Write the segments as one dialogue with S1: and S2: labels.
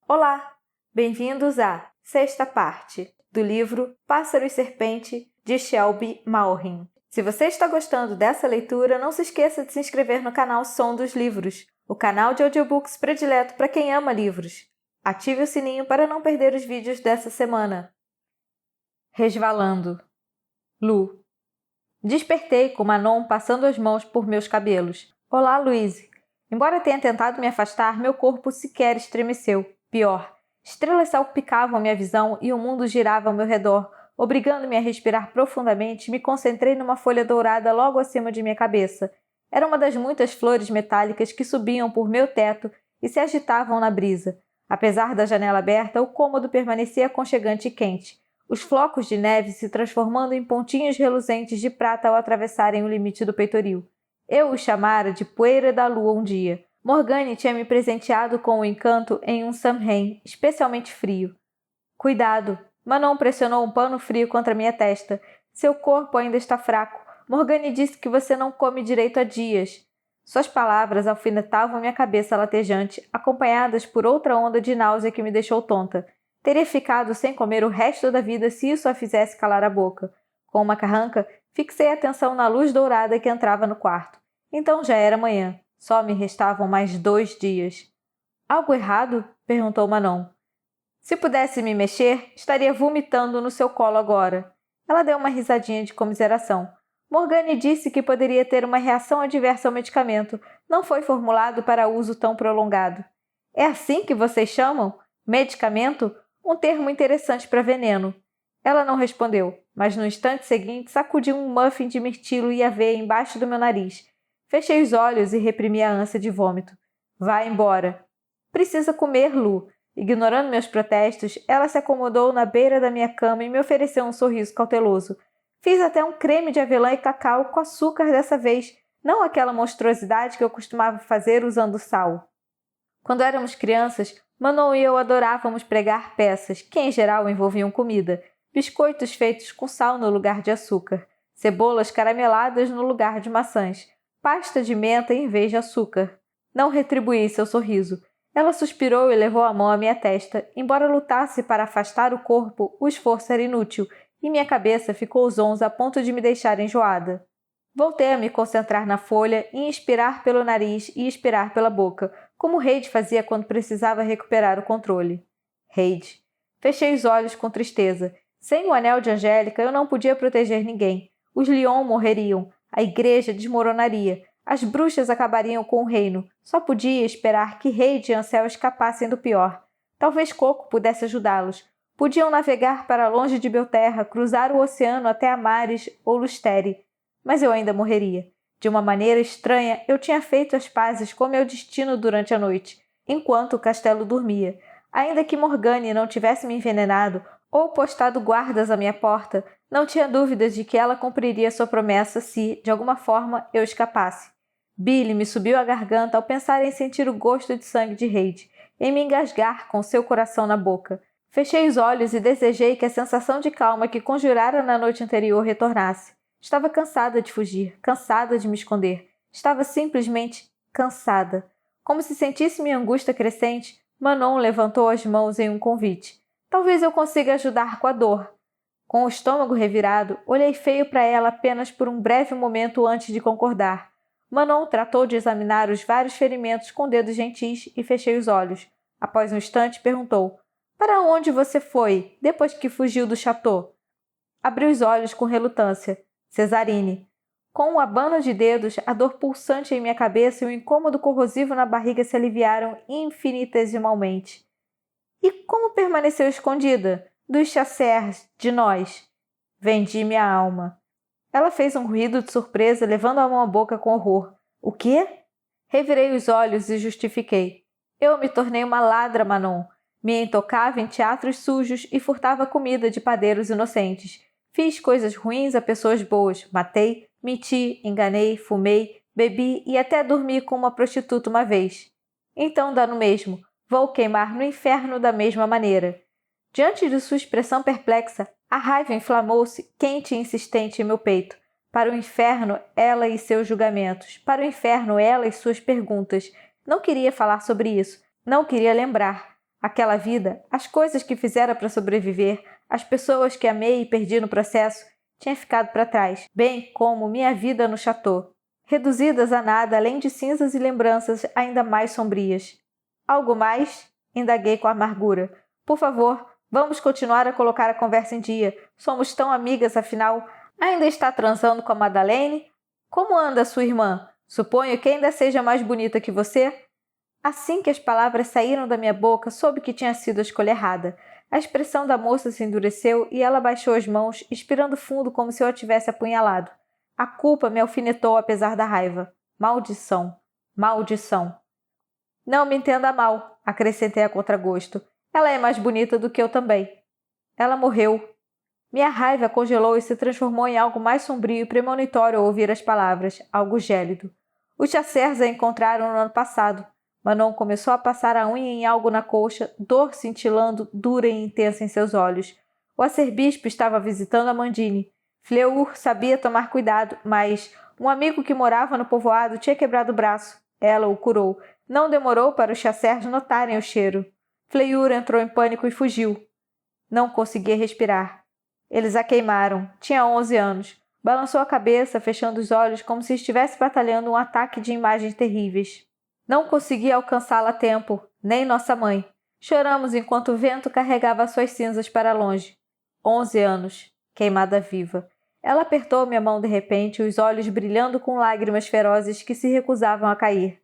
S1: Olá! Bem-vindos à sexta parte do livro Pássaro e Serpente, de Shelby Malrin. Se você está gostando dessa leitura, não se esqueça de se inscrever no canal Som dos Livros, o canal de audiobooks predileto para quem ama livros. Ative o sininho para não perder os vídeos dessa semana. Resvalando. Lu. Despertei com Manon passando as mãos por meus cabelos. Olá, Louise. Embora tenha tentado me afastar, meu corpo sequer estremeceu. Pior, estrelas salpicavam minha visão e o mundo girava ao meu redor, obrigando-me a respirar profundamente. Me concentrei numa folha dourada logo acima de minha cabeça. Era uma das muitas flores metálicas que subiam por meu teto e se agitavam na brisa. Apesar da janela aberta, o cômodo permanecia aconchegante e quente, os flocos de neve se transformando em pontinhos reluzentes de prata ao atravessarem o limite do peitoril. Eu o chamara de poeira da lua um dia. Morgane tinha me presenteado com o encanto em um Samhain especialmente frio. Cuidado! Manon pressionou um pano frio contra minha testa. Seu corpo ainda está fraco. Morgane disse que você não come direito há dias. Suas palavras alfinetavam minha cabeça latejante, acompanhadas por outra onda de náusea que me deixou tonta. Teria ficado sem comer o resto da vida se isso a fizesse calar a boca. Com uma carranca, fixei a atenção na luz dourada que entrava no quarto. Então já era manhã. Só me restavam mais 2 dias. Algo errado? Perguntou Manon. Se pudesse me mexer, estaria vomitando no seu colo agora. Ela deu uma risadinha de comiseração. Morgane disse que poderia ter uma reação adversa ao medicamento. Não foi formulado para uso tão prolongado. É assim que vocês chamam? Medicamento? Um termo interessante para veneno. Ela não respondeu, mas no instante seguinte sacudiu um muffin de mirtilo e aveia embaixo do meu nariz. Fechei os olhos e reprimi a ânsia de vômito. Vá embora. Precisa comer, Lu. Ignorando meus protestos, ela se acomodou na beira da minha cama e me ofereceu um sorriso cauteloso. Fiz até um creme de avelã e cacau com açúcar dessa vez, não aquela monstruosidade que eu costumava fazer usando sal. Quando éramos crianças, Manon e eu adorávamos pregar peças, que em geral envolviam comida, biscoitos feitos com sal no lugar de açúcar, cebolas carameladas no lugar de maçãs, pasta de menta em vez de açúcar. Não retribuí seu sorriso. Ela suspirou e levou a mão à minha testa. Embora lutasse para afastar o corpo, o esforço era inútil, e minha cabeça ficou zonza a ponto de me deixar enjoada. Voltei a me concentrar na folha, inspirar pelo nariz e expirar pela boca, como Reid fazia quando precisava recuperar o controle. Reid. Fechei os olhos com tristeza. Sem o anel de Angélica, eu não podia proteger ninguém. Os Lyon morreriam. A igreja desmoronaria. As bruxas acabariam com o reino. Só podia esperar que Reid e Ansel escapassem do pior. Talvez Coco pudesse ajudá-los. Podiam navegar para longe de Belterra, cruzar o oceano até Amares ou Lustéria. Mas eu ainda morreria. De uma maneira estranha, eu tinha feito as pazes com meu destino durante a noite, enquanto o castelo dormia. Ainda que Morgane não tivesse me envenenado ou postado guardas à minha porta, não tinha dúvidas de que ela cumpriria sua promessa se, de alguma forma, eu escapasse. Billy me subiu à garganta ao pensar em sentir o gosto de sangue de Reid, em me engasgar com seu coração na boca. Fechei os olhos e desejei que a sensação de calma que conjurara na noite anterior retornasse. Estava cansada de fugir, cansada de me esconder. Estava simplesmente cansada. Como se sentisse minha angústia crescente, Manon levantou as mãos em um convite. Talvez eu consiga ajudar com a dor. Com o estômago revirado, olhei feio para ela apenas por um breve momento antes de concordar. Manon tratou de examinar os vários ferimentos com dedos gentis e fechei os olhos. Após um instante, perguntou: "Para onde você foi, depois que fugiu do chateau?" Abri os olhos com relutância. Cesarine. Com um abano de dedos, a dor pulsante em minha cabeça e o incômodo corrosivo na barriga se aliviaram infinitesimalmente. E como permaneceu escondida? Dos chasseurs, de nós. Vendi minha alma. Ela fez um ruído de surpresa, levando a mão à boca com horror. O quê? Revirei os olhos e justifiquei. Eu me tornei uma ladra, Manon. Me entocava em teatros sujos e furtava comida de padeiros inocentes. Fiz coisas ruins a pessoas boas. Matei, menti, enganei, fumei, bebi e até dormi com uma prostituta uma vez. Então dá no mesmo. Vou queimar no inferno da mesma maneira. Diante de sua expressão perplexa, a raiva inflamou-se, quente e insistente em meu peito. Para o inferno, ela e seus julgamentos. Para o inferno, ela e suas perguntas. Não queria falar sobre isso. Não queria lembrar. Aquela vida, as coisas que fizera para sobreviver, as pessoas que amei e perdi no processo, tinha ficado para trás, bem como minha vida no chateau, reduzidas a nada além de cinzas e lembranças ainda mais sombrias. Algo mais? Indaguei com amargura. Por favor, vamos continuar a colocar a conversa em dia. Somos tão amigas, afinal. Ainda está transando com a Madeleine? Como anda sua irmã? Suponho que ainda seja mais bonita que você? Assim que as palavras saíram da minha boca, soube que tinha sido a escolha errada. A expressão da moça se endureceu e ela baixou as mãos, expirando fundo como se eu a tivesse apunhalado. A culpa me alfinetou apesar da raiva. Maldição! Maldição! Não me entenda mal, acrescentei a contragosto. Ela é mais bonita do que eu também. Ela morreu. Minha raiva congelou e se transformou em algo mais sombrio e premonitório ao ouvir as palavras, algo gélido. Os Chasseurs a encontraram no ano passado. Manon começou a passar a unha em algo na coxa, dor cintilando, dura e intensa em seus olhos. O arcebispo estava visitando Amandine. Fleur sabia tomar cuidado, mas um amigo que morava no povoado tinha quebrado o braço. Ela o curou. Não demorou para os Chasseurs notarem o cheiro. Fleur entrou em pânico e fugiu. Não conseguia respirar. Eles a queimaram. Tinha 11 anos. Balançou a cabeça, fechando os olhos como se estivesse batalhando um ataque de imagens terríveis. Não conseguia alcançá-la a tempo, nem nossa mãe. Choramos enquanto o vento carregava suas cinzas para longe. 11 anos. Queimada viva. Ela apertou minha mão de repente, os olhos brilhando com lágrimas ferozes que se recusavam a cair.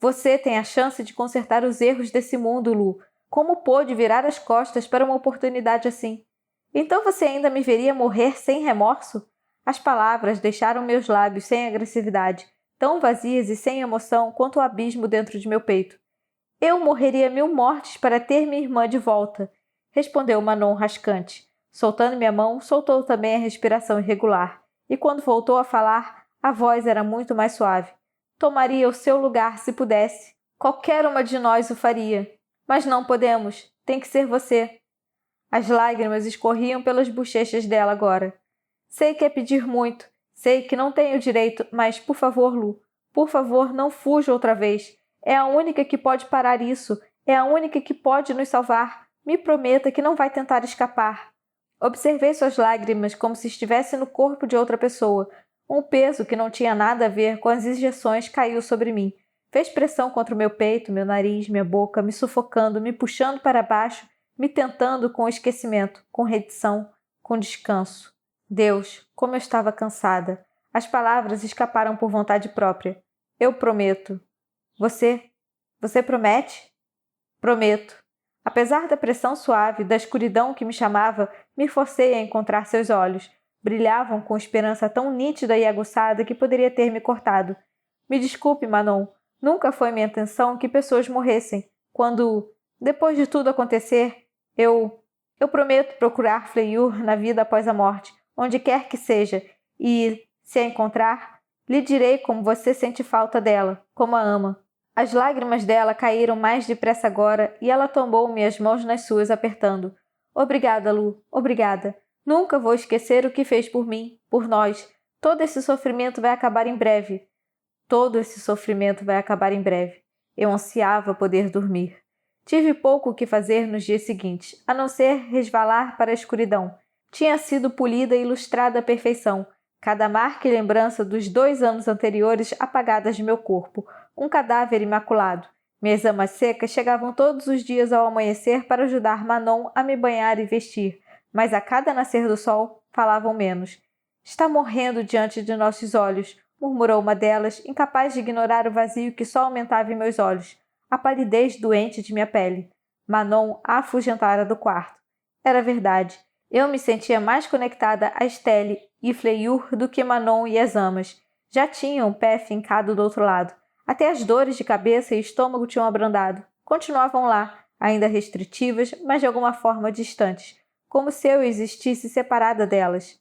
S1: Você tem a chance de consertar os erros desse mundo, Lu. Como pôde virar as costas para uma oportunidade assim? Então você ainda me veria morrer sem remorso? As palavras deixaram meus lábios sem agressividade, tão vazias e sem emoção quanto o abismo dentro de meu peito. Eu morreria 1000 mortes para ter minha irmã de volta, respondeu Manon rascante. Soltando minha mão, soltou também a respiração irregular, e quando voltou a falar, a voz era muito mais suave. Tomaria o seu lugar se pudesse. Qualquer uma de nós o faria. Mas não podemos. Tem que ser você. As lágrimas escorriam pelas bochechas dela agora. Sei que é pedir muito. Sei que não tenho direito, mas, por favor, Lu, por favor, não fuja outra vez. É a única que pode parar isso. É a única que pode nos salvar. Me prometa que não vai tentar escapar. Observei suas lágrimas como se estivesse no corpo de outra pessoa. Um peso que não tinha nada a ver com as injeções caiu sobre mim. Fez pressão contra o meu peito, meu nariz, minha boca, me sufocando, me puxando para baixo, me tentando com esquecimento, com redição, com descanso. Deus, como eu estava cansada. As palavras escaparam por vontade própria. Eu prometo. Você promete? Prometo. Apesar da pressão suave, da escuridão que me chamava, me forcei a encontrar seus olhos. Brilhavam com esperança tão nítida e aguçada que poderia ter me cortado. Me desculpe, Manon. Nunca foi minha intenção que pessoas morressem. Quando, depois de tudo acontecer, eu prometo procurar Fleur na vida após a morte, onde quer que seja, e, se a encontrar, lhe direi como você sente falta dela, como a ama. As lágrimas dela caíram mais depressa agora e ela tombou minhas mãos nas suas, apertando. Obrigada, Lu, obrigada. Nunca vou esquecer o que fez por mim, por nós. Todo esse sofrimento vai acabar em breve. Todo esse sofrimento vai acabar em breve. Eu ansiava poder dormir. Tive pouco o que fazer nos dias seguintes, a não ser resvalar para a escuridão. Tinha sido polida e ilustrada à perfeição. Cada marca e lembrança dos 2 anos anteriores apagadas de meu corpo. Um cadáver imaculado. Minhas amas secas chegavam todos os dias ao amanhecer para ajudar Manon a me banhar e vestir, mas a cada nascer do sol falavam menos. Está morrendo diante de nossos olhos, murmurou uma delas, incapaz de ignorar o vazio que só aumentava em meus olhos, a palidez doente de minha pele. Manon a afugentara do quarto. Era verdade. Eu me sentia mais conectada a Estelle e Fleur do que Manon e as amas. Já tinha um pé fincado do outro lado. Até as dores de cabeça e estômago tinham abrandado. Continuavam lá, ainda restritivas, mas de alguma forma distantes, como se eu existisse separada delas.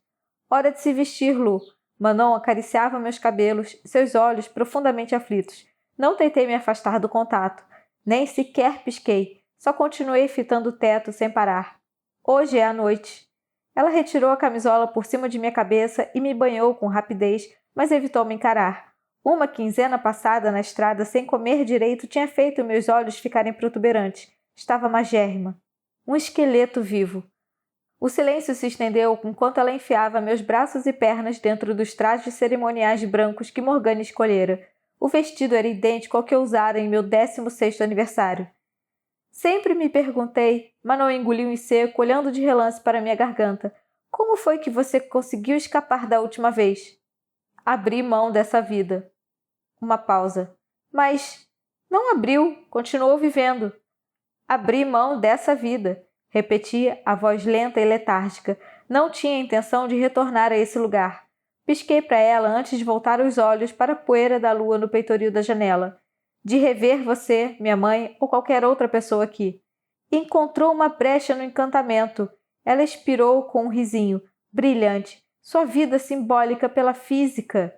S1: Hora de se vestir, Lu. Manon acariciava meus cabelos, seus olhos profundamente aflitos. Não tentei me afastar do contato. Nem sequer pisquei. Só continuei fitando o teto sem parar. Hoje é a noite. Ela retirou a camisola por cima de minha cabeça e me banhou com rapidez, mas evitou me encarar. Uma quinzena passada na estrada sem comer direito tinha feito meus olhos ficarem protuberantes. Estava magérrima. Um esqueleto vivo. O silêncio se estendeu enquanto ela enfiava meus braços e pernas dentro dos trajes cerimoniais brancos que Morgana escolhera. O vestido era idêntico ao que eu usara em meu 16º aniversário. Sempre me perguntei, Manon engoliu em seco, olhando de relance para minha garganta. Como foi que você conseguiu escapar da última vez? Abri mão dessa vida. Uma pausa. Mas não abriu, continuou vivendo. Abri mão dessa vida, repetia a voz lenta e letárgica. Não tinha intenção de retornar a esse lugar. Pisquei para ela antes de voltar os olhos para a poeira da lua no peitoril da janela. De rever você, minha mãe ou qualquer outra pessoa aqui. Encontrou uma brecha no encantamento. Ela expirou com um risinho, brilhante, sua vida simbólica pela física.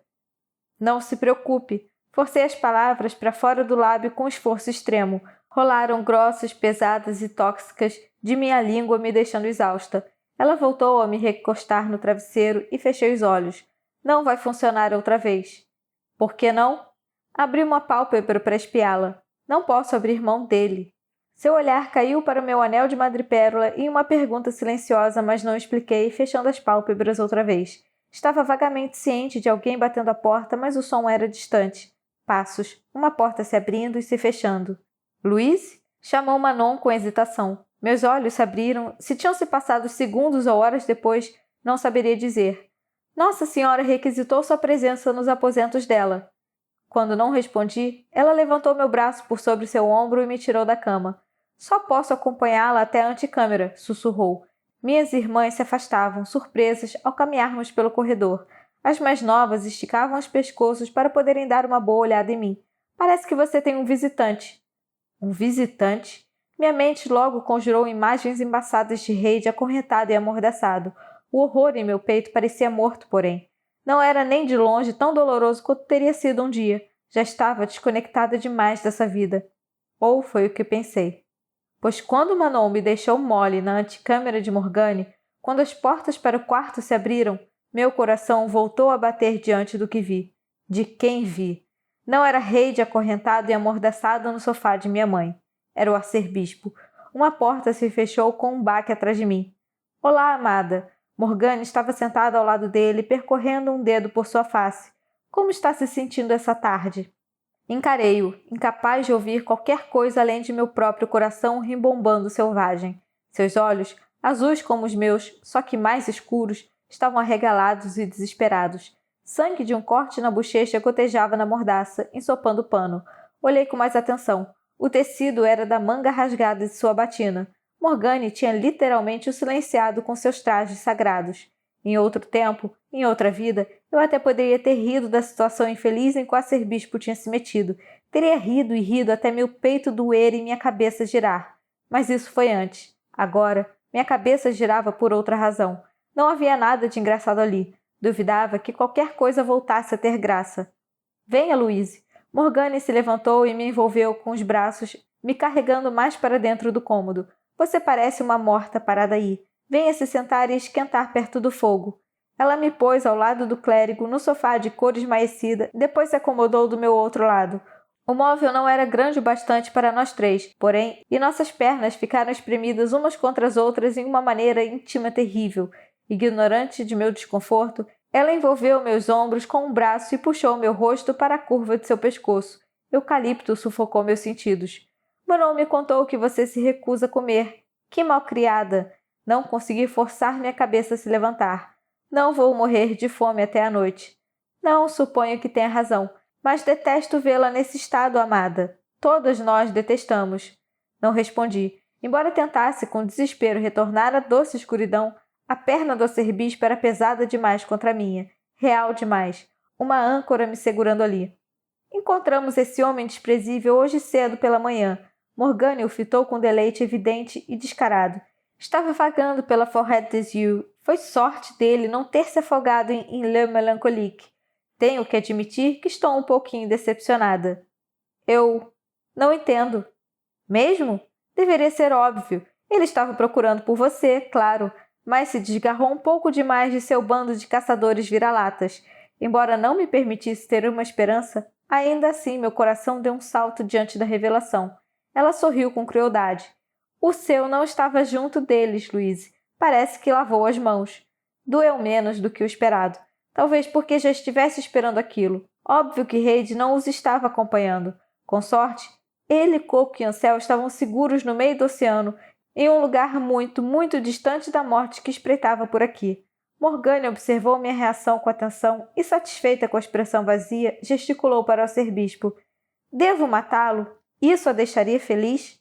S1: Não se preocupe. Forcei as palavras para fora do lábio com esforço extremo. Rolaram grossas, pesadas e tóxicas de minha língua, me deixando exausta. Ela voltou a me recostar no travesseiro e fechei os olhos. Não vai funcionar outra vez. Por que não? Abri uma pálpebra para espiá-la. Não posso abrir mão dele. Seu olhar caiu para o meu anel de madrepérola e uma pergunta silenciosa, mas não expliquei, fechando as pálpebras outra vez. Estava vagamente ciente de alguém batendo a porta, mas o som era distante. Passos. Uma porta se abrindo e se fechando. Louise? Chamou Manon com hesitação. Meus olhos se abriram. Se tinham se passado segundos ou horas depois, não saberia dizer. Nossa Senhora requisitou sua presença nos aposentos dela. Quando não respondi, ela levantou meu braço por sobre seu ombro e me tirou da cama. Só posso acompanhá-la até a antecâmara, sussurrou. Minhas irmãs se afastavam, surpresas, ao caminharmos pelo corredor. As mais novas esticavam os pescoços para poderem dar uma boa olhada em mim. Parece que você tem um visitante. Um visitante? Minha mente logo conjurou imagens embaçadas de Reid acorrentado e amordaçado. O horror em meu peito parecia morto, porém. Não era nem de longe tão doloroso quanto teria sido um dia. Já estava desconectada demais dessa vida. Ou foi o que pensei. Pois quando Manon me deixou mole na antecâmara de Morgane, quando as portas para o quarto se abriram, meu coração voltou a bater diante do que vi. De quem vi? Não era Reid acorrentado e amordaçado no sofá de minha mãe. Era o arcebispo. Uma porta se fechou com um baque atrás de mim. Olá, amada. Morgane estava sentada ao lado dele, percorrendo um dedo por sua face. Como está se sentindo essa tarde? Encarei-o, incapaz de ouvir qualquer coisa além de meu próprio coração rimbombando selvagem. Seus olhos, azuis como os meus, só que mais escuros, estavam arregalados e desesperados. Sangue de um corte na bochecha gotejava na mordaça, ensopando o pano. Olhei com mais atenção. O tecido era da manga rasgada de sua batina. Morgane tinha literalmente o silenciado com seus trajes sagrados. Em outro tempo, em outra vida, eu até poderia ter rido da situação infeliz em que o arcebispo tinha se metido. Teria rido e rido até meu peito doer e minha cabeça girar. Mas isso foi antes. Agora, minha cabeça girava por outra razão. Não havia nada de engraçado ali. Duvidava que qualquer coisa voltasse a ter graça. Venha, Louise. Morgane se levantou e me envolveu com os braços, me carregando mais para dentro do cômodo. Você parece uma morta parada aí. Venha se sentar e esquentar perto do fogo. Ela me pôs ao lado do clérigo, no sofá de cor esmaecida, depois se acomodou do meu outro lado. O móvel não era grande o bastante para nós três, porém, e nossas pernas ficaram espremidas umas contra as outras em uma maneira íntima terrível. Ignorante de meu desconforto, ela envolveu meus ombros com um braço e puxou meu rosto para a curva de seu pescoço. Eucalipto sufocou meus sentidos. Manon me contou que você se recusa a comer. Que malcriada! Não consegui forçar minha cabeça a se levantar. Não vou morrer de fome até a noite. Não, suponho que tenha razão, mas detesto vê-la nesse estado, amada. Todas nós detestamos. Não respondi. Embora tentasse com desespero retornar à doce escuridão, a perna do arcebispo era pesada demais contra a minha. Real demais. Uma âncora me segurando ali. Encontramos esse homem desprezível hoje cedo pela manhã. Morgane o fitou com deleite evidente e descarado. Estava vagando pela Forêt des Yeux. Foi sorte dele não ter se afogado em Le Mélancolique. Tenho que admitir que estou um pouquinho decepcionada. Eu não entendo. Mesmo? Deveria ser óbvio. Ele estava procurando por você, claro, mas se desgarrou um pouco demais de seu bando de caçadores vira-latas. Embora não me permitisse ter uma esperança, ainda assim meu coração deu um salto diante da revelação. Ela sorriu com crueldade. O seu não estava junto deles, Louise. Parece que lavou as mãos. Doeu menos do que o esperado. Talvez porque já estivesse esperando aquilo. Óbvio que Reid não os estava acompanhando. Com sorte, ele, Coco e Ansel estavam seguros no meio do oceano, em um lugar muito, muito distante da morte que espreitava por aqui. Morgane observou minha reação com atenção e, satisfeita com a expressão vazia, gesticulou para o arcebispo. Devo matá-lo? Isso a deixaria feliz?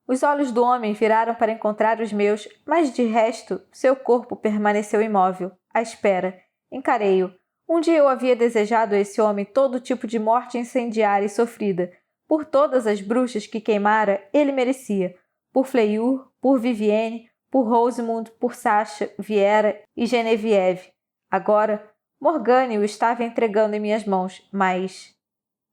S1: Os olhos do homem viraram para encontrar os meus, mas de resto, seu corpo permaneceu imóvel, à espera. Encarei-o. Um dia eu havia desejado a esse homem todo tipo de morte incendiária e sofrida. Por todas as bruxas que queimara, ele merecia. Por Fleur, por Vivienne, por Rosamund, por Sasha, Viera e Genevieve. Agora, Morgane o estava entregando em minhas mãos, mas...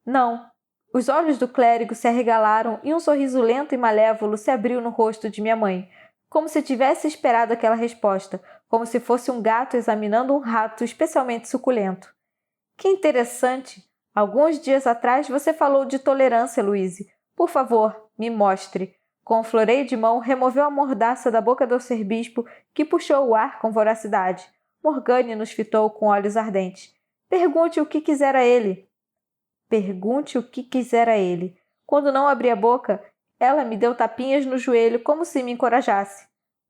S1: Não. Os olhos do clérigo se arregalaram e um sorriso lento e malévolo se abriu no rosto de minha mãe, como se tivesse esperado aquela resposta, como se fosse um gato examinando um rato especialmente suculento. Que interessante! Alguns dias atrás você falou de tolerância, Louise. Por favor, me mostre. Com um floreio de mão, removeu a mordaça da boca do arcebispo, que puxou o ar com voracidade. Morgane nos fitou com olhos ardentes. Pergunte o que quisera ele. Pergunte o que quisera ele. Quando não abri a boca, ela me deu tapinhas no joelho como se me encorajasse.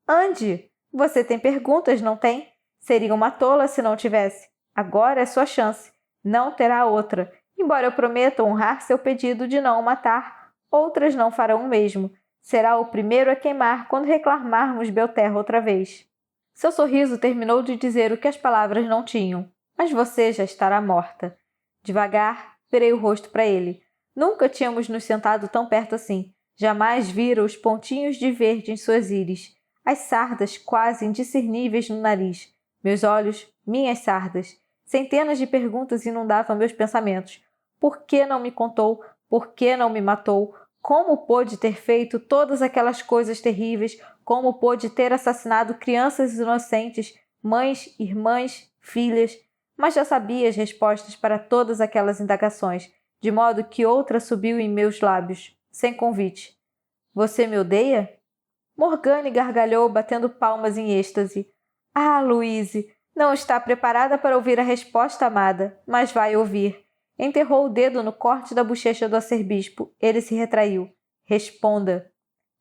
S1: Ande! Você tem perguntas, não tem? Seria uma tola se não tivesse. Agora é sua chance. Não terá outra. Embora eu prometa honrar seu pedido de não o matar, outras não farão o mesmo. Será o primeiro a queimar quando reclamarmos Belterra outra vez. Seu sorriso terminou de dizer o que as palavras não tinham. Mas você já estará morta. Devagar, virei o rosto para ele. Nunca tínhamos nos sentado tão perto assim. Jamais vira os pontinhos de verde em suas íris. As sardas quase indiscerníveis no nariz. Meus olhos, minhas sardas. Centenas de perguntas inundavam meus pensamentos. Por que não me contou? Por que não me matou? Como pôde ter feito todas aquelas coisas terríveis? Como pôde ter assassinado crianças inocentes, mães, irmãs, filhas? Mas já sabia as respostas para todas aquelas indagações, de modo que outra subiu em meus lábios, sem convite. Você me odeia? Morgane gargalhou, batendo palmas em êxtase. Ah, Louise, não está preparada para ouvir a resposta, amada, mas vai ouvir. Enterrou o dedo no corte da bochecha do arcebispo. Ele se retraiu. Responda.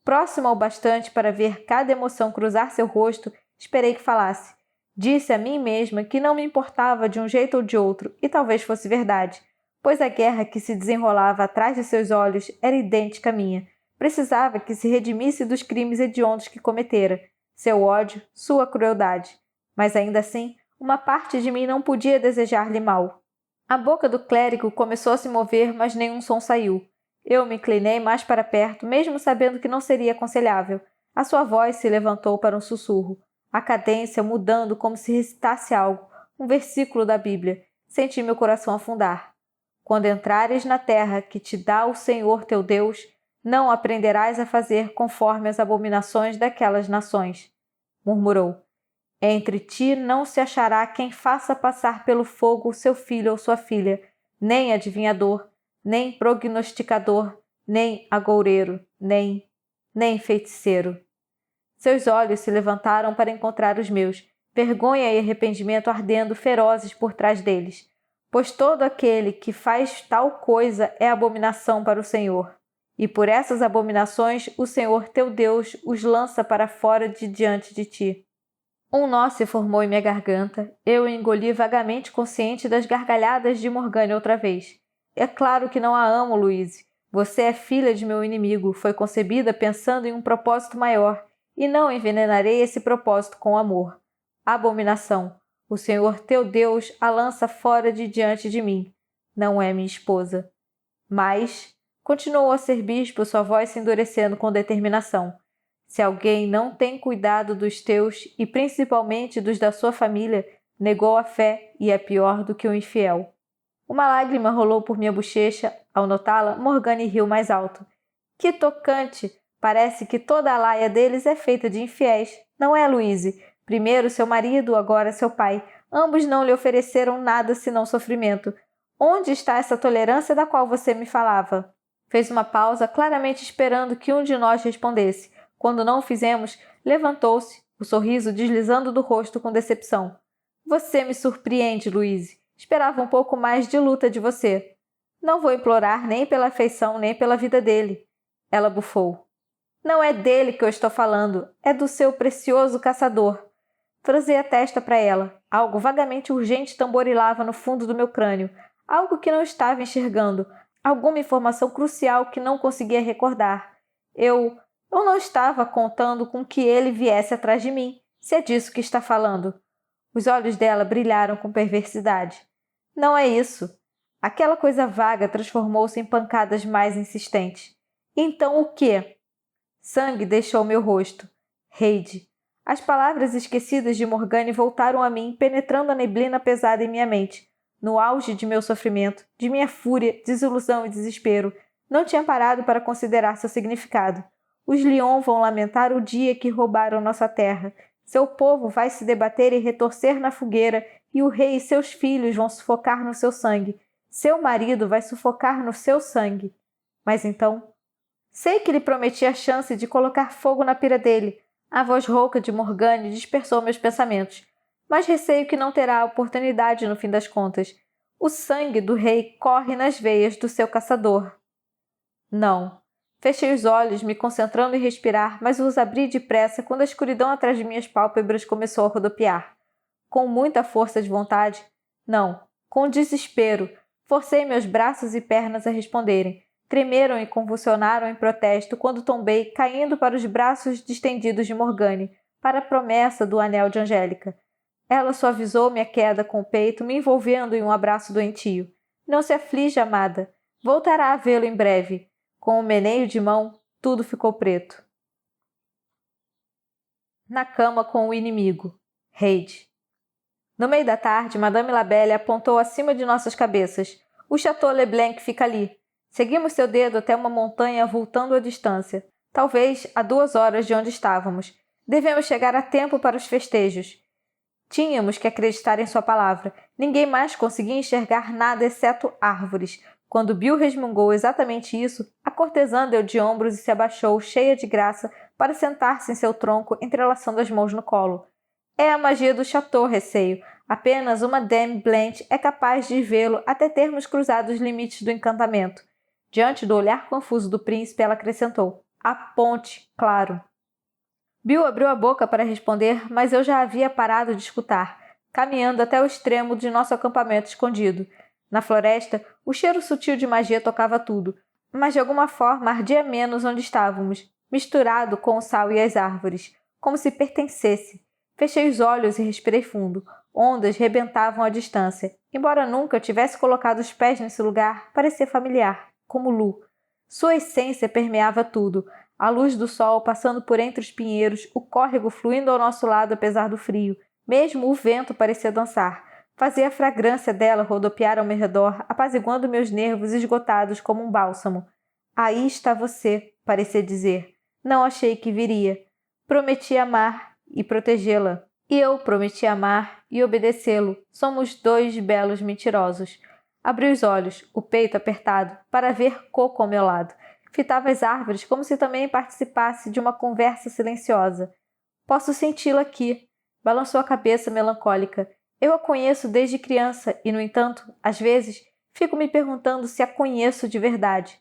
S1: Próximo ao bastante para ver cada emoção cruzar seu rosto, esperei que falasse. Disse a mim mesma que não me importava de um jeito ou de outro, e talvez fosse verdade, pois a guerra que se desenrolava atrás de seus olhos era idêntica à minha. Precisava que se redimisse dos crimes hediondos que cometera, seu ódio, sua crueldade. Mas ainda assim, uma parte de mim não podia desejar-lhe mal. A boca do clérigo começou a se mover, mas nenhum som saiu. Eu me inclinei mais para perto, mesmo sabendo que não seria aconselhável. A sua voz se levantou para um sussurro, a cadência mudando como se recitasse algo, um versículo da Bíblia. Senti meu coração afundar. Quando entrares na terra que te dá o Senhor teu Deus, não aprenderás a fazer conforme as abominações daquelas nações, murmurou. Entre ti não se achará quem faça passar pelo fogo seu filho ou sua filha, nem adivinhador, nem prognosticador, nem agoureiro, nem feiticeiro. Seus olhos se levantaram para encontrar os meus, vergonha e arrependimento ardendo ferozes por trás deles, pois todo aquele que faz tal coisa é abominação para o Senhor. E por essas abominações o Senhor teu Deus os lança para fora de diante de ti. Um nó se formou em minha garganta. Eu engoli vagamente consciente das gargalhadas de Morgane outra vez. É claro que não a amo, Louise. Você é filha de meu inimigo, foi concebida pensando em um propósito maior, e não envenenarei esse propósito com amor. Abominação. O Senhor teu Deus a lança fora de diante de mim. Não é minha esposa. Mas, continuou a ser bispo, sua voz se endurecendo com determinação. Se alguém não tem cuidado dos teus e principalmente dos da sua família, negou a fé e é pior do que o infiel. Uma lágrima rolou por minha bochecha. Ao notá-la, Morgane riu mais alto. Que tocante! Parece que toda a laia deles é feita de infiéis. Não é, Louise? Primeiro seu marido, agora seu pai. Ambos não lhe ofereceram nada senão sofrimento. Onde está essa tolerância da qual você me falava? Fez uma pausa, claramente esperando que um de nós respondesse. Quando não o fizemos, levantou-se, o sorriso deslizando do rosto com decepção. Você me surpreende, Louise. Esperava um pouco mais de luta de você. Não vou implorar nem pela afeição nem pela vida dele. Ela bufou. Não é dele que eu estou falando, é do seu precioso caçador. Franzi a testa para ela. Algo vagamente urgente tamborilava no fundo do meu crânio. Algo que não estava enxergando. Alguma informação crucial que não conseguia recordar. Eu não estava contando com que ele viesse atrás de mim, se é disso que está falando. Os olhos dela brilharam com perversidade. Não é isso. Aquela coisa vaga transformou-se em pancadas mais insistentes. Então o quê? Sangue deixou meu rosto. Heide. As palavras esquecidas de Morgane voltaram a mim, penetrando a neblina pesada em minha mente. No auge de meu sofrimento, de minha fúria, desilusão e desespero, não tinha parado para considerar seu significado. Os Lyon vão lamentar o dia que roubaram nossa terra. Seu povo vai se debater e retorcer na fogueira, e o rei e seus filhos vão sufocar no seu sangue. Seu marido vai sufocar no seu sangue. Mas então... Sei que lhe prometi a chance de colocar fogo na pira dele. A voz rouca de Morgane dispersou meus pensamentos. Mas receio que não terá a oportunidade no fim das contas. O sangue do rei corre nas veias do seu caçador. Não. Fechei os olhos, me concentrando em respirar, mas os abri depressa quando a escuridão atrás de minhas pálpebras começou a rodopiar. Com muita força de vontade, não, com desespero, forcei meus braços e pernas a responderem. Tremeram e convulsionaram em protesto quando tombei, caindo para os braços distendidos de Morgane, para a promessa do anel de Angélica. Ela suavizou minha queda com o peito, me envolvendo em um abraço doentio. Não se aflija, amada. Voltará a vê-lo em breve. Com um meneio de mão, tudo ficou preto. Na cama com o inimigo. Heide. No meio da tarde, Madame Labelle apontou acima de nossas cabeças. O Château Leblanc fica ali. Seguimos seu dedo até uma montanha avultando a distância. Talvez a 2 horas de onde estávamos. Devemos chegar a tempo para os festejos. Tínhamos que acreditar em sua palavra. Ninguém mais conseguia enxergar nada exceto árvores. Quando Bill resmungou exatamente isso, a cortesã deu de ombros e se abaixou, cheia de graça, para sentar-se em seu tronco, entrelaçando as mãos no colo. É a magia do Château, receio. Apenas uma Dame Blanche é capaz de vê-lo até termos cruzado os limites do encantamento. Diante do olhar confuso do príncipe, ela acrescentou. A ponte, claro. Bill abriu a boca para responder, mas eu já havia parado de escutar, caminhando até o extremo de nosso acampamento escondido. Na floresta, o cheiro sutil de magia tocava tudo, mas de alguma forma ardia menos onde estávamos, misturado com o sal e as árvores, como se pertencesse. Fechei os olhos e respirei fundo. Ondas rebentavam à distância. Embora nunca tivesse colocado os pés nesse lugar, parecia familiar. Como Lu. Sua essência permeava tudo, a luz do sol passando por entre os pinheiros, o córrego fluindo ao nosso lado apesar do frio. Mesmo o vento parecia dançar. Fazia a fragrância dela rodopiar ao meu redor, apaziguando meus nervos esgotados como um bálsamo. Aí está você, parecia dizer. Não achei que viria. Prometi amar e protegê-la. E eu prometi amar e obedecê-lo. Somos 2 belos mentirosos. Abri os olhos, o peito apertado, para ver Coco ao meu lado. Fitava as árvores como se também participasse de uma conversa silenciosa. Posso senti-la aqui. Balançou a cabeça melancólica. Eu a conheço desde criança e, no entanto, às vezes, fico me perguntando se a conheço de verdade.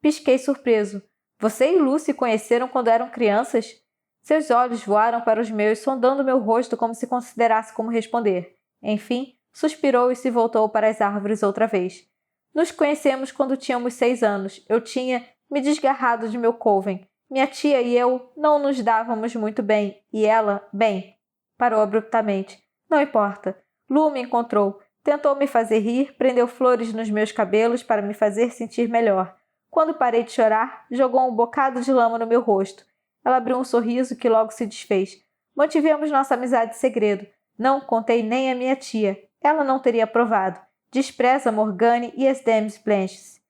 S1: Pisquei surpreso. Você e Lu se conheceram quando eram crianças? Seus olhos voaram para os meus, sondando meu rosto como se considerasse como responder. Enfim, suspirou e se voltou para as árvores outra vez. Nos conhecemos quando tínhamos 6 anos. Eu tinha me desgarrado de meu coven. Minha tia e eu não nos dávamos muito bem. E ela, bem, parou abruptamente. Não importa. Lu me encontrou. Tentou me fazer rir, prendeu flores nos meus cabelos para me fazer sentir melhor. Quando parei de chorar, jogou um bocado de lama no meu rosto. Ela abriu um sorriso que logo se desfez. Mantivemos nossa amizade segredo. Não contei nem à minha tia. Ela não teria aprovado. Despreza Morgane e as Dames Blanches.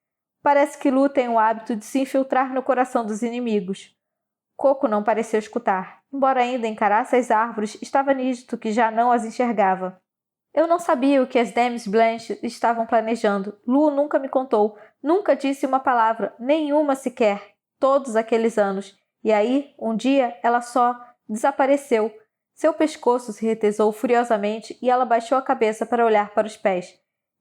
S1: Parece que Lu tem o hábito de se infiltrar no coração dos inimigos. Coco não pareceu escutar. Embora ainda encarasse as árvores, estava nítido que já não as enxergava. Eu não sabia o que as Dames Blanche estavam planejando. Lu nunca me contou. Nunca disse uma palavra, nenhuma sequer. Todos aqueles anos. E aí, um dia, ela só desapareceu. Seu pescoço se retesou furiosamente e ela baixou a cabeça para olhar para os pés.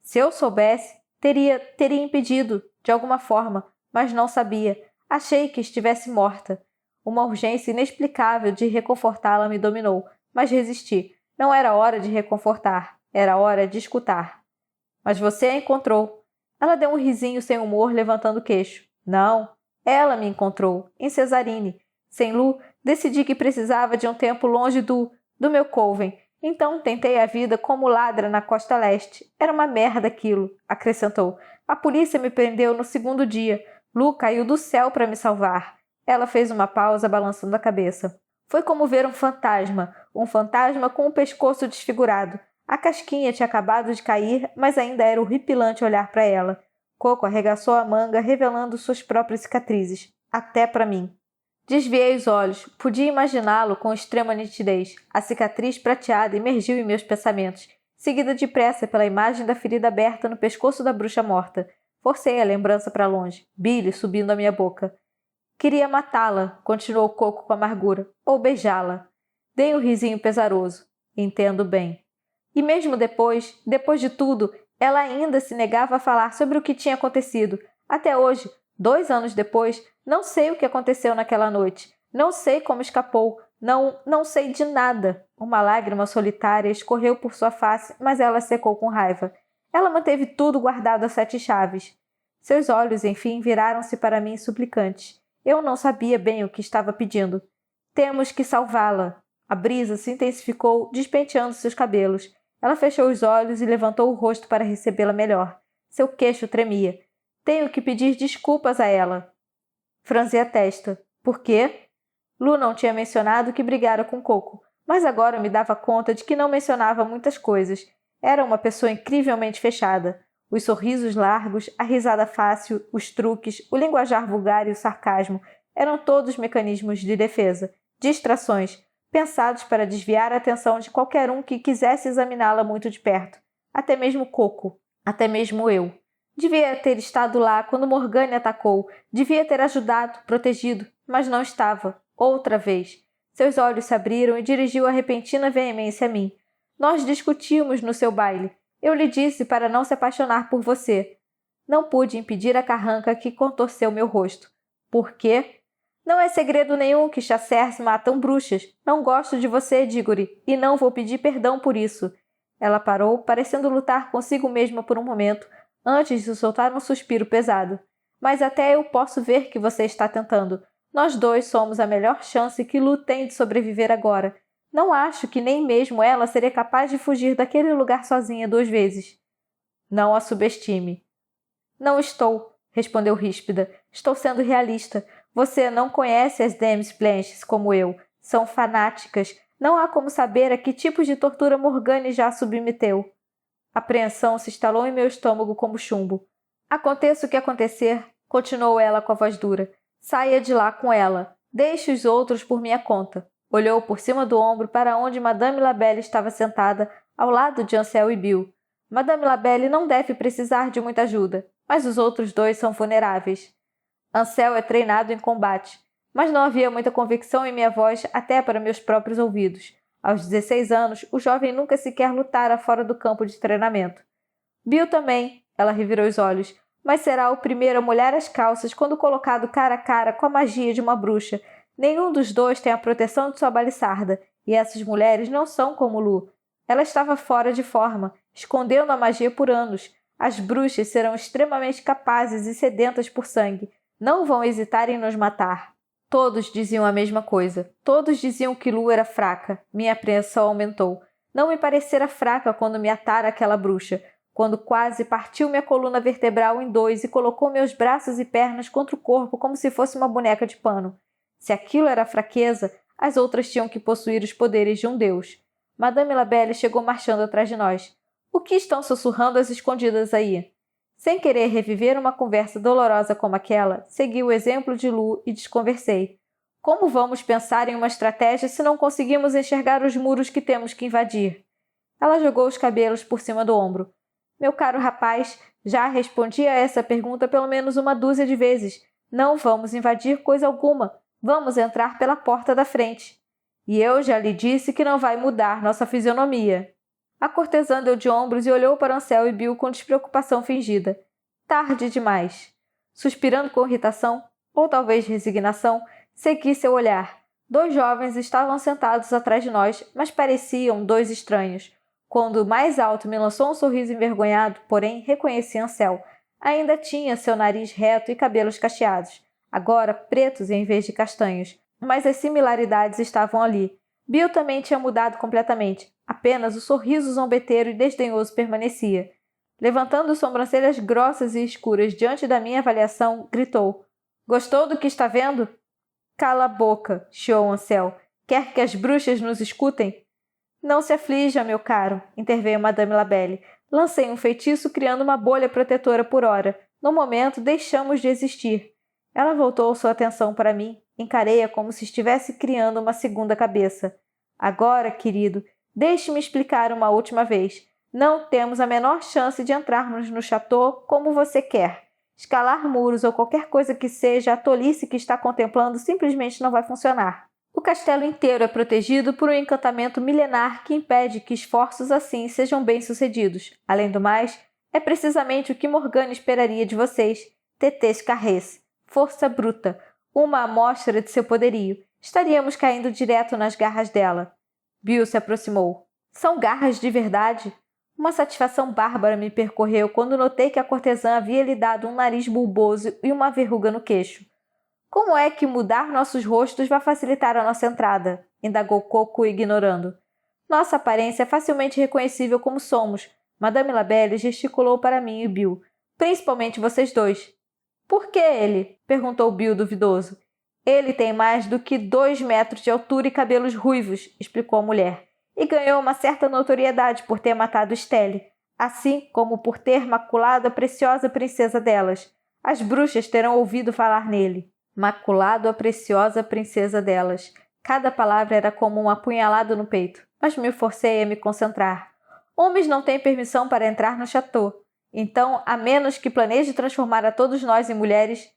S1: Se eu soubesse, teria impedido, de alguma forma, mas não sabia. Achei que estivesse morta. Uma urgência inexplicável de reconfortá-la me dominou, mas resisti. Não era hora de reconfortar, era hora de escutar. Mas você a encontrou. Ela deu um risinho sem humor, levantando o queixo. Não, ela me encontrou, em Cesarine. Sem Lu, decidi que precisava de um tempo longe do meu coven. Então tentei a vida como ladra na costa leste. Era uma merda aquilo, acrescentou. A polícia me prendeu no segundo dia. Lu caiu do céu para me salvar. Ela fez uma pausa, balançando a cabeça. Foi como ver um fantasma com o pescoço desfigurado. A casquinha tinha acabado de cair, mas ainda era horripilante olhar para ela. Coco arregaçou a manga, revelando suas próprias cicatrizes, até para mim. Desviei os olhos. Podia imaginá-lo com extrema nitidez. A cicatriz prateada emergiu em meus pensamentos, seguida depressa pela imagem da ferida aberta no pescoço da bruxa morta. Forcei a lembrança para longe, bile subindo à minha boca. Queria matá-la, continuou Coco com amargura, ou beijá-la. Dei um risinho pesaroso. Entendo bem. E mesmo depois de tudo, ela ainda se negava a falar sobre o que tinha acontecido. Até hoje, 2 anos depois, não sei o que aconteceu naquela noite. Não sei como escapou. Não sei de nada. Uma lágrima solitária escorreu por sua face, mas ela secou com raiva. Ela manteve tudo guardado a 7 chaves. Seus olhos, enfim, viraram-se para mim suplicantes. Eu não sabia bem o que estava pedindo. Temos que salvá-la. A brisa se intensificou, despenteando seus cabelos. Ela fechou os olhos e levantou o rosto para recebê-la melhor. Seu queixo tremia. Tenho que pedir desculpas a ela. Franzi a testa. Por quê? Lu não tinha mencionado que brigara com Coco, mas agora me dava conta de que não mencionava muitas coisas. Era uma pessoa incrivelmente fechada. Os sorrisos largos, a risada fácil, os truques, o linguajar vulgar e o sarcasmo eram todos mecanismos de defesa, distrações, pensados para desviar a atenção de qualquer um que quisesse examiná-la muito de perto. Até mesmo Coco. Até mesmo eu. Devia ter estado lá quando Morgane atacou. Devia ter ajudado, protegido, mas não estava. Outra vez. Seus olhos se abriram e dirigiu a repentina veemência a mim. Nós discutimos no seu baile. Eu lhe disse para não se apaixonar por você. Não pude impedir a carranca que contorceu meu rosto. Por quê? Não é segredo nenhum que chacers matam bruxas. Não gosto de você, Diggory, e não vou pedir perdão por isso. Ela parou, parecendo lutar consigo mesma por um momento, antes de soltar um suspiro pesado. Mas até eu posso ver que você está tentando. Nós dois somos a melhor chance que Lu tem de sobreviver agora. Não acho que nem mesmo ela seria capaz de fugir daquele lugar sozinha 2 vezes. Não a subestime. Não estou, respondeu ríspida. Estou sendo realista. Você não conhece as Dames Blanches como eu. São fanáticas. Não há como saber a que tipos de tortura Morgane já submeteu. A apreensão se instalou em meu estômago como chumbo. Aconteça o que acontecer, continuou ela com a voz dura. Saia de lá com ela. Deixe os outros por minha conta. Olhou por cima do ombro para onde Madame Labelle estava sentada, ao lado de Ansel e Bill. Madame Labelle não deve precisar de muita ajuda, mas os outros 2 são vulneráveis. Ansel é treinado em combate, mas não havia muita convicção em minha voz até para meus próprios ouvidos. Aos 16 anos, o jovem nunca sequer lutara fora do campo de treinamento. Bill também, ela revirou os olhos, mas será o primeiro a molhar as calças quando colocado cara a cara com a magia de uma bruxa. Nenhum dos 2 tem a proteção de sua baliçarda, e essas mulheres não são como Lu. Ela estava fora de forma, escondendo a magia por anos. As bruxas serão extremamente capazes e sedentas por sangue. Não vão hesitar em nos matar. Todos diziam a mesma coisa. Todos diziam que Lu era fraca. Minha apreensão aumentou. Não me parecera fraca quando me atara aquela bruxa, quando quase partiu minha coluna vertebral em 2 e colocou meus braços e pernas contra o corpo como se fosse uma boneca de pano. Se aquilo era fraqueza, as outras tinham que possuir os poderes de um deus. Madame Labelle chegou marchando atrás de nós. O que estão sussurrando às escondidas aí? Sem querer reviver uma conversa dolorosa como aquela, segui o exemplo de Lu e desconversei. Como vamos pensar em uma estratégia se não conseguimos enxergar os muros que temos que invadir? Ela jogou os cabelos por cima do ombro. Meu caro rapaz, já respondi a essa pergunta pelo menos 1 dúzia de vezes. Não vamos invadir coisa alguma. Vamos entrar pela porta da frente. E eu já lhe disse que não vai mudar nossa fisionomia. A cortesã deu de ombros e olhou para Ansel e Bill com despreocupação fingida. Tarde demais. Suspirando com irritação, ou talvez resignação, segui seu olhar. 2 jovens estavam sentados atrás de nós, mas pareciam 2 estranhos. Quando o mais alto me lançou um sorriso envergonhado, porém reconheci Ansel. Ainda tinha seu nariz reto e cabelos cacheados, agora pretos em vez de castanhos, mas as similaridades estavam ali. Bill também tinha mudado completamente, apenas o sorriso zombeteiro e desdenhoso permanecia. Levantando sobrancelhas grossas e escuras diante da minha avaliação, gritou: "Gostou do que está vendo?" "Cala a boca", chiou Ansel. "Quer que as bruxas nos escutem?" "Não se aflija, meu caro", interveio Madame Labelle. "Lancei um feitiço criando uma bolha protetora por hora. No momento, deixamos de existir." Ela voltou sua atenção para mim. Encarei-a como se estivesse criando uma segunda cabeça. "Agora, querido, deixe-me explicar uma última vez. Não temos a menor chance de entrarmos no chateau como você quer. Escalar muros ou qualquer coisa que seja a tolice que está contemplando simplesmente não vai funcionar. O castelo inteiro é protegido por um encantamento milenar que impede que esforços assim sejam bem-sucedidos. Além do mais, é precisamente o que Morgana esperaria de vocês. Tétés carrés. Força bruta. Uma amostra de seu poderio. Estaríamos caindo direto nas garras dela." Bill se aproximou. "São garras de verdade?" Uma satisfação bárbara me percorreu quando notei que a cortesã havia lhe dado um nariz bulboso e uma verruga no queixo. "Como é que mudar nossos rostos vai facilitar a nossa entrada?" indagou Coco, ignorando. "Nossa aparência é facilmente reconhecível como somos." Madame Labelle gesticulou para mim e Bill. "Principalmente vocês 2. "Por que ele?" perguntou Bill duvidoso. "Ele tem mais do que 2 metros de altura e cabelos ruivos", explicou a mulher. "E ganhou uma certa notoriedade por ter matado Stelle, assim como por ter maculado a preciosa princesa delas. As bruxas terão ouvido falar nele." Maculado a preciosa princesa delas. Cada palavra era como um apunhalado no peito, mas me forcei a me concentrar. "Homens não têm permissão para entrar no chateau. Então, a menos que planeje transformar a todos nós em mulheres..."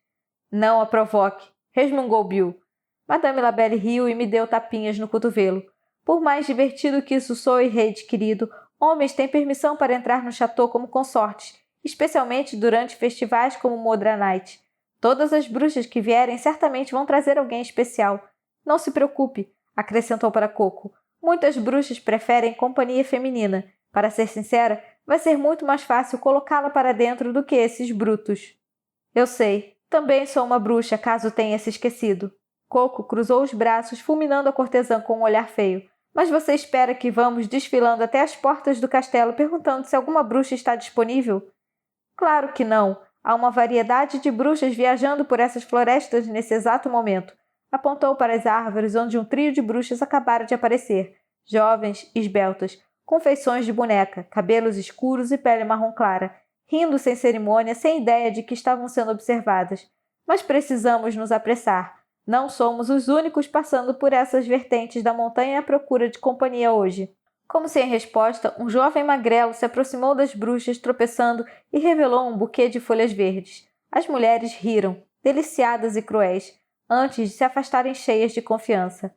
S1: "Não a provoque", resmungou Bill. Madame Labelle riu e me deu tapinhas no cotovelo. "Por mais divertido que isso soe, Reid querido, homens têm permissão para entrar no chateau como consortes, especialmente durante festivais como Modra Night. Todas as bruxas que vierem certamente vão trazer alguém especial. Não se preocupe", acrescentou para Coco. "Muitas bruxas preferem companhia feminina. Para ser sincera, vai ser muito mais fácil colocá-la para dentro do que esses brutos." "Eu sei. Também sou uma bruxa, caso tenha se esquecido." Coco cruzou os braços, fulminando a cortesã com um olhar feio. "Mas você espera que vamos desfilando até as portas do castelo perguntando se alguma bruxa está disponível?" "Claro que não. Há uma variedade de bruxas viajando por essas florestas nesse exato momento." Apontou para as árvores onde um trio de bruxas acabara de aparecer. Jovens, esbeltas, com feições de boneca, cabelos escuros e pele marrom clara, rindo sem cerimônia, sem ideia de que estavam sendo observadas. "Mas precisamos nos apressar. Não somos os únicos passando por essas vertentes da montanha à procura de companhia hoje." Como se em resposta, um jovem magrelo se aproximou das bruxas, tropeçando, e revelou um buquê de folhas verdes. As mulheres riram, deliciadas e cruéis, antes de se afastarem cheias de confiança.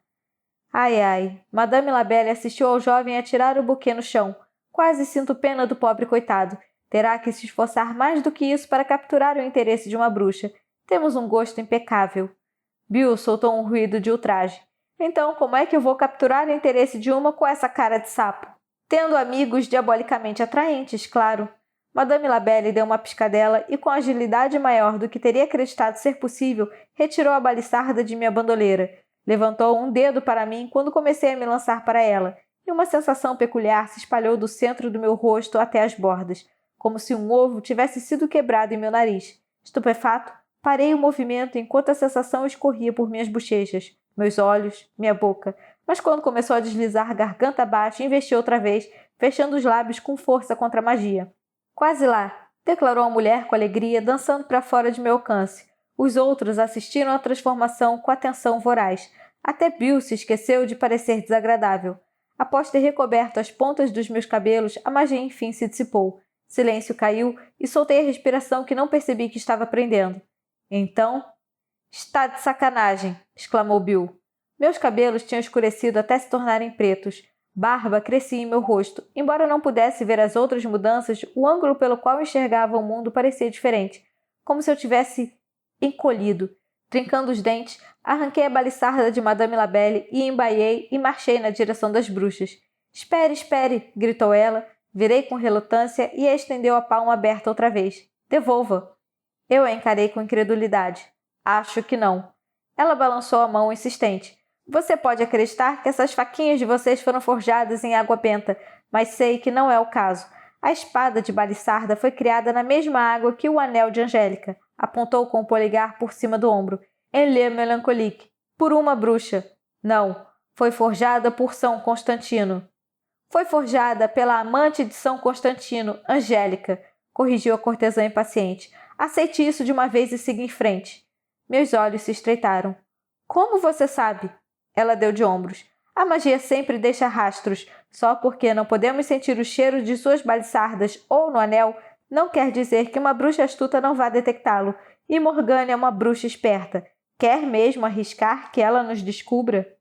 S1: "Ai, ai." Madame Labelle assistiu ao jovem a tirar o buquê no chão. "Quase sinto pena do pobre coitado. Terá que se esforçar mais do que isso para capturar o interesse de uma bruxa. Temos um gosto impecável." Bill soltou um ruído de ultraje. "Então, como é que eu vou capturar o interesse de uma com essa cara de sapo?" "Tendo amigos diabolicamente atraentes, claro." Madame Labelle deu uma piscadela e, com agilidade maior do que teria acreditado ser possível, retirou a baliçarda de minha bandoleira. Levantou um dedo para mim quando comecei a me lançar para ela, e uma sensação peculiar se espalhou do centro do meu rosto até as bordas, como se um ovo tivesse sido quebrado em meu nariz. Estupefato, parei o movimento enquanto a sensação escorria por minhas bochechas, meus olhos, minha boca, mas quando começou a deslizar garganta abaixo, investi outra vez, fechando os lábios com força contra a magia. "Quase lá", declarou a mulher com alegria, dançando para fora de meu alcance. Os outros assistiram à transformação com atenção voraz. Até Bill se esqueceu de parecer desagradável. Após ter recoberto as pontas dos meus cabelos, a magia enfim se dissipou. Silêncio caiu e soltei a respiração que não percebi que estava prendendo. Então... Está de sacanagem! Exclamou Bill. Meus cabelos tinham escurecido até se tornarem pretos. Barba crescia em meu rosto. Embora não pudesse ver as outras mudanças, o ângulo pelo qual enxergava o mundo parecia diferente, como se eu tivesse encolhido. Trincando os dentes, arranquei a baliçarda de Madame Labelle e embaiei e marchei na direção das bruxas. Espere, espere! Gritou ela. Virei com relutância e a estendeu a palma aberta outra vez. Devolva! Eu a encarei com incredulidade. Acho que não. Ela balançou a mão insistente. Você pode acreditar que essas faquinhas de vocês foram forjadas em água benta, mas sei que não é o caso. A espada de baliçarda foi criada na mesma água que o anel de Angélica. Apontou com o polegar por cima do ombro. Elle mélancolique. Por uma bruxa. Não. Foi forjada por São Constantino. Foi forjada pela amante de São Constantino, Angélica, corrigiu a cortesã impaciente. Aceite isso de uma vez e siga em frente. Meus olhos se estreitaram. Como você sabe? Ela deu de ombros. A magia sempre deixa rastros. Só porque não podemos sentir o cheiro de suas baliçardas ou no anel, não quer dizer que uma bruxa astuta não vá detectá-lo. E Morgana é uma bruxa esperta. Quer mesmo arriscar que ela nos descubra?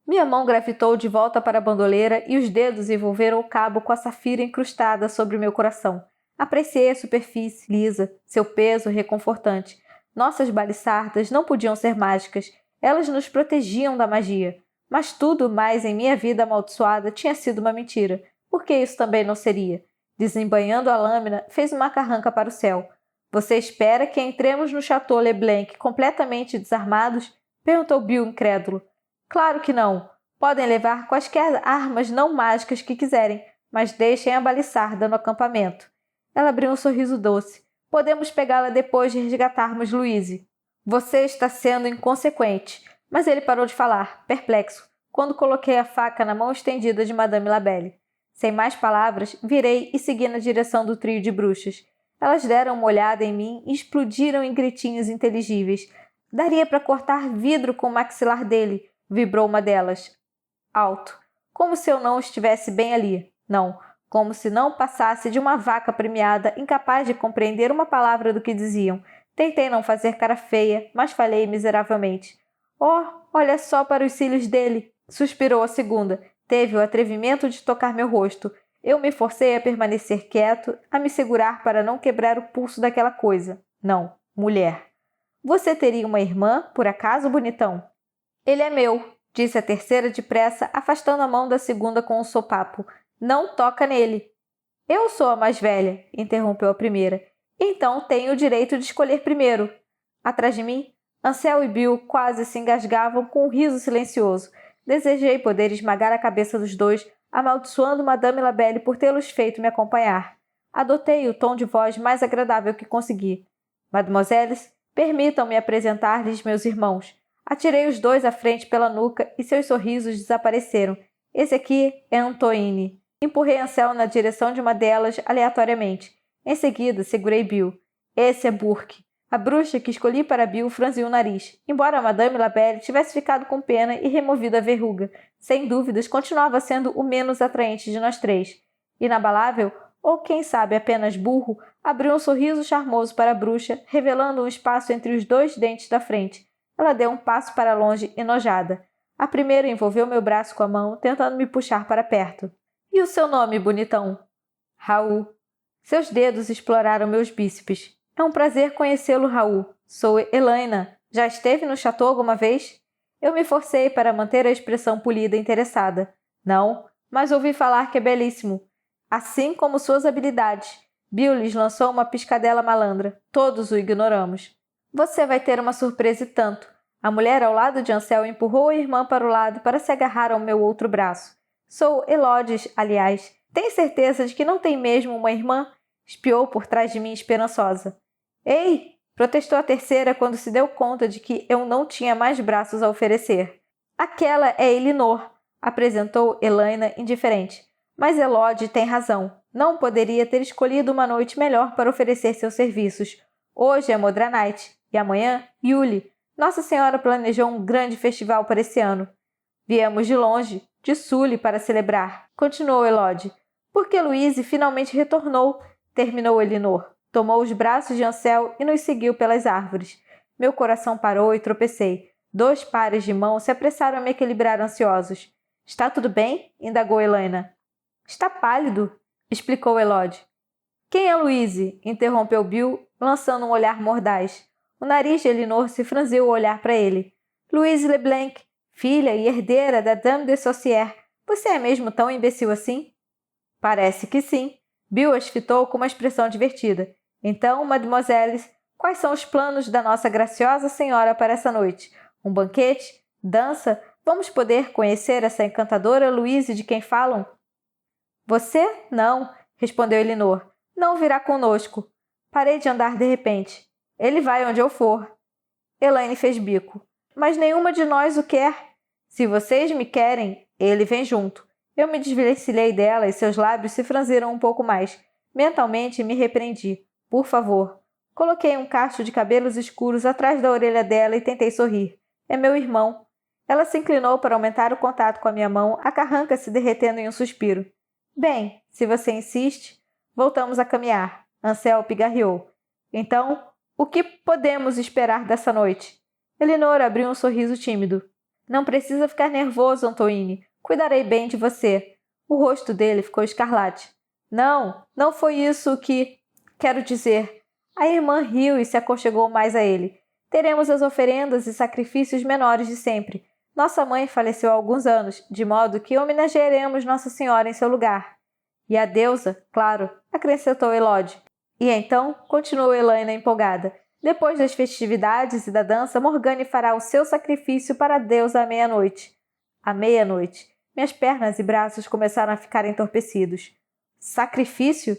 S1: Minha mão gravitou de volta para a bandoleira e os dedos envolveram o cabo com a safira incrustada sobre meu coração. Apreciei a superfície lisa, seu peso reconfortante. Nossas baliçardas não podiam ser mágicas. Elas nos protegiam da magia. Mas tudo mais em minha vida amaldiçoada tinha sido uma mentira. Por que isso também não seria? Desembainhando a lâmina, fez uma carranca para o céu. Você espera que entremos no Château Leblanc completamente desarmados? Perguntou Bill incrédulo. Claro que não. Podem levar quaisquer armas não mágicas que quiserem, mas deixem a baliçarda no acampamento. Ela abriu um sorriso doce. Podemos pegá-la depois de resgatarmos Louise. Você está sendo inconsequente. Mas ele parou de falar, perplexo, quando coloquei a faca na mão estendida de Madame Labelle. Sem mais palavras, virei e segui na direção do trio de bruxas. Elas deram uma olhada em mim e explodiram em gritinhos inteligíveis. Daria para cortar vidro com o maxilar dele, vibrou uma delas. Alto. Como se eu não estivesse bem ali. Não. Como se não passasse de uma vaca premiada, incapaz de compreender uma palavra do que diziam. Tentei não fazer cara feia, mas falhei miseravelmente. Oh, olha só para os cílios dele! Suspirou a segunda. Teve o atrevimento de tocar meu rosto. Eu me forcei a permanecer quieto, a me segurar para não quebrar o pulso daquela coisa. Não, mulher. Você teria uma irmã, por acaso, bonitão? Ele é meu, disse a terceira depressa, afastando a mão da segunda com um sopapo. Não toca nele. Eu sou a mais velha, interrompeu a primeira. Então tenho o direito de escolher primeiro. Atrás de mim, Ansel e Bill quase se engasgavam com um riso silencioso. Desejei poder esmagar a cabeça dos dois, amaldiçoando Madame Labelle por tê-los feito me acompanhar. Adotei o tom de voz mais agradável que consegui. Mademoiselles, permitam-me apresentar-lhes meus irmãos. Atirei os dois à frente pela nuca e seus sorrisos desapareceram. Esse aqui é Antoine. Empurrei Ansel na direção de uma delas aleatoriamente. Em seguida, segurei Bill. Esse é Burke. A bruxa que escolhi para Bill franziu o nariz. Embora Madame Labelle tivesse ficado com pena e removido a verruga, sem dúvidas continuava sendo o menos atraente de nós três. Inabalável, ou quem sabe apenas burro, abriu um sorriso charmoso para a bruxa, revelando um espaço entre os dois dentes da frente. Ela deu um passo para longe, enojada. A primeira envolveu meu braço com a mão, tentando me puxar para perto. E o seu nome, bonitão? Raul. Seus dedos exploraram meus bíceps. É um prazer conhecê-lo, Raul. Sou Elaina. Já esteve no chateau alguma vez? Eu me forcei para manter a expressão polida e interessada. Não, mas ouvi falar que é belíssimo. Assim como suas habilidades. Bill lhes lançou uma piscadela malandra. Todos o ignoramos. Você vai ter uma surpresa e tanto. A mulher ao lado de Ansel empurrou a irmã para o lado para se agarrar ao meu outro braço. Sou Elodes, aliás. Tem certeza de que não tem mesmo uma irmã? Espiou por trás de mim esperançosa. Ei! Protestou a terceira quando se deu conta de que eu não tinha mais braços a oferecer. Aquela é Elinor, apresentou Elaina indiferente. Mas Elode tem razão. Não poderia ter escolhido uma noite melhor para oferecer seus serviços. Hoje é Modranite e amanhã, Yule. Nossa Senhora planejou um grande festival para esse ano. Viemos de longe, de Sully, para celebrar, continuou Elode. Porque Louise finalmente retornou, terminou Elinor. Tomou os braços de Ansel e nos seguiu pelas árvores. Meu coração parou e tropecei. 2 pares de mãos se apressaram a me equilibrar ansiosos. Está tudo bem? Indagou Helena. Está pálido, explicou Elodie. Quem é Louise? Interrompeu Bill, lançando um olhar mordaz. O nariz de Elinor se franziu ao olhar para ele. Louise Leblanc, filha e herdeira da Dame de Saucier. Você é mesmo tão imbecil assim? Parece que sim. Bill as fitou com uma expressão divertida. Então, mademoiselles, quais são os planos da nossa graciosa senhora para essa noite? Um banquete? Dança? Vamos poder conhecer essa encantadora Louise de quem falam? Você? Não, respondeu Elinor. Não virá conosco. Parei de andar de repente. Ele vai onde eu for. Elaine fez bico. Mas nenhuma de nós o quer. Se vocês me querem, ele vem junto. Eu me desvencilhei dela e seus lábios se franziram um pouco mais. Mentalmente me repreendi. Por favor. Coloquei um cacho de cabelos escuros atrás da orelha dela e tentei sorrir. É meu irmão. Ela se inclinou para aumentar o contato com a minha mão, a carranca se derretendo em um suspiro. Bem, se você insiste, voltamos a caminhar. Ansel pigarreou. Então, o que podemos esperar dessa noite? Elinor abriu um sorriso tímido. Não precisa ficar nervoso, Antoine. Cuidarei bem de você. O rosto dele ficou escarlate. Não, não foi isso que... Quero dizer... A irmã riu e se aconchegou mais a ele. Teremos as oferendas e sacrifícios menores de sempre. Nossa mãe faleceu há alguns anos, de modo que homenagearemos Nossa Senhora em seu lugar. E a deusa, claro, acrescentou Elodie. E então, continuou Helena empolgada, depois das festividades e da dança, Morgane fará o seu sacrifício para a deusa à meia-noite. À meia-noite. Minhas pernas e braços começaram a ficar entorpecidos. Sacrifício?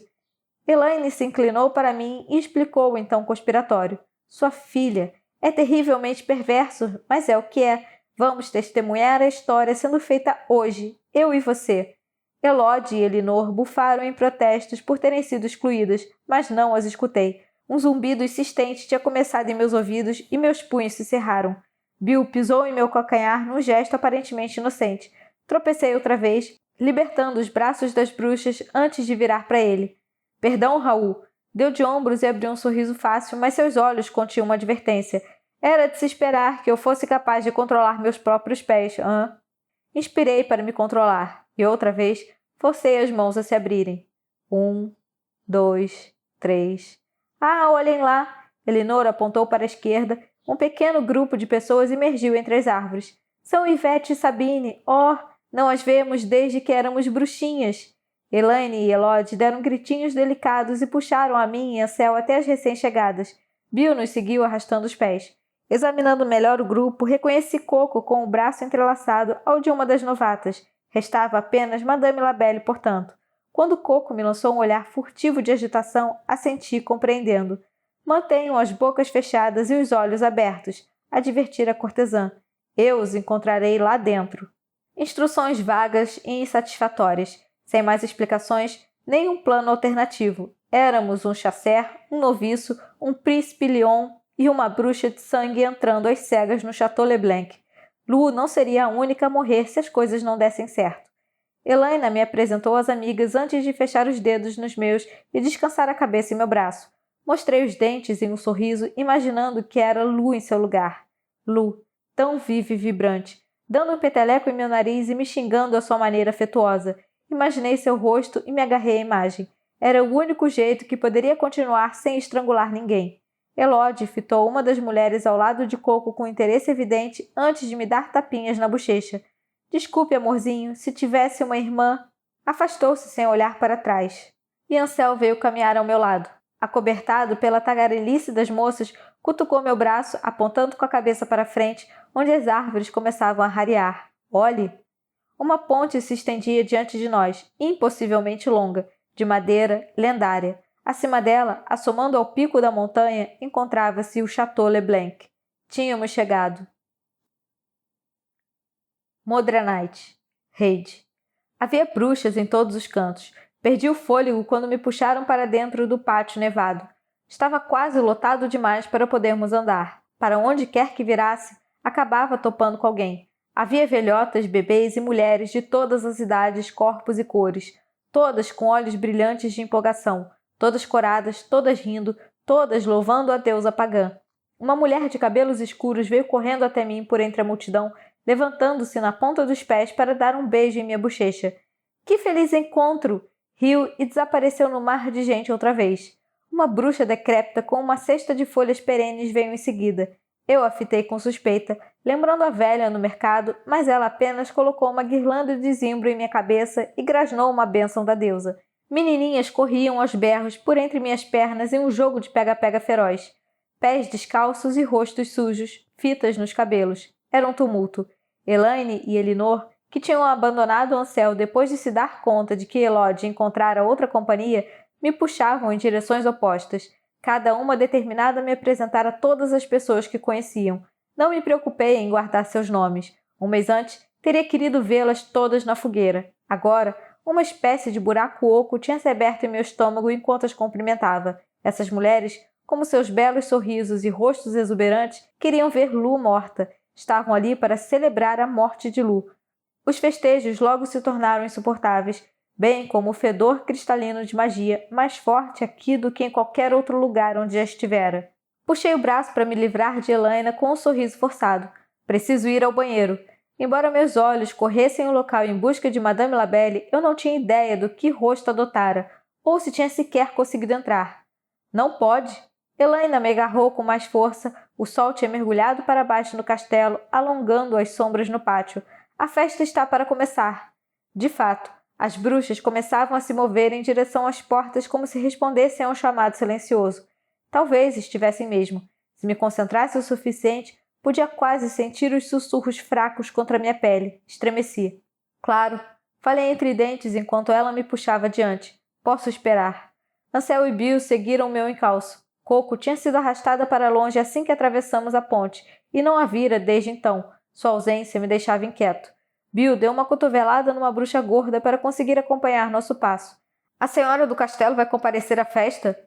S1: Elaine se inclinou para mim e explicou o então conspiratório. Sua filha. É terrivelmente perverso, mas é o que é. Vamos testemunhar a história sendo feita hoje, eu e você. Elodie e Elinor bufaram em protestos por terem sido excluídas, mas não as escutei. Um zumbido insistente tinha começado em meus ouvidos e meus punhos se cerraram. Bill pisou em meu calcanhar num gesto aparentemente inocente. Tropecei outra vez, libertando os braços das bruxas antes de virar para ele. Perdão, Raul. Deu de ombros e abriu um sorriso fácil, mas seus olhos continham uma advertência. Era de se esperar que eu fosse capaz de controlar meus próprios pés, hã? Inspirei para me controlar, e outra vez forcei as mãos a se abrirem. 1, 2, 3. Ah, olhem lá! Elinor apontou para a esquerda. Um pequeno grupo de pessoas emergiu entre as árvores. São Ivete e Sabine. Oh, não as vemos desde que éramos bruxinhas. Elaine e Elodie deram gritinhos delicados e puxaram a mim e Ansel até as recém-chegadas. Bill nos seguiu arrastando os pés. Examinando melhor o grupo, reconheci Coco com o braço entrelaçado ao de uma das novatas. Restava apenas Madame Labelle, portanto. Quando Coco me lançou um olhar furtivo de agitação, assenti, compreendendo. Mantenham as bocas fechadas e os olhos abertos, advertir a cortesã. Eu os encontrarei lá dentro. Instruções vagas e insatisfatórias. Sem mais explicações, nem um plano alternativo. Éramos um chasseur, um noviço, um príncipe Lyon e uma bruxa de sangue entrando às cegas no Château Leblanc. Lu não seria a única a morrer se as coisas não dessem certo. Elaine me apresentou às amigas antes de fechar os dedos nos meus e descansar a cabeça em meu braço. Mostrei os dentes em um sorriso, imaginando que era Lu em seu lugar. Lu, tão viva e vibrante, dando um peteleco em meu nariz e me xingando à sua maneira afetuosa. Imaginei seu rosto e me agarrei à imagem. Era o único jeito que poderia continuar sem estrangular ninguém. Elodie fitou uma das mulheres ao lado de Coco com interesse evidente antes de me dar tapinhas na bochecha. Desculpe, amorzinho, se tivesse uma irmã... Afastou-se sem olhar para trás. E Ansel veio caminhar ao meu lado. Acobertado pela tagarelice das moças, cutucou meu braço, apontando com a cabeça para frente, onde as árvores começavam a rarear. Olhe! Uma ponte se estendia diante de nós, impossivelmente longa, de madeira, lendária. Acima dela, assomando ao pico da montanha, encontrava-se o Château Leblanc. Tínhamos chegado. Modranite. Reide. Havia bruxas em todos os cantos. Perdi o fôlego quando me puxaram para dentro do pátio nevado. Estava quase lotado demais para podermos andar. Para onde quer que virasse, acabava topando com alguém. Havia velhotas, bebês e mulheres de todas as idades, corpos e cores, todas com olhos brilhantes de empolgação, todas coradas, todas rindo, todas louvando a deusa pagã. Uma mulher de cabelos escuros veio correndo até mim por entre a multidão, levantando-se na ponta dos pés para dar um beijo em minha bochecha. Que feliz encontro! Riu e desapareceu no mar de gente outra vez. Uma bruxa decrépita com uma cesta de folhas perenes veio em seguida. Eu a fitei com suspeita, lembrando a velha no mercado, mas ela apenas colocou uma guirlanda de zimbro em minha cabeça e grasnou uma bênção da deusa. Menininhas corriam aos berros por entre minhas pernas em um jogo de pega-pega feroz. Pés descalços e rostos sujos, fitas nos cabelos. Era um tumulto. Elaine e Elinor, que tinham abandonado Ansel depois de se dar conta de que Elodie encontrara outra companhia, me puxavam em direções opostas, cada uma determinada a me apresentar a todas as pessoas que conheciam. Não me preocupei em guardar seus nomes. Um mês antes, teria querido vê-las todas na fogueira. Agora, uma espécie de buraco oco tinha se aberto em meu estômago enquanto as cumprimentava. Essas mulheres, como seus belos sorrisos e rostos exuberantes, queriam ver Lu morta. Estavam ali para celebrar a morte de Lu. Os festejos logo se tornaram insuportáveis, bem como o fedor cristalino de magia, mais forte aqui do que em qualquer outro lugar onde já estivera. Puxei o braço para me livrar de Elaine com um sorriso forçado. Preciso ir ao banheiro. Embora meus olhos corressem o local em busca de Madame Labelle, eu não tinha ideia do que rosto adotara, ou se tinha sequer conseguido entrar. Não pode. Elaine me agarrou com mais força. O sol tinha mergulhado para baixo no castelo, alongando as sombras no pátio. A festa está para começar. De fato, as bruxas começavam a se mover em direção às portas como se respondessem a um chamado silencioso. Talvez estivessem mesmo. Se me concentrasse o suficiente, podia quase sentir os sussurros fracos contra minha pele. Estremeci. Claro, falei entre dentes enquanto ela me puxava adiante. Posso esperar. Ansel e Bill seguiram meu encalço. Coco tinha sido arrastada para longe assim que atravessamos a ponte, e não a vira desde então. Sua ausência me deixava inquieto. Bill deu uma cotovelada numa bruxa gorda para conseguir acompanhar nosso passo. A senhora do castelo vai comparecer à festa?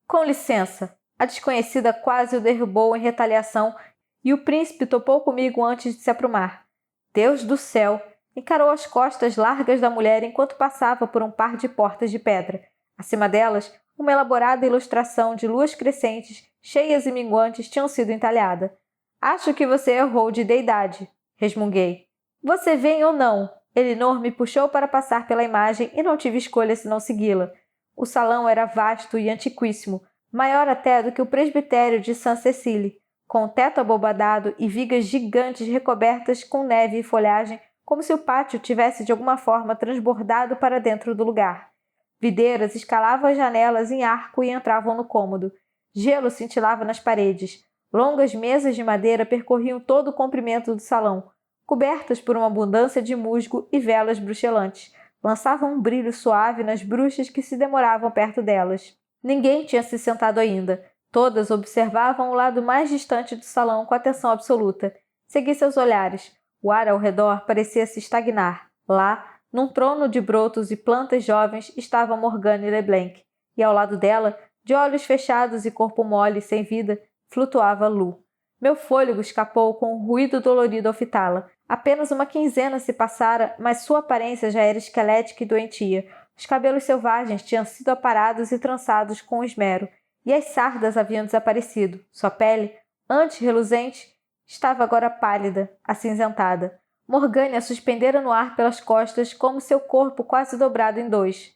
S1: Com licença. A desconhecida quase o derrubou em retaliação e o príncipe topou comigo antes de se aprumar. Deus do céu! Encarou as costas largas da mulher enquanto passava por um par de portas de pedra. Acima delas, uma elaborada ilustração de luas crescentes, cheias e minguantes, tinham sido entalhada. Acho que você errou de deidade, resmunguei. Você vem ou não? Elinor me puxou para passar pela imagem e não tive escolha senão segui-la. O salão era vasto e antiquíssimo, maior até do que o presbitério de Saint Cécile, com teto abobadado e vigas gigantes recobertas com neve e folhagem, como se o pátio tivesse de alguma forma transbordado para dentro do lugar. Videiras escalavam as janelas em arco e entravam no cômodo. Gelo cintilava nas paredes. Longas mesas de madeira percorriam todo o comprimento do salão, cobertas por uma abundância de musgo e velas bruxelantes. Lançavam um brilho suave nas bruxas que se demoravam perto delas. Ninguém tinha se sentado ainda. Todas observavam o lado mais distante do salão com atenção absoluta. Segui seus olhares. O ar ao redor parecia se estagnar. Lá, num trono de brotos e plantas jovens, estava Morgane Leblanc. E ao lado dela, de olhos fechados e corpo mole, sem vida, flutuava Lu. Meu fôlego escapou com um ruído dolorido ao fitá-la. Apenas uma quinzena se passara, mas sua aparência já era esquelética e doentia. Os cabelos selvagens tinham sido aparados e trançados com esmero, e as sardas haviam desaparecido. Sua pele, antes reluzente, estava agora pálida, acinzentada. Morgane a suspendera no ar pelas costas, como seu corpo quase dobrado em dois.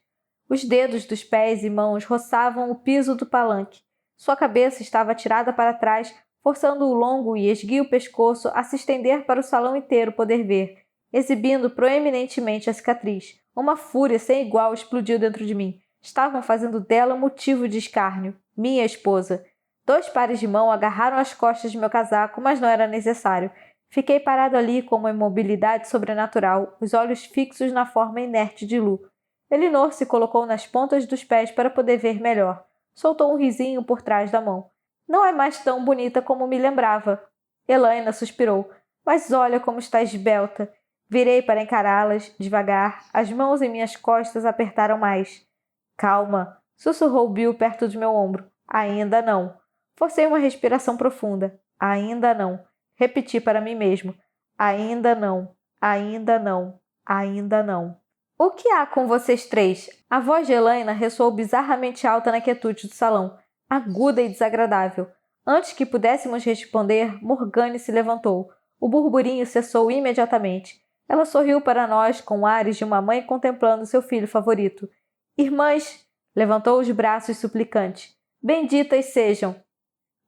S1: Os dedos dos pés e mãos roçavam o piso do palanque. Sua cabeça estava atirada para trás, forçando o longo e esguio pescoço a se estender para o salão inteiro poder ver, exibindo proeminentemente a cicatriz. Uma fúria sem igual explodiu dentro de mim. Estavam fazendo dela motivo de escárnio. Minha esposa. 2 pares de mão agarraram as costas de meu casaco, mas não era necessário. Fiquei parado ali com uma imobilidade sobrenatural, os olhos fixos na forma inerte de Lu. Elinor se colocou nas pontas dos pés para poder ver melhor. Soltou um risinho por trás da mão. Não é mais tão bonita como me lembrava. Elaine suspirou. Mas olha como está esbelta. Virei para encará-las, devagar. As mãos em minhas costas apertaram mais. Calma, sussurrou Bill perto de meu ombro. Ainda não. Forcei uma respiração profunda. Ainda não. Repeti para mim mesmo. Ainda não. Ainda não. Ainda não. O que há com vocês 3? A voz de Elaine ressoou bizarramente alta na quietude do salão. Aguda e desagradável. Antes que pudéssemos responder, Morgane se levantou. O burburinho cessou imediatamente. Ela sorriu para nós com ares de uma mãe contemplando seu filho favorito. Irmãs, levantou os braços suplicante. Benditas sejam!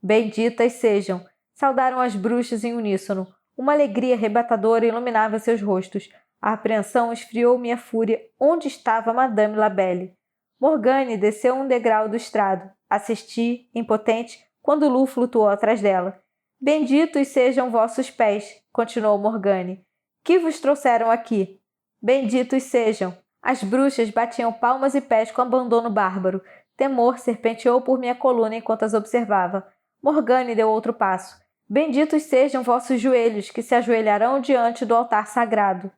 S1: Benditas sejam! Saudaram as bruxas em uníssono. Uma alegria arrebatadora iluminava seus rostos. A apreensão esfriou minha fúria. Onde estava Madame Labelle? Morgane desceu um degrau do estrado. Assisti, impotente, quando Lu flutuou atrás dela. Benditos sejam vossos pés, continuou Morgane. Que vos trouxeram aqui? Benditos sejam. As bruxas batiam palmas e pés com abandono bárbaro. Temor serpenteou por minha coluna enquanto as observava. Morgane deu outro passo. Benditos sejam vossos joelhos, que se ajoelharão diante do altar sagrado.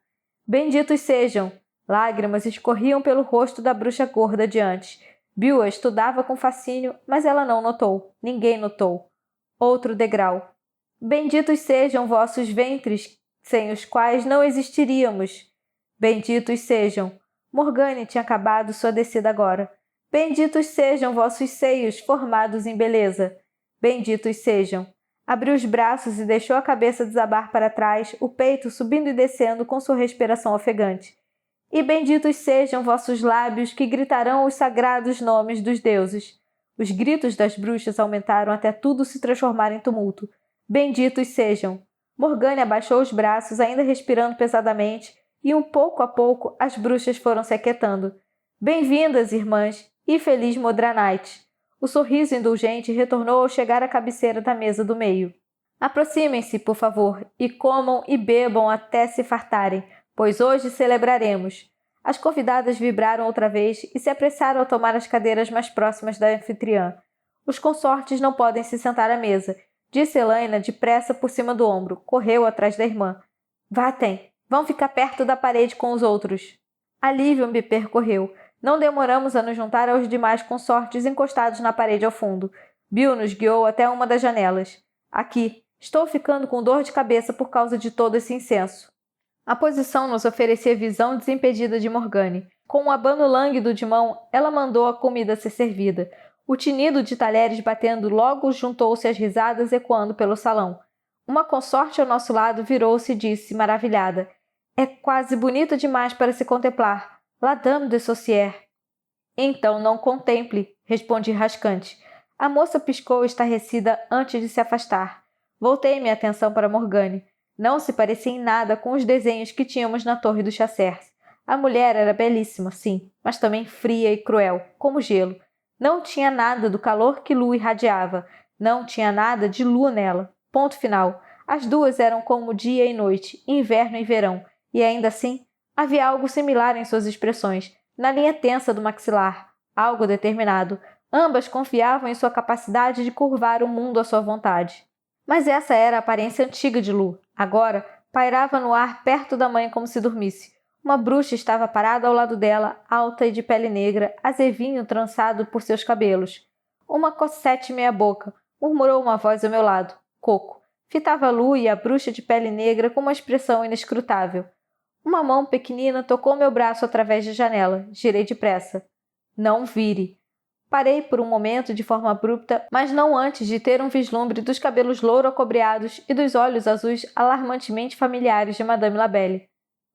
S1: Benditos sejam. Lágrimas escorriam pelo rosto da bruxa gorda diante. Bill a estudava com fascínio, mas ela não notou. Ninguém notou. Outro degrau. Benditos sejam vossos ventres, sem os quais não existiríamos. Benditos sejam. Morgane tinha acabado sua descida agora. Benditos sejam vossos seios, formados em beleza. Benditos sejam. Abriu os braços e deixou a cabeça desabar para trás, o peito subindo e descendo com sua respiração ofegante. E benditos sejam vossos lábios que gritarão os sagrados nomes dos deuses. Os gritos das bruxas aumentaram até tudo se transformar em tumulto. Benditos sejam. Morgane abaixou os braços, ainda respirando pesadamente, e pouco a pouco as bruxas foram se aquietando. Bem-vindas, irmãs, e feliz Modranite. O sorriso indulgente retornou ao chegar à cabeceira da mesa do meio. Aproximem-se, por favor, e comam e bebam até se fartarem, pois hoje celebraremos. As convidadas vibraram outra vez e se apressaram a tomar as cadeiras mais próximas da anfitriã. Os consortes não podem se sentar à mesa, disse Elaina depressa por cima do ombro. Correu atrás da irmã. Vatem, vão ficar perto da parede com os outros. Alívio me percorreu. Não demoramos a nos juntar aos demais consortes encostados na parede ao fundo. Bill nos guiou até uma das janelas. Aqui, estou ficando com dor de cabeça por causa de todo esse incenso. A posição nos oferecia visão desimpedida de Morgane. Com um abano lânguido de mão, ela mandou a comida ser servida. O tinido de talheres batendo logo juntou-se às risadas ecoando pelo salão. Uma consorte ao nosso lado virou-se e disse, maravilhada, é quase bonito demais para se contemplar. La Dame de Saucier. Então não contemple, respondi rascante. A moça piscou estarrecida antes de se afastar. Voltei minha atenção para Morgane. Não se parecia em nada com os desenhos que tínhamos na Torre do Chasseurs. A mulher era belíssima, sim, mas também fria e cruel, como gelo. Não tinha nada do calor que Lu irradiava. Não tinha nada de Lu nela. Ponto final. As duas eram como dia e noite, inverno e verão. E ainda assim, havia algo similar em suas expressões, na linha tensa do maxilar, algo determinado. Ambas confiavam em sua capacidade de curvar o mundo à sua vontade. Mas essa era a aparência antiga de Lu. Agora, pairava no ar perto da mãe como se dormisse. Uma bruxa estava parada ao lado dela, alta e de pele negra, azevinho trançado por seus cabelos. Uma cocete meia-boca, murmurou uma voz ao meu lado. Coco. Fitava Lu e a bruxa de pele negra com uma expressão inescrutável. Uma mão pequenina tocou meu braço através da janela. Girei depressa. Não vire. Parei por um momento de forma abrupta, mas não antes de ter um vislumbre dos cabelos louro-acobreados e dos olhos azuis alarmantemente familiares de Madame Labelle.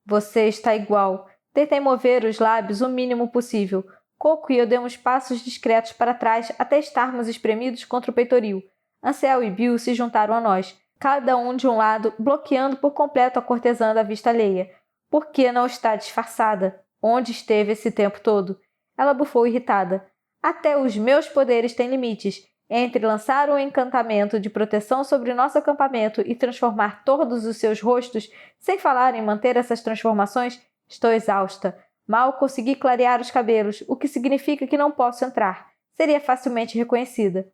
S1: Você está igual. Tentei mover os lábios o mínimo possível. Coco e eu demos passos discretos para trás até estarmos espremidos contra o peitoril. Ansel e Bill se juntaram a nós, cada um de um lado, bloqueando por completo a cortesã da vista alheia. Por que não está disfarçada? Onde esteve esse tempo todo? Ela bufou irritada. Até os meus poderes têm limites. Entre lançar um encantamento de proteção sobre nosso acampamento e transformar todos os seus rostos, sem falar em manter essas transformações, estou exausta. Mal consegui clarear os cabelos, o que significa que não posso entrar. Seria facilmente reconhecida.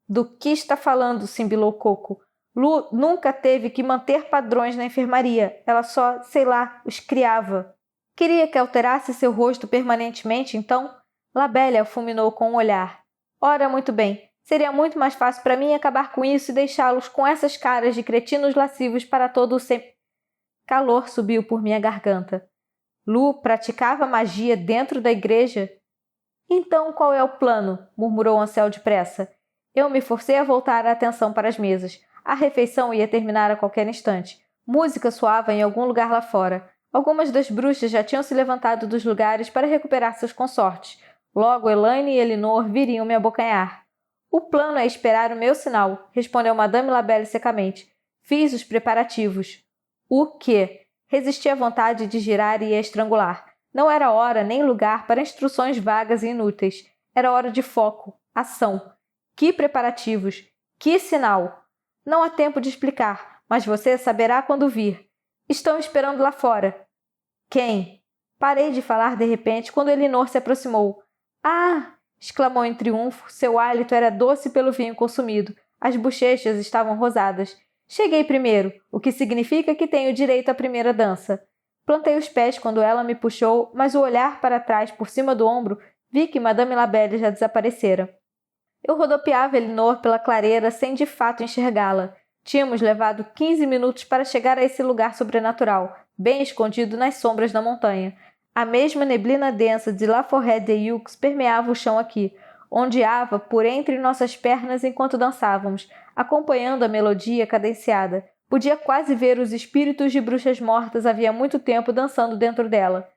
S1: Do que está falando? Simbilou Coco. Lu nunca teve que manter padrões na enfermaria. Ela só, sei lá, os criava. Queria que alterasse seu rosto permanentemente, então? Labelle a fulminou com um olhar. Ora, muito bem. Seria muito mais fácil para mim acabar com isso e deixá-los com essas caras de cretinos lascivos para todo o sempre. Calor subiu por minha garganta. Lu praticava magia dentro da igreja? Então qual é o plano? Murmurou Ansel depressa. Eu me forcei a voltar a atenção para as mesas. A refeição ia terminar a qualquer instante. Música soava em algum lugar lá fora. Algumas das bruxas já tinham se levantado dos lugares para recuperar seus consortes. Logo, Elaine e Elinor viriam me abocanhar. O plano é esperar o meu sinal, respondeu Madame Labelle secamente. Fiz os preparativos. O quê? Resisti à vontade de girar e estrangular. Não era hora nem lugar para instruções vagas e inúteis. Era hora de foco, ação. Que preparativos! Que sinal! Não há tempo de explicar, mas você saberá quando vir. Estão esperando lá fora. Quem? Parei de falar de repente quando Elinor se aproximou. Ah! Exclamou em triunfo. Seu hálito era doce pelo vinho consumido. As bochechas estavam rosadas. Cheguei primeiro, o que significa que tenho direito à primeira dança. Plantei os pés quando ela me puxou, mas o olhar para trás por cima do ombro vi que Madame Labelle já desaparecera. Eu rodopiava Elinor pela clareira sem de fato enxergá-la. Tínhamos levado 15 minutos para chegar a esse lugar sobrenatural, bem escondido nas sombras da montanha. A mesma neblina densa de La Forêt-des-Huques permeava o chão aqui, ondeava por entre nossas pernas enquanto dançávamos, acompanhando a melodia cadenciada. Podia quase ver os espíritos de bruxas mortas havia muito tempo dançando dentro dela.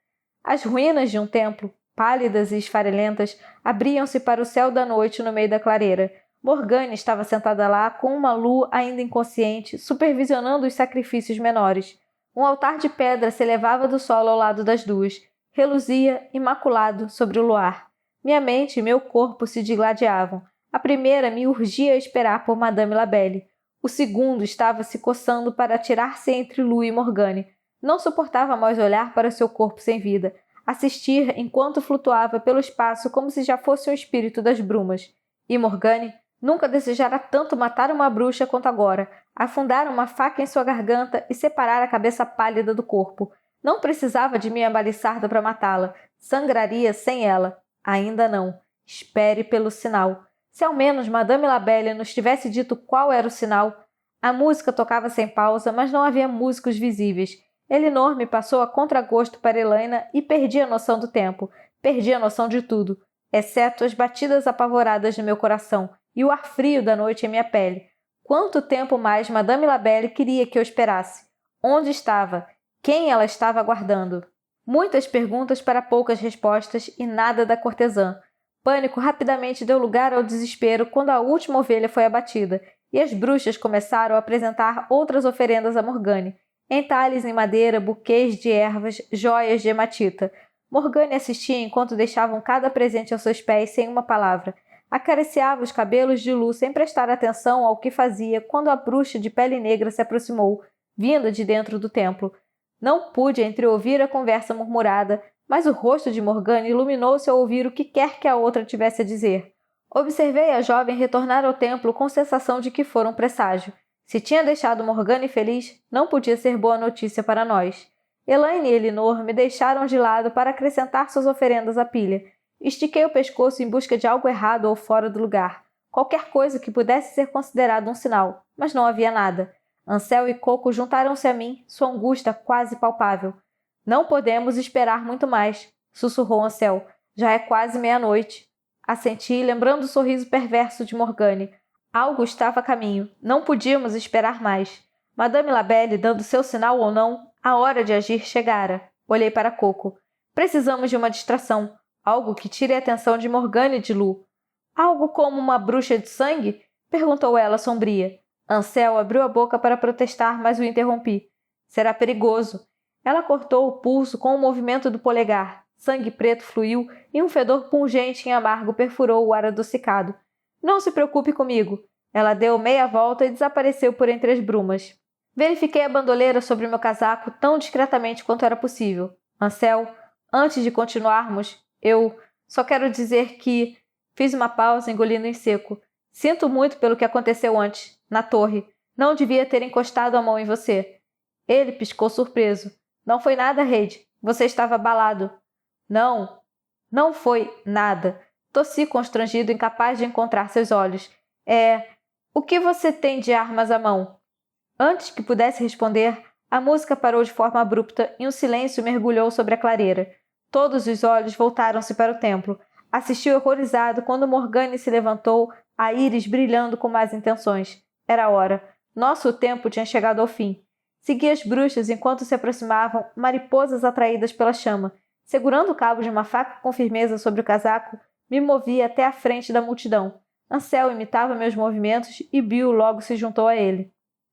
S1: As ruínas de um templo, pálidas e esfarelentas, abriam-se para o céu da noite no meio da clareira. Morgane estava sentada lá com uma Lu ainda inconsciente, supervisionando os sacrifícios menores. Um altar de pedra se elevava do solo ao lado das duas. Reluzia, imaculado, sobre o luar. Minha mente e meu corpo se digladiavam. A primeira me urgia a esperar por Madame Labelle. O segundo estava se coçando para atirar-se entre Lu e Morgane. Não suportava mais olhar para seu corpo sem vida. Assistir enquanto flutuava pelo espaço como se já fosse um espírito das brumas. E Morgane nunca desejara tanto matar uma bruxa quanto agora, afundar uma faca em sua garganta e separar a cabeça pálida do corpo. Não precisava de minha baliçarda para matá-la. Sangraria sem ela. Ainda não. Espere pelo sinal. Se ao menos Madame Labelle nos tivesse dito qual era o sinal. A música tocava sem pausa, mas não havia músicos visíveis. Elinor me passou a contragosto para Elaine e perdi a noção do tempo. Perdi a noção de tudo, exceto as batidas apavoradas de meu coração e o ar frio da noite em minha pele. Quanto tempo mais Madame Labelle queria que eu esperasse? Onde estava? Quem ela estava aguardando? Muitas perguntas para poucas respostas e nada da cortesã. Pânico rapidamente deu lugar ao desespero quando a última ovelha foi abatida e as bruxas começaram a apresentar outras oferendas a Morgane. Entalhes em madeira, buquês de ervas, joias de hematita. Morgane assistia enquanto deixavam cada presente aos seus pés sem uma palavra. Acariciava os cabelos de Lu sem prestar atenção ao que fazia quando a bruxa de pele negra se aproximou, vinda de dentro do templo. Não pude entreouvir a conversa murmurada, mas o rosto de Morgane iluminou-se ao ouvir o que quer que a outra tivesse a dizer. Observei a jovem retornar ao templo com sensação de que fora um presságio. Se tinha deixado Morgane feliz, não podia ser boa notícia para nós. Elaine e Elinor me deixaram de lado para acrescentar suas oferendas à pilha. Estiquei o pescoço em busca de algo errado ou fora do lugar. Qualquer coisa que pudesse ser considerado um sinal, mas não havia nada. Ansel e Coco juntaram-se a mim, sua angústia quase palpável. Não podemos esperar muito mais, sussurrou Ansel. Já é quase meia-noite. Assenti, lembrando o sorriso perverso de Morgane. Algo estava a caminho. Não podíamos esperar mais. Madame Labelle, dando seu sinal ou não, a hora de agir chegara. Olhei para Coco. Precisamos de uma distração. Algo que tire a atenção de Morgane e de Lu. Algo como uma bruxa de sangue? Perguntou ela sombria. Ansel abriu a boca para protestar, mas o interrompi. Será perigoso. Ela cortou o pulso com o movimento do polegar. Sangue preto fluiu e um fedor pungente e amargo perfurou o ar adocicado. Não se preocupe comigo. Ela deu meia volta e desapareceu por entre as brumas. Verifiquei a bandoleira sobre meu casaco tão discretamente quanto era possível. Ansel, antes de continuarmos, eu só quero dizer que... Fiz uma pausa, engolindo em seco. Sinto muito pelo que aconteceu antes, na torre. Não devia ter encostado a mão em você. Ele piscou surpreso. Não foi nada, Reid. Você estava abalado. Não. Não foi nada. Tossi constrangido, incapaz de encontrar seus olhos. O que você tem de armas à mão? Antes que pudesse responder, a música parou de forma abrupta e um silêncio mergulhou sobre a clareira. Todos os olhos voltaram-se para o templo. Assisti horrorizado quando Morgane se levantou, a íris brilhando com más intenções. Era a hora. Nosso tempo tinha chegado ao fim. Segui as bruxas enquanto se aproximavam, mariposas atraídas pela chama. Segurando o cabo de uma faca com firmeza sobre o casaco, me movi até a frente da multidão. Ansel imitava meus movimentos e Bill logo se juntou a ele.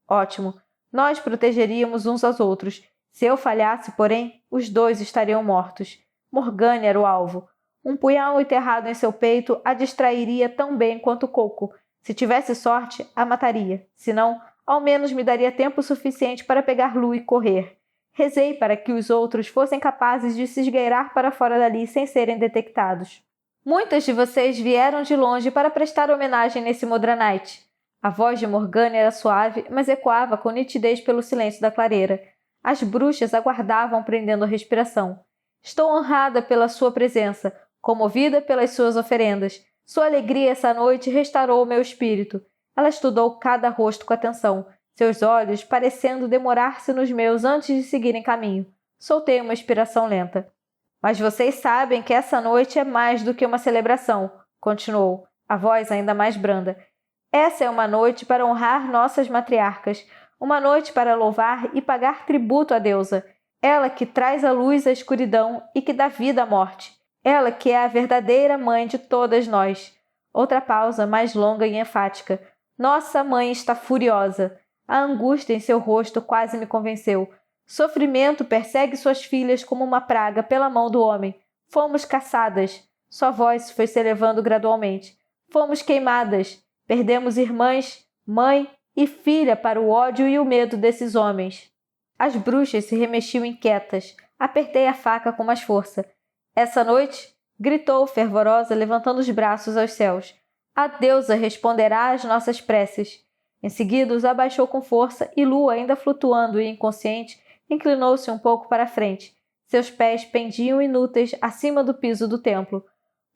S1: Ótimo. Nós protegeríamos uns aos outros. Se eu falhasse, porém, os dois estariam mortos. Morgane era o alvo. Um punhal enterrado em seu peito a distrairia tão bem quanto Coco. Se tivesse sorte, a mataria. Se não, ao menos me daria tempo suficiente para pegar Lu e correr. Rezei para que os outros fossem capazes de se esgueirar para fora dali sem serem detectados. Muitas de vocês vieram de longe para prestar homenagem nesse Modranite. A voz de Morgane era suave, mas ecoava com nitidez pelo silêncio da clareira. As bruxas aguardavam prendendo a respiração. Estou honrada pela sua presença, comovida pelas suas oferendas. Sua alegria essa noite restaurou o meu espírito. Ela estudou cada rosto com atenção, seus olhos parecendo demorar-se nos meus antes de seguirem caminho. Soltei uma expiração lenta. Mas vocês sabem que essa noite é mais do que uma celebração, continuou, a voz ainda mais branda. Essa é uma noite para honrar nossas matriarcas, uma noite para louvar e pagar tributo à deusa. Ela que traz à luz a escuridão e que dá vida à morte. Ela que é a verdadeira mãe de todas nós. Outra pausa, mais longa e enfática. Nossa mãe está furiosa. A angústia em seu rosto quase me convenceu. Sofrimento persegue suas filhas como uma praga pela mão do homem. Fomos caçadas. Sua voz foi se elevando gradualmente. Fomos queimadas. Perdemos irmãs, mãe e filha para o ódio e o medo desses homens. As bruxas se remexiam inquietas. Apertei a faca com mais força. Essa noite, gritou fervorosa, levantando os braços aos céus. A deusa responderá às nossas preces. Em seguida, os abaixou com força e Lu, ainda flutuando e inconsciente, inclinou-se um pouco para a frente. Seus pés pendiam inúteis acima do piso do templo.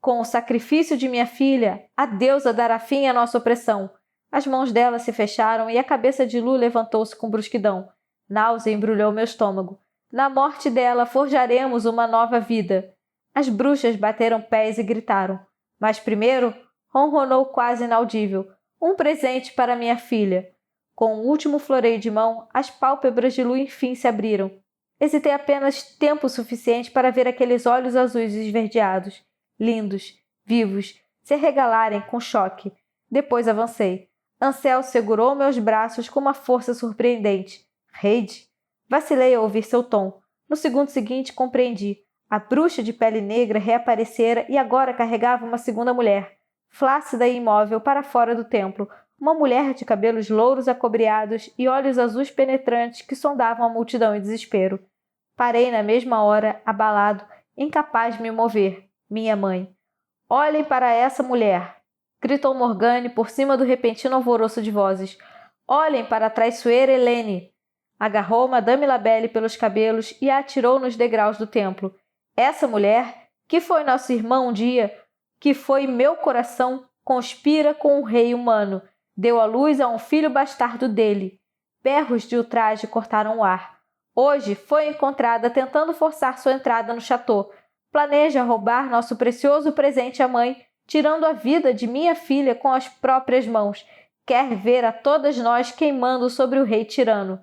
S1: Com o sacrifício de minha filha, a deusa dará fim à nossa opressão. As mãos dela se fecharam e a cabeça de Lu levantou-se com brusquidão. Náusea embrulhou meu estômago. Na morte dela forjaremos uma nova vida. As bruxas bateram pés e gritaram. Mas primeiro, ronronou quase inaudível. Um presente para minha filha. Com um último floreio de mão, as pálpebras de Lu enfim se abriram. Hesitei apenas tempo suficiente para ver aqueles olhos azuis esverdeados, lindos, vivos, se arregalarem com choque. Depois avancei. Ansel segurou meus braços com uma força surpreendente. Reide? Vacilei ao ouvir seu tom. No segundo seguinte, compreendi. A bruxa de pele negra reaparecera e agora carregava uma segunda mulher, flácida e imóvel, para fora do templo. Uma mulher de cabelos louros acobreados e olhos azuis penetrantes que sondavam a multidão em desespero. Parei na mesma hora, abalado, incapaz de me mover. Minha mãe. Olhem para essa mulher! Gritou Morgane por cima do repentino alvoroço de vozes. Olhem para a traiçoeira Helene! Agarrou Madame Labelle pelos cabelos e a atirou nos degraus do templo. Essa mulher, que foi nosso irmão um dia, que foi meu coração, conspira com um rei humano. Deu à luz a um filho bastardo dele. Berros de ultraje cortaram o ar. Hoje foi encontrada tentando forçar sua entrada no château. Planeja roubar nosso precioso presente à mãe, tirando a vida de minha filha com as próprias mãos. Quer ver a todas nós queimando sobre o rei tirano.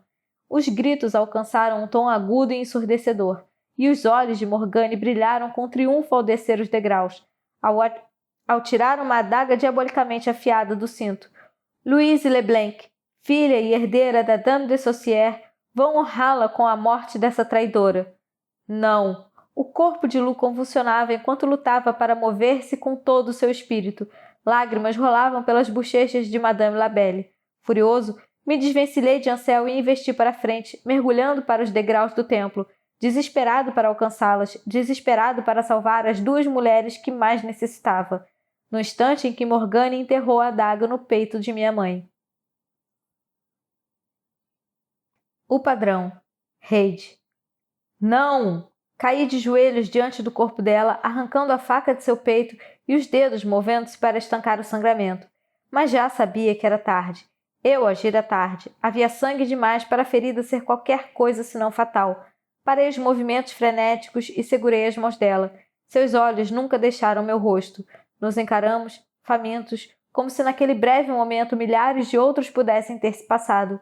S1: Os gritos alcançaram um tom agudo e ensurdecedor, e os olhos de Morgane brilharam com triunfo ao descer os degraus, ao tirar uma adaga diabolicamente afiada do cinto. Louise Leblanc, filha e herdeira da Dame de Saucier, vão honrá-la com a morte dessa traidora. Não! O corpo de Lu convulsionava enquanto lutava para mover-se com todo o seu espírito. Lágrimas rolavam pelas bochechas de Madame Labelle. Furioso, me desvencilhei de Ansel e investi para frente, mergulhando para os degraus do templo, desesperado para alcançá-las, desesperado para salvar as duas mulheres que mais necessitava, no instante em que Morgane enterrou a adaga no peito de minha mãe. O padrão. Reide. Não! Caí de joelhos diante do corpo dela, arrancando a faca de seu peito e os dedos movendo-se para estancar o sangramento. Mas já sabia que era tarde. Eu agira tarde. Havia sangue demais para a ferida ser qualquer coisa senão fatal. Parei os movimentos frenéticos e segurei as mãos dela. Seus olhos nunca deixaram meu rosto. Nos encaramos, famintos, como se naquele breve momento milhares de outros pudessem ter se passado.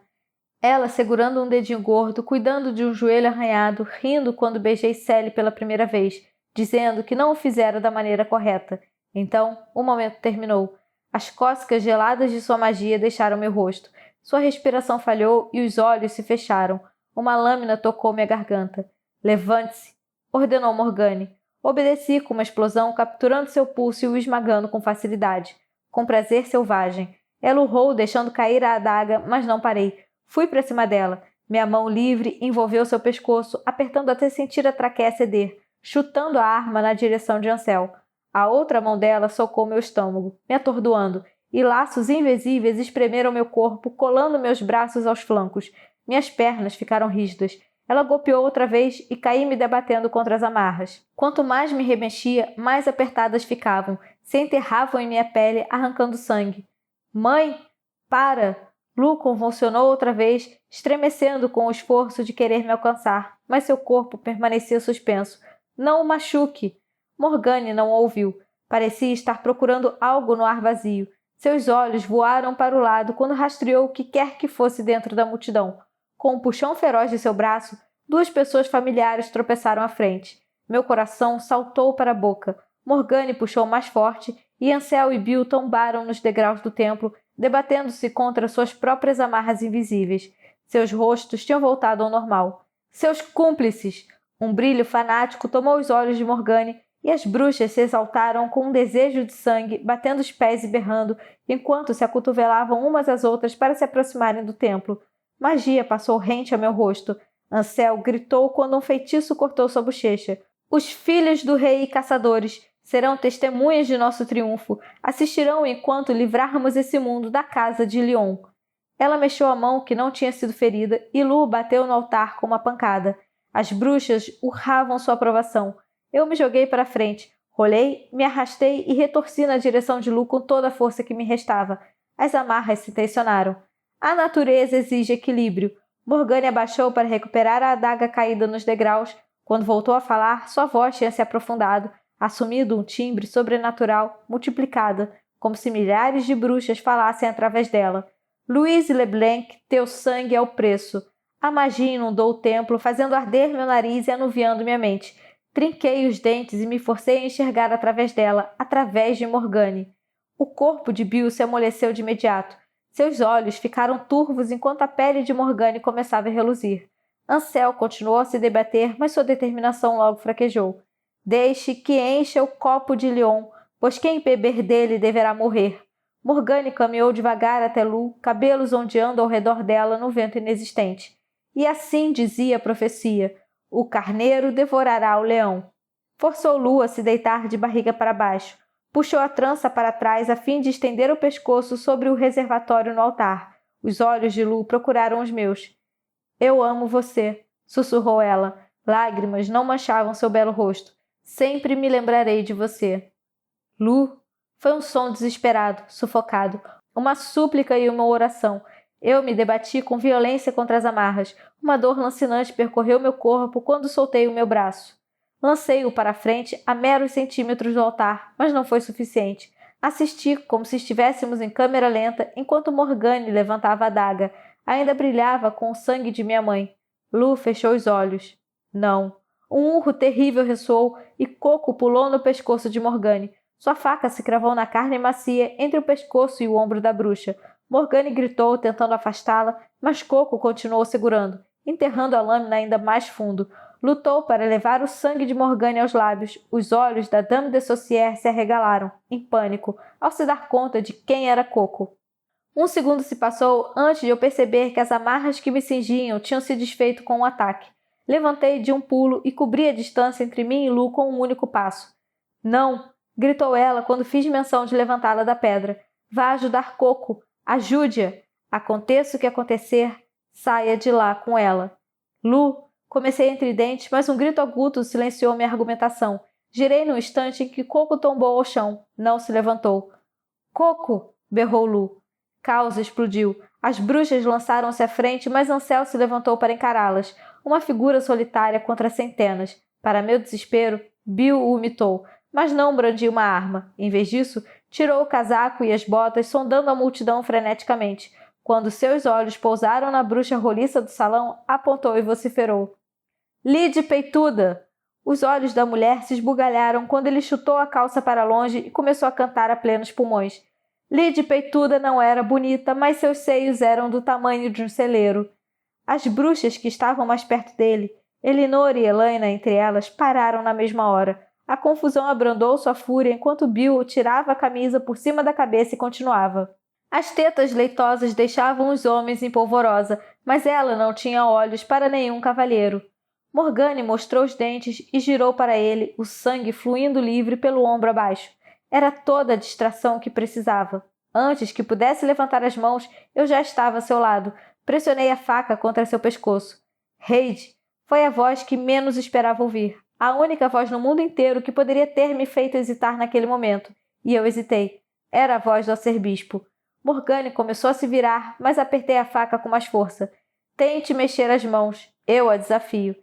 S1: Ela segurando um dedinho gordo, cuidando de um joelho arranhado, rindo quando beijei Sally pela primeira vez, dizendo que não o fizera da maneira correta. Então, o momento terminou. As cócegas geladas de sua magia deixaram meu rosto. Sua respiração falhou e os olhos se fecharam. Uma lâmina tocou minha garganta. Levante-se, ordenou Morgane. Obedeci com uma explosão, capturando seu pulso e o esmagando com facilidade. Com prazer selvagem. Ela urrou, deixando cair a adaga, mas não parei. Fui para cima dela. Minha mão livre envolveu seu pescoço, apertando até sentir a traqueia ceder, chutando a arma na direção de Ansel. A outra mão dela socou meu estômago, me atordoando, e laços invisíveis espremeram meu corpo, colando meus braços aos flancos. Minhas pernas ficaram rígidas. Ela golpeou outra vez e caí me debatendo contra as amarras. Quanto mais me remexia, mais apertadas ficavam, se enterravam em minha pele, arrancando sangue. Mãe! Para! Lu convulsionou outra vez, estremecendo com o esforço de querer me alcançar, mas seu corpo permanecia suspenso. Não o machuque! Morgane não o ouviu. Parecia estar procurando algo no ar vazio. Seus olhos voaram para o lado quando rastreou o que quer que fosse dentro da multidão. Com um puxão feroz de seu braço, duas pessoas familiares tropeçaram à frente. Meu coração saltou para a boca. Morgane puxou mais forte e Ansel e Bill tombaram nos degraus do templo, debatendo-se contra suas próprias amarras invisíveis. Seus rostos tinham voltado ao normal. Seus cúmplices! Um brilho fanático tomou os olhos de Morgane e as bruxas se exaltaram com um desejo de sangue, batendo os pés e berrando, enquanto se acotovelavam umas às outras para se aproximarem do templo. Magia passou rente a meu rosto. Ansel gritou quando um feitiço cortou sua bochecha. Os filhos do rei e caçadores serão testemunhas de nosso triunfo. Assistirão enquanto livrarmos esse mundo da casa de Lyon. Ela mexeu a mão que não tinha sido ferida e Lu bateu no altar com uma pancada. As bruxas urravam sua aprovação. Eu me joguei para frente, rolei, me arrastei e retorci na direção de Lu com toda a força que me restava. As amarras se tensionaram. A natureza exige equilíbrio. Morgane abaixou para recuperar a adaga caída nos degraus. Quando voltou a falar, sua voz tinha se aprofundado, assumindo um timbre sobrenatural, multiplicada, como se milhares de bruxas falassem através dela. Louise Leblanc, teu sangue é o preço. A magia inundou o templo, fazendo arder meu nariz e anuviando minha mente. Trinquei os dentes e me forcei a enxergar através dela, através de Morgane. O corpo de Bill se amoleceu de imediato. Seus olhos ficaram turvos enquanto a pele de Morgane começava a reluzir. Ansel continuou a se debater, mas sua determinação logo fraquejou. Deixe que encha o copo de Lyon, pois quem beber dele deverá morrer. Morgane caminhou devagar até Lu, cabelos ondeando ao redor dela no vento inexistente. E assim dizia a profecia: o carneiro devorará o leão. Forçou Lu a se deitar de barriga para baixo. Puxou a trança para trás a fim de estender o pescoço sobre o reservatório no altar. Os olhos de Lu procuraram os meus. Eu amo você, sussurrou ela. Lágrimas não manchavam seu belo rosto. Sempre me lembrarei de você. Lu, foi um som desesperado, sufocado, uma súplica e uma oração. Eu me debati com violência contra as amarras. Uma dor lancinante percorreu meu corpo quando soltei o meu braço. Lancei-o para a frente a meros centímetros do altar, mas não foi suficiente. Assisti como se estivéssemos em câmera lenta enquanto Morgane levantava a adaga. Ainda brilhava com o sangue de minha mãe. Lu fechou os olhos. Não. Um urro terrível ressoou e Coco pulou no pescoço de Morgane. Sua faca se cravou na carne macia entre o pescoço e o ombro da bruxa. Morgane gritou, tentando afastá-la, mas Coco continuou segurando, enterrando a lâmina ainda mais fundo. Lutou para levar o sangue de Morgane aos lábios. Os olhos da Dame de Saucier se arregalaram, em pânico, ao se dar conta de quem era Coco. Um segundo se passou antes de eu perceber que as amarras que me cingiam tinham se desfeito com um ataque. Levantei de um pulo e cobri a distância entre mim e Lu com um único passo. Não! Gritou ela quando fiz menção de levantá-la da pedra. Vá ajudar Coco! Ajude-a! Aconteça o que acontecer, saia de lá com ela. Lu! Comecei entre dentes, mas um grito agudo silenciou minha argumentação. Girei num instante em que Coco tombou ao chão. Não se levantou. Coco! Berrou Lu. Caos explodiu. As bruxas lançaram-se à frente, mas Ansel se levantou para encará-las. Uma figura solitária contra centenas. Para meu desespero, Bill o imitou, mas não brandia uma arma. Em vez disso, Tirou o casaco e as botas, sondando a multidão freneticamente. Quando seus olhos pousaram na bruxa roliça do salão, apontou e vociferou. Lide peituda! Os olhos da mulher se esbugalharam quando ele chutou a calça para longe e começou a cantar a plenos pulmões. Lide peituda não era bonita, mas seus seios eram do tamanho de um celeiro. As bruxas que estavam mais perto dele, Elinor e Elaina entre elas, pararam na mesma hora. A confusão abrandou sua fúria enquanto Bill tirava a camisa por cima da cabeça e continuava. As tetas leitosas deixavam os homens em polvorosa, mas ela não tinha olhos para nenhum cavalheiro. Morgane mostrou os dentes e girou para ele, o sangue fluindo livre pelo ombro abaixo. Era toda a distração que precisava. Antes que pudesse levantar as mãos, eu já estava a seu lado. Pressionei a faca contra seu pescoço. Reid! Foi a voz que menos esperava ouvir. A única voz no mundo inteiro que poderia ter me feito hesitar naquele momento. E eu hesitei. Era a voz do arcebispo. Morgane começou a se virar, mas apertei a faca com mais força. Tente mexer as mãos. Eu a desafio.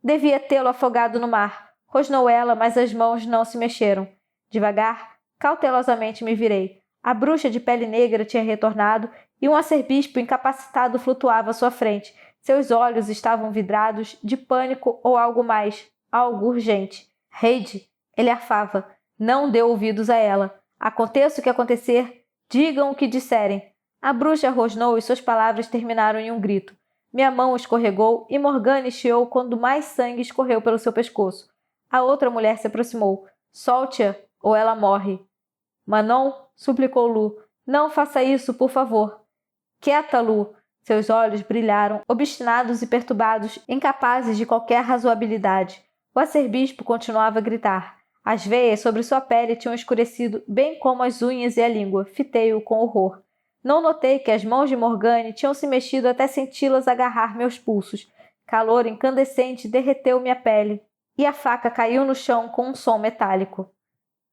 S1: Devia tê-lo afogado no mar. Rosnou ela, mas as mãos não se mexeram. Devagar, cautelosamente me virei. A bruxa de pele negra tinha retornado e um arcebispo incapacitado flutuava à sua frente. Seus olhos estavam vidrados de pânico ou algo mais, algo urgente. Reid, ele arfava. Não deu ouvidos a ela. Aconteça o que acontecer, digam o que disserem. A bruxa rosnou e suas palavras terminaram em um grito. Minha mão escorregou e Morgane chiou quando mais sangue escorreu pelo seu pescoço. A outra mulher se aproximou. Solte-a, ou ela morre. Manon, suplicou Lu, não faça isso, por favor. Quieta, Lu. Seus olhos brilharam, obstinados e perturbados, incapazes de qualquer razoabilidade. O arcebispo continuava a gritar. As veias sobre sua pele tinham escurecido, bem como as unhas e a língua. Fitei-o com horror. Não notei que as mãos de Morgane tinham se mexido até senti-las agarrar meus pulsos. Calor incandescente derreteu minha pele, e a faca caiu no chão com um som metálico.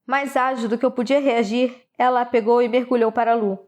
S1: Mais ágil do que eu podia reagir, ela a pegou e mergulhou para Lu.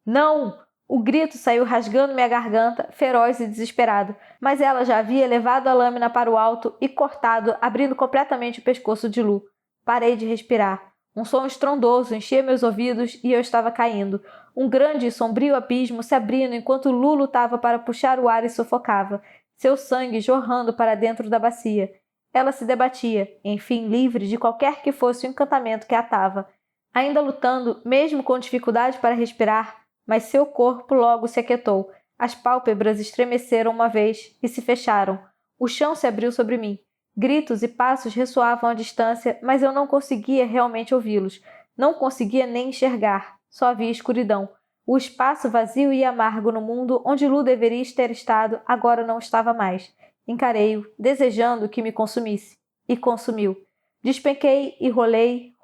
S1: Não! O grito saiu rasgando minha garganta, feroz e desesperado, mas ela já havia levado a lâmina para o alto e cortado, abrindo completamente o pescoço de Lu. Parei de respirar. Um som estrondoso enchia meus ouvidos e eu estava caindo. Um grande e sombrio abismo se abrindo enquanto Lu lutava para puxar o ar e sufocava, seu sangue jorrando para dentro da bacia. Ela se debatia, enfim livre de qualquer que fosse o encantamento que a atava. Ainda lutando, mesmo com dificuldade para respirar, mas seu corpo logo se aquietou. As pálpebras estremeceram uma vez e se fecharam. O chão se abriu sobre mim. Gritos e passos ressoavam à distância, mas eu não conseguia realmente ouvi-los. Não conseguia nem enxergar. Só havia escuridão. O espaço vazio e amargo no mundo onde Lu deveria ter estado agora não estava mais. Encarei-o, desejando que me consumisse. E consumiu. Despenquei e rolei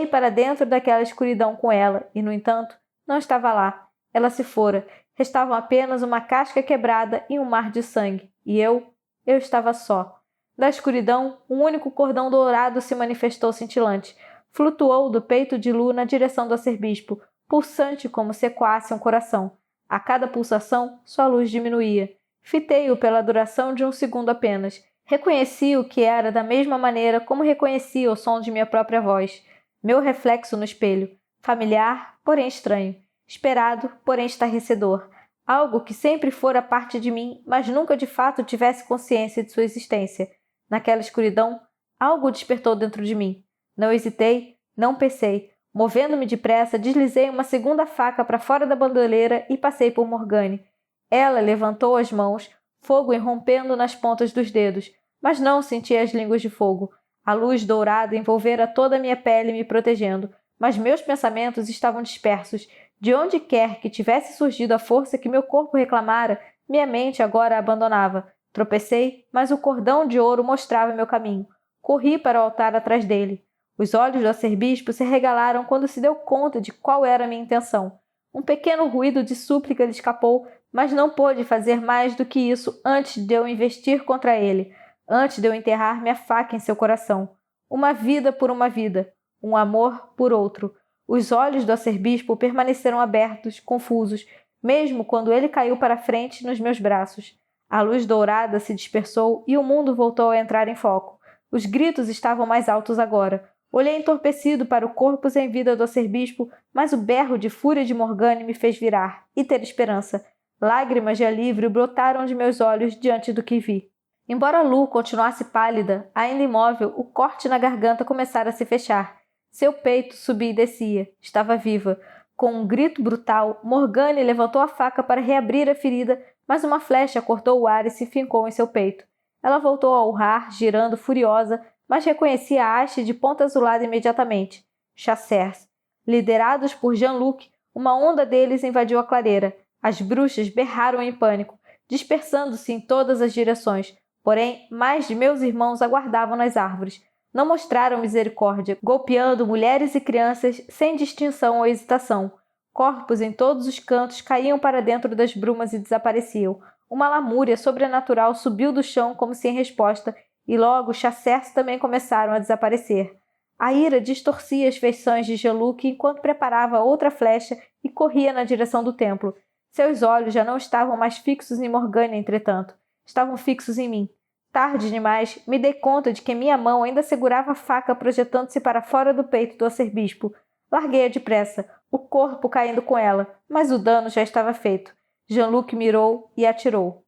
S1: para dentro daquela escuridão com ela, e, no entanto, não estava lá. Ela se fora. Restavam apenas uma casca quebrada e um mar de sangue. E eu estava só. Da escuridão, um único cordão dourado se manifestou cintilante. Flutuou do peito de Lu na direção do arcebispo, pulsante como se ecoasse um coração. A cada pulsação, sua luz diminuía. Fitei-o pela duração de um segundo apenas. Reconheci o que era da mesma maneira como reconhecia o som de minha própria voz. Meu reflexo no espelho. Familiar, porém estranho. Esperado, porém estarrecedor. Algo que sempre fora parte de mim, mas nunca de fato tivesse consciência de sua existência. Naquela escuridão, algo despertou dentro de mim. Não hesitei, não pensei. Movendo-me depressa, deslizei uma segunda faca para fora da bandolheira e passei por Morgane. Ela levantou as mãos, fogo irrompendo nas pontas dos dedos, mas não senti as línguas de fogo. A luz dourada envolvera toda a minha pele me protegendo, mas meus pensamentos estavam dispersos. De onde quer que tivesse surgido a força que meu corpo reclamara, minha mente agora a abandonava. Tropecei, mas o cordão de ouro mostrava meu caminho. Corri para o altar atrás dele. Os olhos do arcebispo se regalaram quando se deu conta de qual era a minha intenção. Um pequeno ruído de súplica lhe escapou, mas não pôde fazer mais do que isso antes de eu investir contra ele, antes de eu enterrar minha faca em seu coração. Uma vida por uma vida, um amor por outro. Os olhos do arcebispo permaneceram abertos, confusos, mesmo quando ele caiu para frente nos meus braços. A luz dourada se dispersou e o mundo voltou a entrar em foco. Os gritos estavam mais altos agora. Olhei entorpecido para o corpo sem vida do arcebispo, mas o berro de fúria de Morgane me fez virar e ter esperança. Lágrimas de alívio brotaram de meus olhos diante do que vi. Embora Lu continuasse pálida, ainda imóvel, o corte na garganta começara a se fechar. Seu peito subia e descia. Estava viva. Com um grito brutal, Morgane levantou a faca para reabrir a ferida, mas uma flecha cortou o ar e se fincou em seu peito. Ela voltou a urrar, girando furiosa, mas reconheci a haste de ponta azulada imediatamente. Chasseurs. Liderados por Jean-Luc, uma onda deles invadiu a clareira. As bruxas berraram em pânico, dispersando-se em todas as direções. Porém, mais de meus irmãos aguardavam nas árvores. Não mostraram misericórdia, golpeando mulheres e crianças sem distinção ou hesitação. Corpos em todos os cantos caíam para dentro das brumas e desapareciam. Uma lamúria sobrenatural subiu do chão como se em resposta, e logo os chasseurs também começaram a desaparecer. A ira distorcia as feições de Jean-Luc enquanto preparava outra flecha e corria na direção do templo. Seus olhos já não estavam mais fixos em Morgane, entretanto. Estavam fixos em mim. Tarde demais, me dei conta de que minha mão ainda segurava a faca projetando-se para fora do peito do arcebispo. Larguei-a depressa, o corpo caindo com ela, mas o dano já estava feito. Jean-Luc mirou e atirou.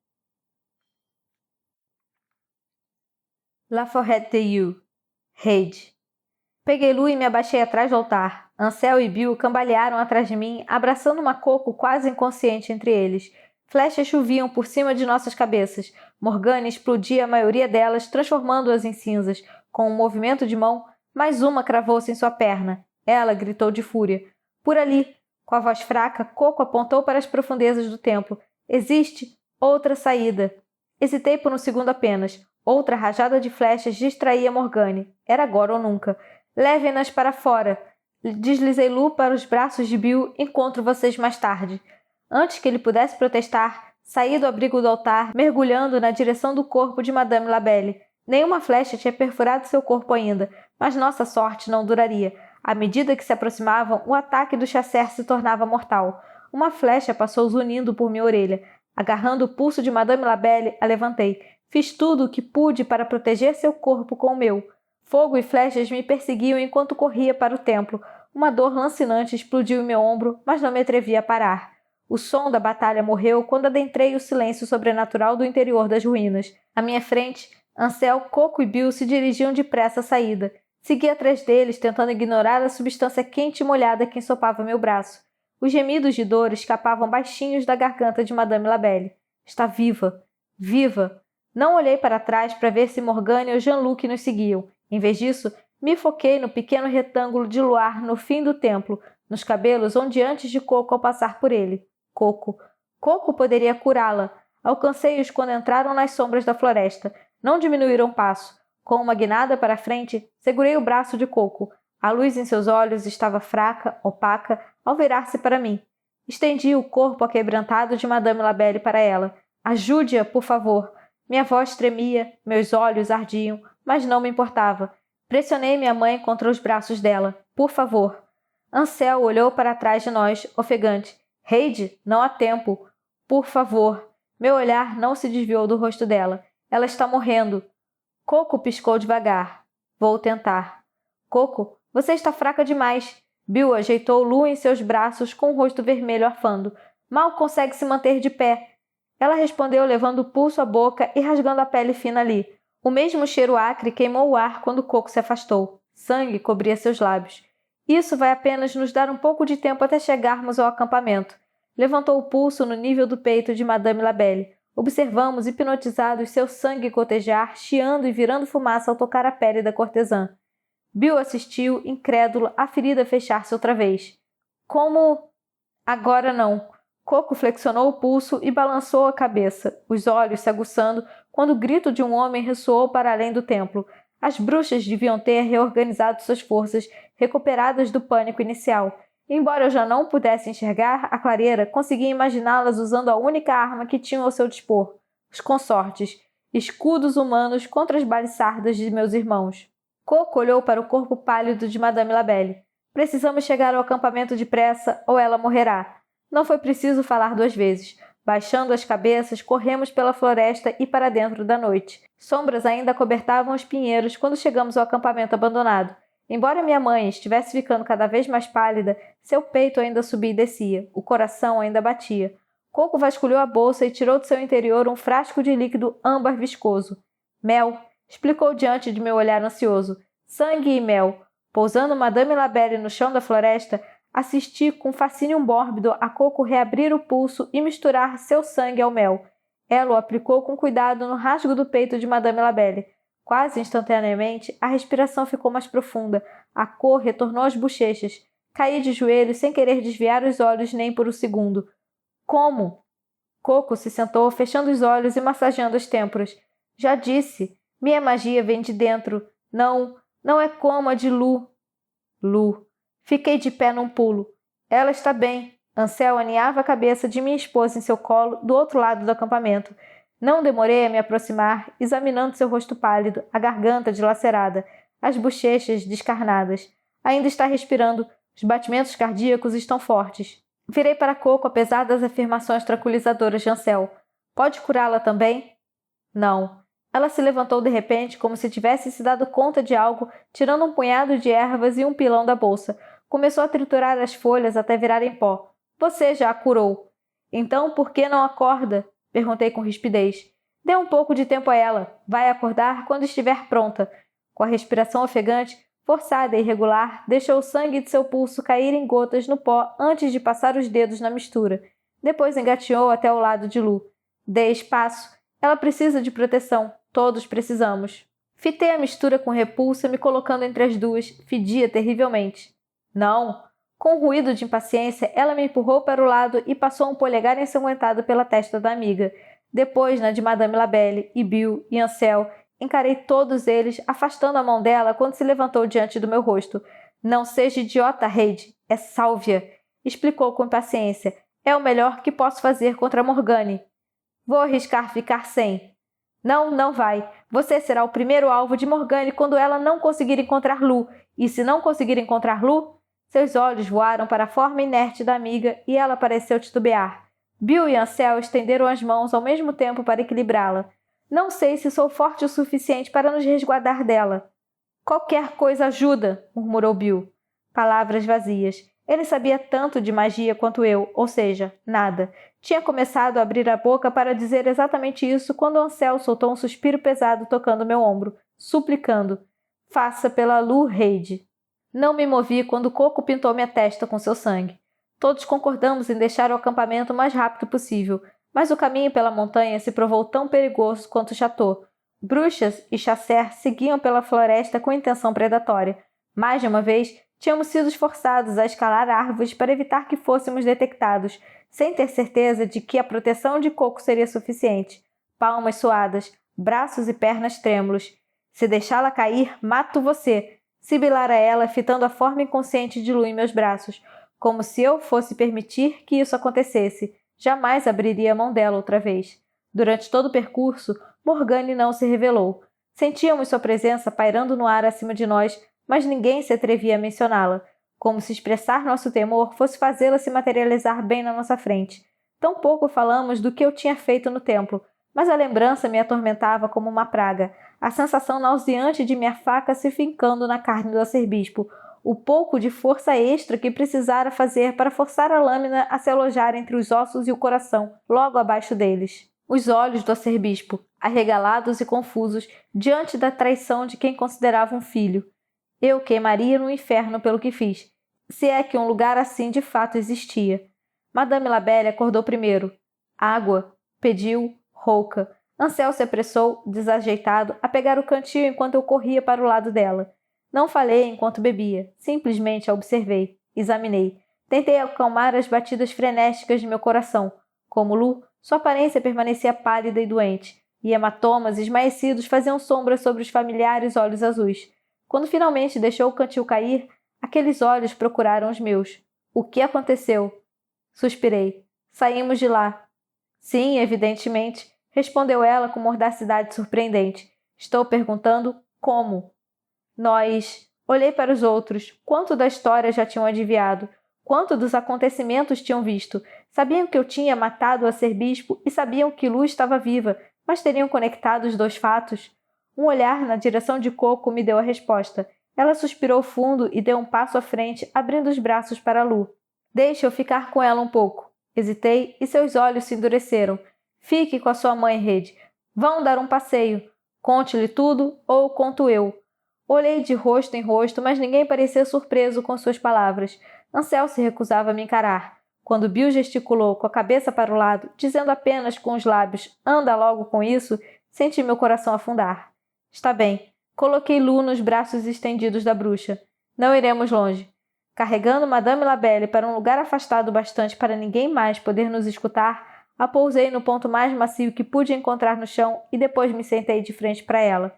S1: La Forêt de You. Reid. Peguei Lu e me abaixei atrás do altar. Ansel e Bill cambalearam atrás de mim, abraçando uma Coco quase inconsciente entre eles. Flechas choviam por cima de nossas cabeças. Morgane explodia a maioria delas, transformando-as em cinzas. Com um movimento de mão, mais uma cravou-se em sua perna. Ela gritou de fúria. Por ali, com a voz fraca, Coco apontou para as profundezas do templo. Existe outra saída. Hesitei por um segundo apenas. Outra rajada de flechas distraía Morgane. Era agora ou nunca. Levem-nas para fora. Deslizei Lu para os braços de Bill. Encontro vocês mais tarde. Antes que ele pudesse protestar, saí do abrigo do altar, mergulhando na direção do corpo de Madame Labelle. Nenhuma flecha tinha perfurado seu corpo ainda, mas nossa sorte não duraria. À medida que se aproximavam, o ataque do chasseur se tornava mortal. Uma flecha passou zunindo por minha orelha. Agarrando o pulso de Madame Labelle, a levantei. Fiz tudo o que pude para proteger seu corpo com o meu. Fogo e flechas me perseguiam enquanto corria para o templo. Uma dor lancinante explodiu em meu ombro, mas não me atrevi a parar. O som da batalha morreu quando adentrei o silêncio sobrenatural do interior das ruínas. À minha frente, Ansel, Coco e Bill se dirigiam depressa à saída. Segui atrás deles, tentando ignorar a substância quente e molhada que ensopava meu braço. Os gemidos de dor escapavam baixinhos da garganta de Madame Labelle. Está viva! Viva! Não olhei para trás para ver se Morgane ou Jean-Luc nos seguiam. Em vez disso, me foquei no pequeno retângulo de luar no fim do templo, nos cabelos ondeantes de Coco ao passar por ele. Coco poderia curá-la. Alcancei-os quando entraram nas sombras da floresta. Não diminuíram o passo. Com uma guinada para a frente, segurei o braço de Coco. A luz em seus olhos estava fraca, opaca, ao virar-se para mim. Estendi o corpo aquebrantado de Madame Labelle para ela. Ajude-a, por favor. Minha voz tremia, meus olhos ardiam, mas não me importava. Pressionei minha mãe contra os braços dela. Por favor. Ansel olhou para trás de nós, ofegante. Reid, não há tempo. Por favor. Meu olhar não se desviou do rosto dela. Ela está morrendo. Coco piscou devagar. Vou tentar. Coco, você está fraca demais. Bill ajeitou Lu em seus braços com o rosto vermelho arfando. Mal consegue se manter de pé. Ela respondeu levando o pulso à boca e rasgando a pele fina ali. O mesmo cheiro acre queimou o ar quando Coco se afastou. Sangue cobria seus lábios. Isso vai apenas nos dar um pouco de tempo até chegarmos ao acampamento. Levantou o pulso no nível do peito de Madame Labelle. Observamos, hipnotizados, seu sangue gotejar, chiando e virando fumaça ao tocar a pele da cortesã. Bill assistiu, incrédulo, a ferida fechar-se outra vez. Como? Agora não. Coco flexionou o pulso e balançou a cabeça, os olhos se aguçando, quando o grito de um homem ressoou para além do templo. As bruxas deviam ter reorganizado suas forças, recuperadas do pânico inicial. Embora eu já não pudesse enxergar a clareira, conseguia imaginá-las usando a única arma que tinham ao seu dispor, os consortes, escudos humanos contra as baliçardas de meus irmãos. Coco olhou para o corpo pálido de Madame Labelle. Precisamos chegar ao acampamento depressa ou ela morrerá. Não foi preciso falar duas vezes. Baixando as cabeças, corremos pela floresta e para dentro da noite. Sombras ainda cobertavam os pinheiros quando chegamos ao acampamento abandonado. Embora minha mãe estivesse ficando cada vez mais pálida, seu peito ainda subia e descia, o coração ainda batia. Coco vasculhou a bolsa e tirou do seu interior um frasco de líquido âmbar viscoso. Mel, explicou diante de meu olhar ansioso. Sangue e mel. Pousando Madame Labelle no chão da floresta, assisti com fascínio mórbido a Coco reabrir o pulso e misturar seu sangue ao mel. Ela o aplicou com cuidado no rasgo do peito de Madame Labelle. Quase instantaneamente, a respiração ficou mais profunda, a cor retornou às bochechas. Caí de joelhos sem querer desviar os olhos nem por um segundo. Como? Coco se sentou, fechando os olhos e massageando as têmporas. Já disse, minha magia vem de dentro. Não é como a de Lu. Lu. Fiquei de pé num pulo. Ela está bem. Ansel aninhava a cabeça de minha esposa em seu colo, do outro lado do acampamento. Não demorei a me aproximar, examinando seu rosto pálido, a garganta dilacerada, as bochechas descarnadas. Ainda está respirando. Os batimentos cardíacos estão fortes. Virei para Coco apesar das afirmações tranquilizadoras de Ansel. Pode curá-la também? Não. Ela se levantou de repente, como se tivesse se dado conta de algo, tirando um punhado de ervas e um pilão da bolsa. Começou a triturar as folhas até virarem pó. Você já a curou. Então, por que não acorda? Perguntei com rispidez. Dê um pouco de tempo a ela. Vai acordar quando estiver pronta. Com a respiração ofegante, forçada e irregular, deixou o sangue de seu pulso cair em gotas no pó antes de passar os dedos na mistura. Depois engateou até o lado de Lu. Dê espaço. Ela precisa de proteção. Todos precisamos. Fitei a mistura com repulsa, me colocando entre as duas. Fedia terrivelmente. Não. Com um ruído de impaciência, ela me empurrou para o lado e passou um polegar ensanguentado pela testa da amiga. Depois na de Madame Labelle, e Bill, e Ansel. Encarei todos eles, afastando a mão dela quando se levantou diante do meu rosto. Não seja idiota, Reid. É sálvia. Explicou com impaciência. É o melhor que posso fazer contra Morgane. Vou arriscar ficar sem. Não vai. Você será o primeiro alvo de Morgane quando ela não conseguir encontrar Lu. E se não conseguir encontrar Lu... Seus olhos voaram para a forma inerte da amiga e ela pareceu titubear. Bill e Ansel estenderam as mãos ao mesmo tempo para equilibrá-la. Não sei se sou forte o suficiente para nos resguardar dela. Qualquer coisa ajuda, murmurou Bill. Palavras vazias. Ele sabia tanto de magia quanto eu, ou seja, nada. Tinha começado a abrir a boca para dizer exatamente isso quando Ansel soltou um suspiro pesado tocando meu ombro, suplicando. Faça pela Lu, Reid. Não me movi quando Coco pintou minha testa com seu sangue. Todos concordamos em deixar o acampamento o mais rápido possível, mas o caminho pela montanha se provou tão perigoso quanto o chateau. Bruxas e Chasser seguiam pela floresta com intenção predatória. Mais de uma vez, tínhamos sido forçados a escalar árvores para evitar que fôssemos detectados, sem ter certeza de que a proteção de Coco seria suficiente. Palmas suadas, braços e pernas trêmulos. Se deixá-la cair, mato você! Sibilara ela, fitando a forma inconsciente de Lu em meus braços, como se eu fosse permitir que isso acontecesse. Jamais abriria a mão dela outra vez. Durante todo o percurso, Morgane não se revelou. Sentíamos sua presença pairando no ar acima de nós, mas ninguém se atrevia a mencioná-la, como se expressar nosso temor fosse fazê-la se materializar bem na nossa frente. Tampouco falamos do que eu tinha feito no templo, mas a lembrança me atormentava como uma praga, a sensação nauseante de minha faca se fincando na carne do arcebispo, o pouco de força extra que precisara fazer para forçar a lâmina a se alojar entre os ossos e o coração, logo abaixo deles. Os olhos do arcebispo, arregalados e confusos, diante da traição de quem considerava um filho. Eu queimaria no inferno pelo que fiz, se é que um lugar assim de fato existia. Madame Labelle acordou primeiro. Água, pediu, rouca. Ansel se apressou, desajeitado, a pegar o cantil enquanto eu corria para o lado dela. Não falei enquanto bebia, simplesmente a observei, examinei. Tentei acalmar as batidas frenéticas de meu coração. Como Lu, sua aparência permanecia pálida e doente, e hematomas esmaecidos faziam sombra sobre os familiares olhos azuis. Quando finalmente deixou o cantil cair, aqueles olhos procuraram os meus. O que aconteceu? Suspirei. Saímos de lá. Sim, evidentemente, respondeu ela com mordacidade surpreendente. Estou perguntando como. Nós... Olhei para os outros. Quanto da história já tinham adivinhado? Quanto dos acontecimentos tinham visto? Sabiam que eu tinha matado o arcebispo e sabiam que Lu estava viva, mas teriam conectado os dois fatos? Um olhar na direção de Coco me deu a resposta. Ela suspirou fundo e deu um passo à frente, abrindo os braços para Lu. Deixe eu ficar com ela um pouco. Hesitei e seus olhos se endureceram. Fique com a sua mãe, Reid. Vão dar um passeio. Conte-lhe tudo ou conto eu. Olhei de rosto em rosto, mas ninguém parecia surpreso com suas palavras. Ansel se recusava a me encarar. Quando Bill gesticulou com a cabeça para o lado, dizendo apenas com os lábios, anda logo com isso, senti meu coração afundar. Está bem. Coloquei Lu nos braços estendidos da bruxa. Não iremos longe. Carregando Madame Labelle para um lugar afastado bastante para ninguém mais poder nos escutar, a pousei no ponto mais macio que pude encontrar no chão e depois me sentei de frente para ela.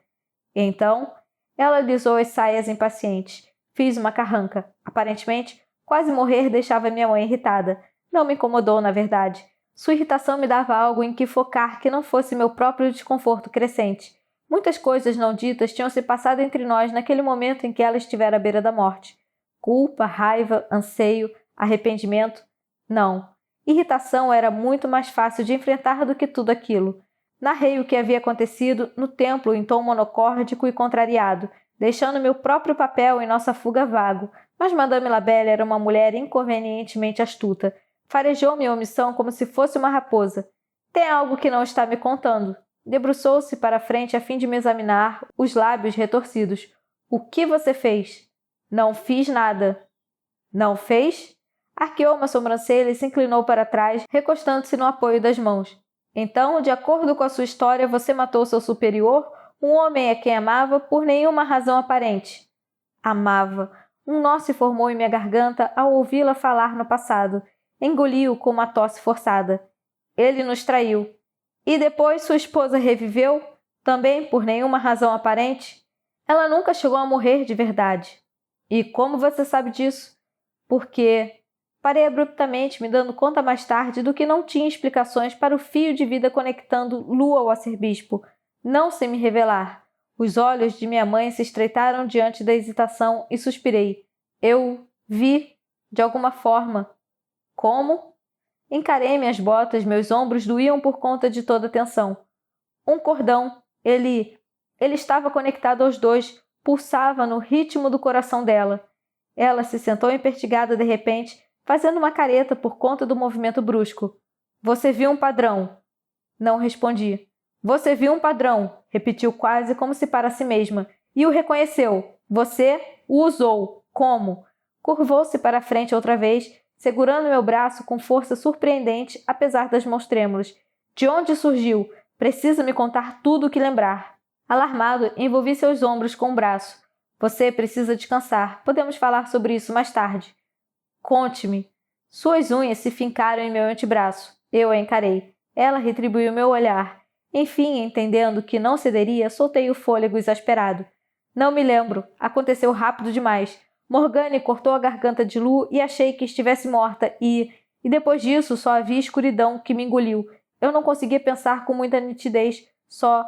S1: E então, ela alisou as saias impacientes. Fiz uma carranca. Aparentemente, quase morrer deixava minha mãe irritada. Não me incomodou, na verdade. Sua irritação me dava algo em que focar que não fosse meu próprio desconforto crescente. Muitas coisas não ditas tinham se passado entre nós naquele momento em que ela estivera à beira da morte. Culpa, raiva, anseio, arrependimento. Não. Irritação era muito mais fácil de enfrentar do que tudo aquilo. Narrei o que havia acontecido no templo em tom monocórdico e contrariado, deixando meu próprio papel em nossa fuga vago, mas Madame Labelle era uma mulher inconvenientemente astuta. Farejou minha omissão como se fosse uma raposa. Tem algo que não está me contando. Debruçou-se para a frente a fim de me examinar, os lábios retorcidos. O que você fez? Não fiz nada. Não fez? Arqueou uma sobrancelha e se inclinou para trás, recostando-se no apoio das mãos. Então, de acordo com a sua história, você matou seu superior, um homem a quem amava, por nenhuma razão aparente. Amava. Um nó se formou em minha garganta ao ouvi-la falar no passado. Engoliu com uma tosse forçada. Ele nos traiu. E depois sua esposa reviveu, também por nenhuma razão aparente? Ela nunca chegou a morrer de verdade. E como você sabe disso? Porque... Parei abruptamente, me dando conta mais tarde do que não tinha explicações para o fio de vida conectando Lu ao arcebispo, não sem me revelar. Os olhos de minha mãe se estreitaram diante da hesitação e suspirei. Eu vi, de alguma forma. Como? Encarei minhas botas, meus ombros doíam por conta de toda a tensão. Um cordão. Ele estava conectado aos dois, pulsava no ritmo do coração dela. Ela se sentou empertigada de repente, fazendo uma careta por conta do movimento brusco. Você viu um padrão? Não respondi. Você viu um padrão, repetiu quase como se para si mesma, e o reconheceu. Você o usou. Como? Curvou-se para a frente outra vez, segurando meu braço com força surpreendente, apesar das mãos trêmulas. De onde surgiu? Precisa me contar tudo o que lembrar. Alarmado, envolvi seus ombros com o braço. Você precisa descansar. Podemos falar sobre isso mais tarde. Conte-me. Suas unhas se fincaram em meu antebraço. Eu a encarei. Ela retribuiu meu olhar. Enfim, entendendo que não cederia, soltei o fôlego exasperado. Não me lembro. Aconteceu rápido demais. Morgane cortou a garganta de Lu e achei que estivesse morta e depois disso só havia escuridão que me engoliu. Eu não conseguia pensar com muita nitidez. Só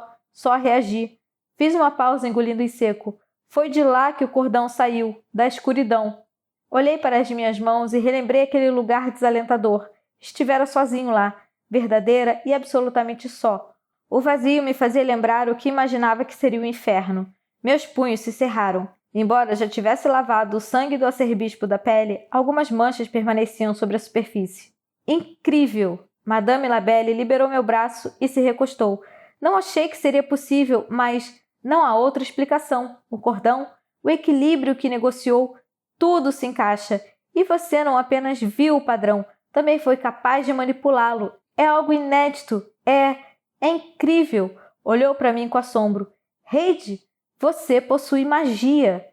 S1: reagi. Fiz uma pausa engolindo em seco. Foi de lá que o cordão saiu, da escuridão. Olhei para as minhas mãos e relembrei aquele lugar desalentador. Estivera sozinho lá, verdadeira e absolutamente só. O vazio me fazia lembrar o que imaginava que seria o inferno. Meus punhos se cerraram. Embora já tivesse lavado o sangue do arcebispo da pele, algumas manchas permaneciam sobre a superfície. Incrível! Madame Labelle liberou meu braço e se recostou. Não achei que seria possível, mas não há outra explicação. O cordão, o equilíbrio que negociou, tudo se encaixa. E você não apenas viu o padrão, também foi capaz de manipulá-lo. É algo inédito. É incrível. Olhou para mim com assombro. Reid, você possui magia.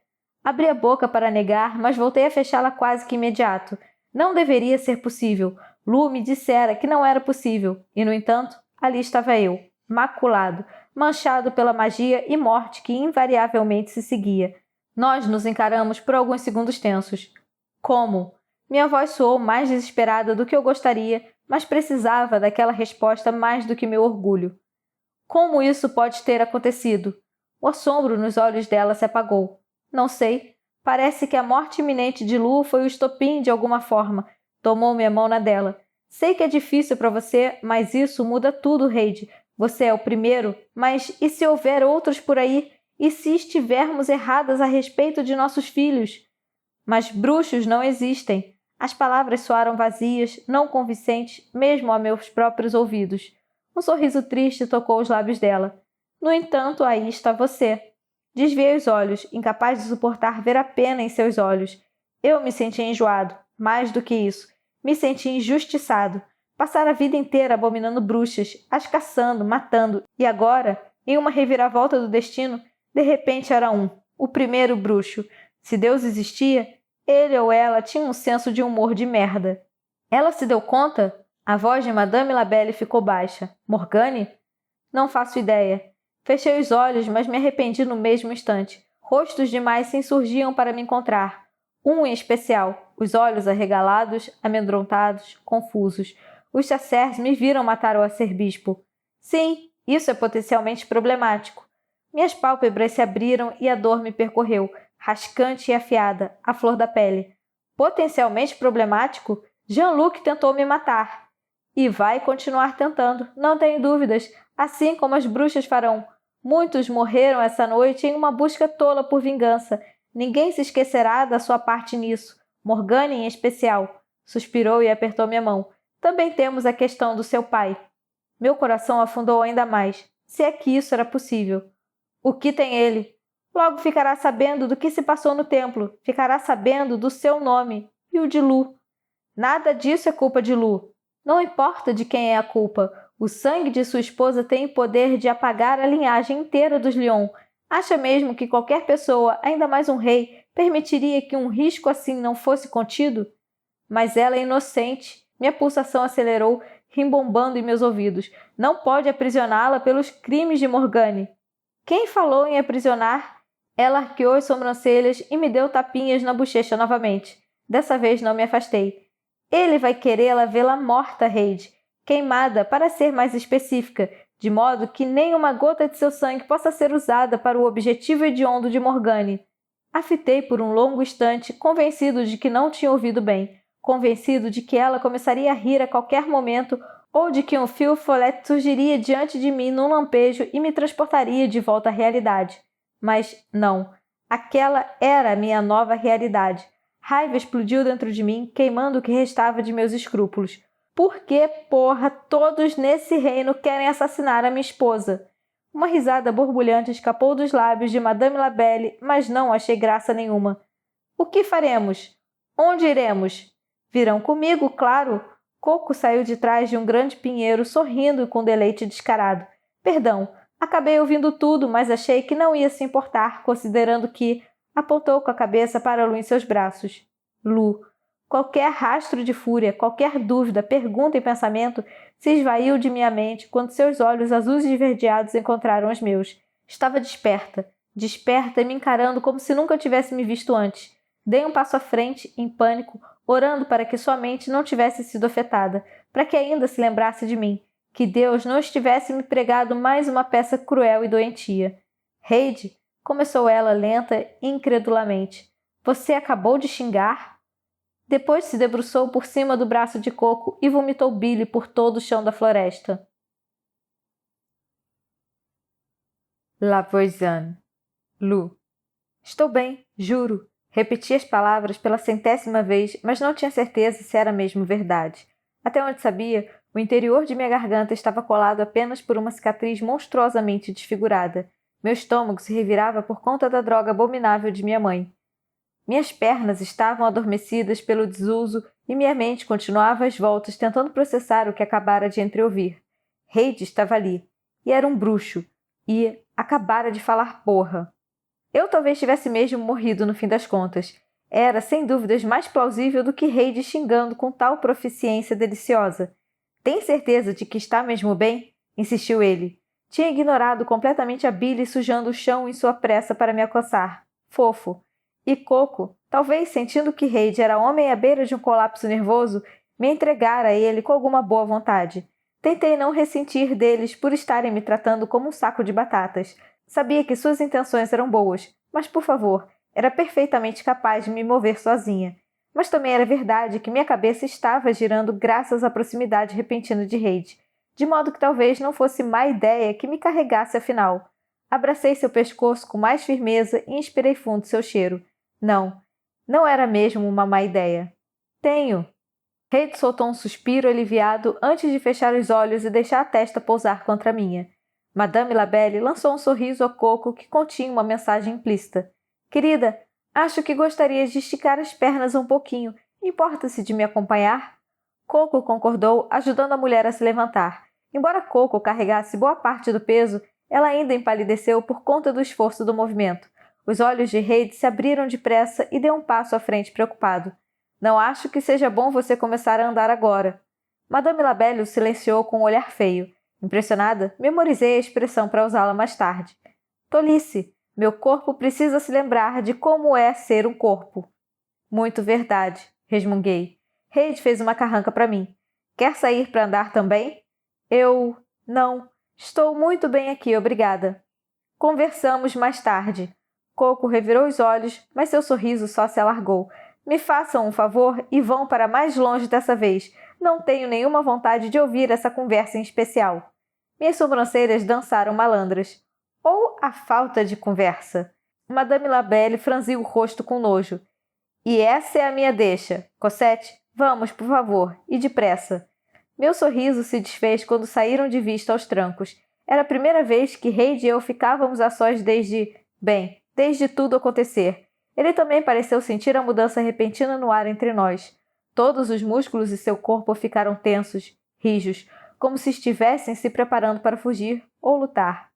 S1: Abri a boca para negar, mas voltei a fechá-la quase que imediato. Não deveria ser possível. Lu me dissera que não era possível. E, no entanto, ali estava eu, maculado, manchado pela magia e morte que invariavelmente se seguia. Nós nos encaramos por alguns segundos tensos. Como? Minha voz soou mais desesperada do que eu gostaria, mas precisava daquela resposta mais do que meu orgulho. Como isso pode ter acontecido? O assombro nos olhos dela se apagou. Não sei. Parece que a morte iminente de Lu foi o estopim de alguma forma. Tomou minha mão na dela. Sei que é difícil para você, mas isso muda tudo, Reid. Você é o primeiro, mas e se houver outros por aí? E se estivermos erradas a respeito de nossos filhos? Mas bruxos não existem. As palavras soaram vazias, não convincentes, mesmo a meus próprios ouvidos. Um sorriso triste tocou os lábios dela. No entanto, aí está você. Desviei os olhos, incapaz de suportar ver a pena em seus olhos. Eu me senti enjoado. Mais do que isso, me senti injustiçado. Passar a vida inteira abominando bruxas, as caçando, matando, e agora, em uma reviravolta do destino, de repente era o primeiro bruxo. Se Deus existia, ele ou ela tinha um senso de humor de merda. Ela se deu conta? A voz de Madame Labelle ficou baixa. Morgane? Não faço ideia. Fechei os olhos, mas me arrependi no mesmo instante. Rostos demais se insurgiam para me encontrar. Um em especial, os olhos arregalados, amedrontados, confusos. Os chacers me viram matar o arcebispo. Sim, isso é potencialmente problemático. Minhas pálpebras se abriram e a dor me percorreu, rascante e afiada, à flor da pele. Potencialmente problemático? Jean-Luc tentou me matar. E vai continuar tentando, não tenho dúvidas, assim como as bruxas farão. Muitos morreram essa noite em uma busca tola por vingança. Ninguém se esquecerá da sua parte nisso, Morgane em especial. Suspirou e apertou minha mão. Também temos a questão do seu pai. Meu coração afundou ainda mais, se é que isso era possível. O que tem ele? Logo ficará sabendo do que se passou no templo, ficará sabendo do seu nome e o de Lu. Nada disso é culpa de Lu. Não importa de quem é a culpa. O sangue de sua esposa tem o poder de apagar a linhagem inteira dos Lyon. Acha mesmo que qualquer pessoa, ainda mais um rei, permitiria que um risco assim não fosse contido? Mas ela é inocente. Minha pulsação acelerou, rimbombando em meus ouvidos. Não pode aprisioná-la pelos crimes de Morgane. Quem falou em aprisionar? Ela arqueou as sobrancelhas e me deu tapinhas na bochecha novamente. Dessa vez não me afastei. Ele vai querê-la vê-la morta, Reid. Queimada, para ser mais específica, de modo que nem uma gota de seu sangue possa ser usada para o objetivo hediondo de Morgane. A fitei por um longo instante, convencido de que não tinha ouvido bem, convencido de que ela começaria a rir a qualquer momento ou de que um fio folete surgiria diante de mim num lampejo e me transportaria de volta à realidade. Mas não. Aquela era a minha nova realidade. Raiva explodiu dentro de mim, queimando o que restava de meus escrúpulos. Por que, porra, todos nesse reino querem assassinar a minha esposa? Uma risada borbulhante escapou dos lábios de Madame Labelle, mas não achei graça nenhuma. O que faremos? Onde iremos? Virão comigo, claro. Coco saiu de trás de um grande pinheiro, sorrindo e com deleite descarado. Perdão, acabei ouvindo tudo, mas achei que não ia se importar, considerando que... Apontou com a cabeça para Lu em seus braços. Lu. Qualquer rastro de fúria, qualquer dúvida, pergunta e pensamento se esvaiu de minha mente quando seus olhos azuis e esverdeados encontraram os meus. Estava desperta e me encarando como se nunca tivesse me visto antes. Dei um passo à frente, em pânico, orando para que sua mente não tivesse sido afetada, para que ainda se lembrasse de mim, que Deus não estivesse me pregado mais uma peça cruel e doentia. Reid, começou ela lenta e incredulamente. Você acabou de xingar? Depois se debruçou por cima do braço de Coco e vomitou bile por todo o chão da floresta. La Voisin. Lu. Estou bem, juro. Repeti as palavras pela 100ª vez, mas não tinha certeza se era mesmo verdade. Até onde sabia, o interior de minha garganta estava colado apenas por uma cicatriz monstruosamente desfigurada. Meu estômago se revirava por conta da droga abominável de minha mãe. Minhas pernas estavam adormecidas pelo desuso e minha mente continuava às voltas tentando processar o que acabara de entreouvir. Reid estava ali. E era um bruxo. E acabara de falar porra. Eu talvez tivesse mesmo morrido no fim das contas. Era, sem dúvidas, mais plausível do que Reid xingando com tal proficiência deliciosa. Tem certeza de que está mesmo bem? Insistiu ele. Tinha ignorado completamente a bile sujando o chão em sua pressa para me acossar. Fofo. E Coco, talvez sentindo que Reid era homem à beira de um colapso nervoso, me entregara a ele com alguma boa vontade. Tentei não ressentir deles por estarem me tratando como um saco de batatas. Sabia que suas intenções eram boas, mas, por favor, era perfeitamente capaz de me mover sozinha. Mas também era verdade que minha cabeça estava girando graças à proximidade repentina de Reid, de modo que talvez não fosse má ideia que me carregasse afinal. Abracei seu pescoço com mais firmeza e inspirei fundo seu cheiro. Não era mesmo uma má ideia. Tenho. Reid soltou um suspiro aliviado antes de fechar os olhos e deixar a testa pousar contra a minha. Madame Labelle lançou um sorriso ao Coco que continha uma mensagem implícita. Querida, acho que gostaria de esticar as pernas um pouquinho. Importa-se de me acompanhar? Coco concordou, ajudando a mulher a se levantar. Embora Coco carregasse boa parte do peso, ela ainda empalideceu por conta do esforço do movimento. Os olhos de Reid se abriram depressa e deu um passo à frente preocupado. Não acho que seja bom você começar a andar agora. Madame Labelle o silenciou com um olhar feio. Impressionada, memorizei a expressão para usá-la mais tarde. Tolice! Meu corpo precisa se lembrar de como é ser um corpo. Muito verdade, resmunguei. Reid fez uma carranca para mim. Quer sair para andar também? Não. Estou muito bem aqui, obrigada. Conversamos mais tarde. Coco revirou os olhos, mas seu sorriso só se alargou. Me façam um favor e vão para mais longe dessa vez. Não tenho nenhuma vontade de ouvir essa conversa em especial. Minhas sobrancelhas dançaram malandras. Ou a falta de conversa. Madame Labelle franziu o rosto com nojo. E essa é a minha deixa. Cosette, vamos, por favor, e depressa. Meu sorriso se desfez quando saíram de vista aos trancos. Era a primeira vez que Reid e eu ficávamos a sós desde tudo acontecer. Ele também pareceu sentir a mudança repentina no ar entre nós. Todos os músculos de seu corpo ficaram tensos, rijos, como se estivessem se preparando para fugir ou lutar.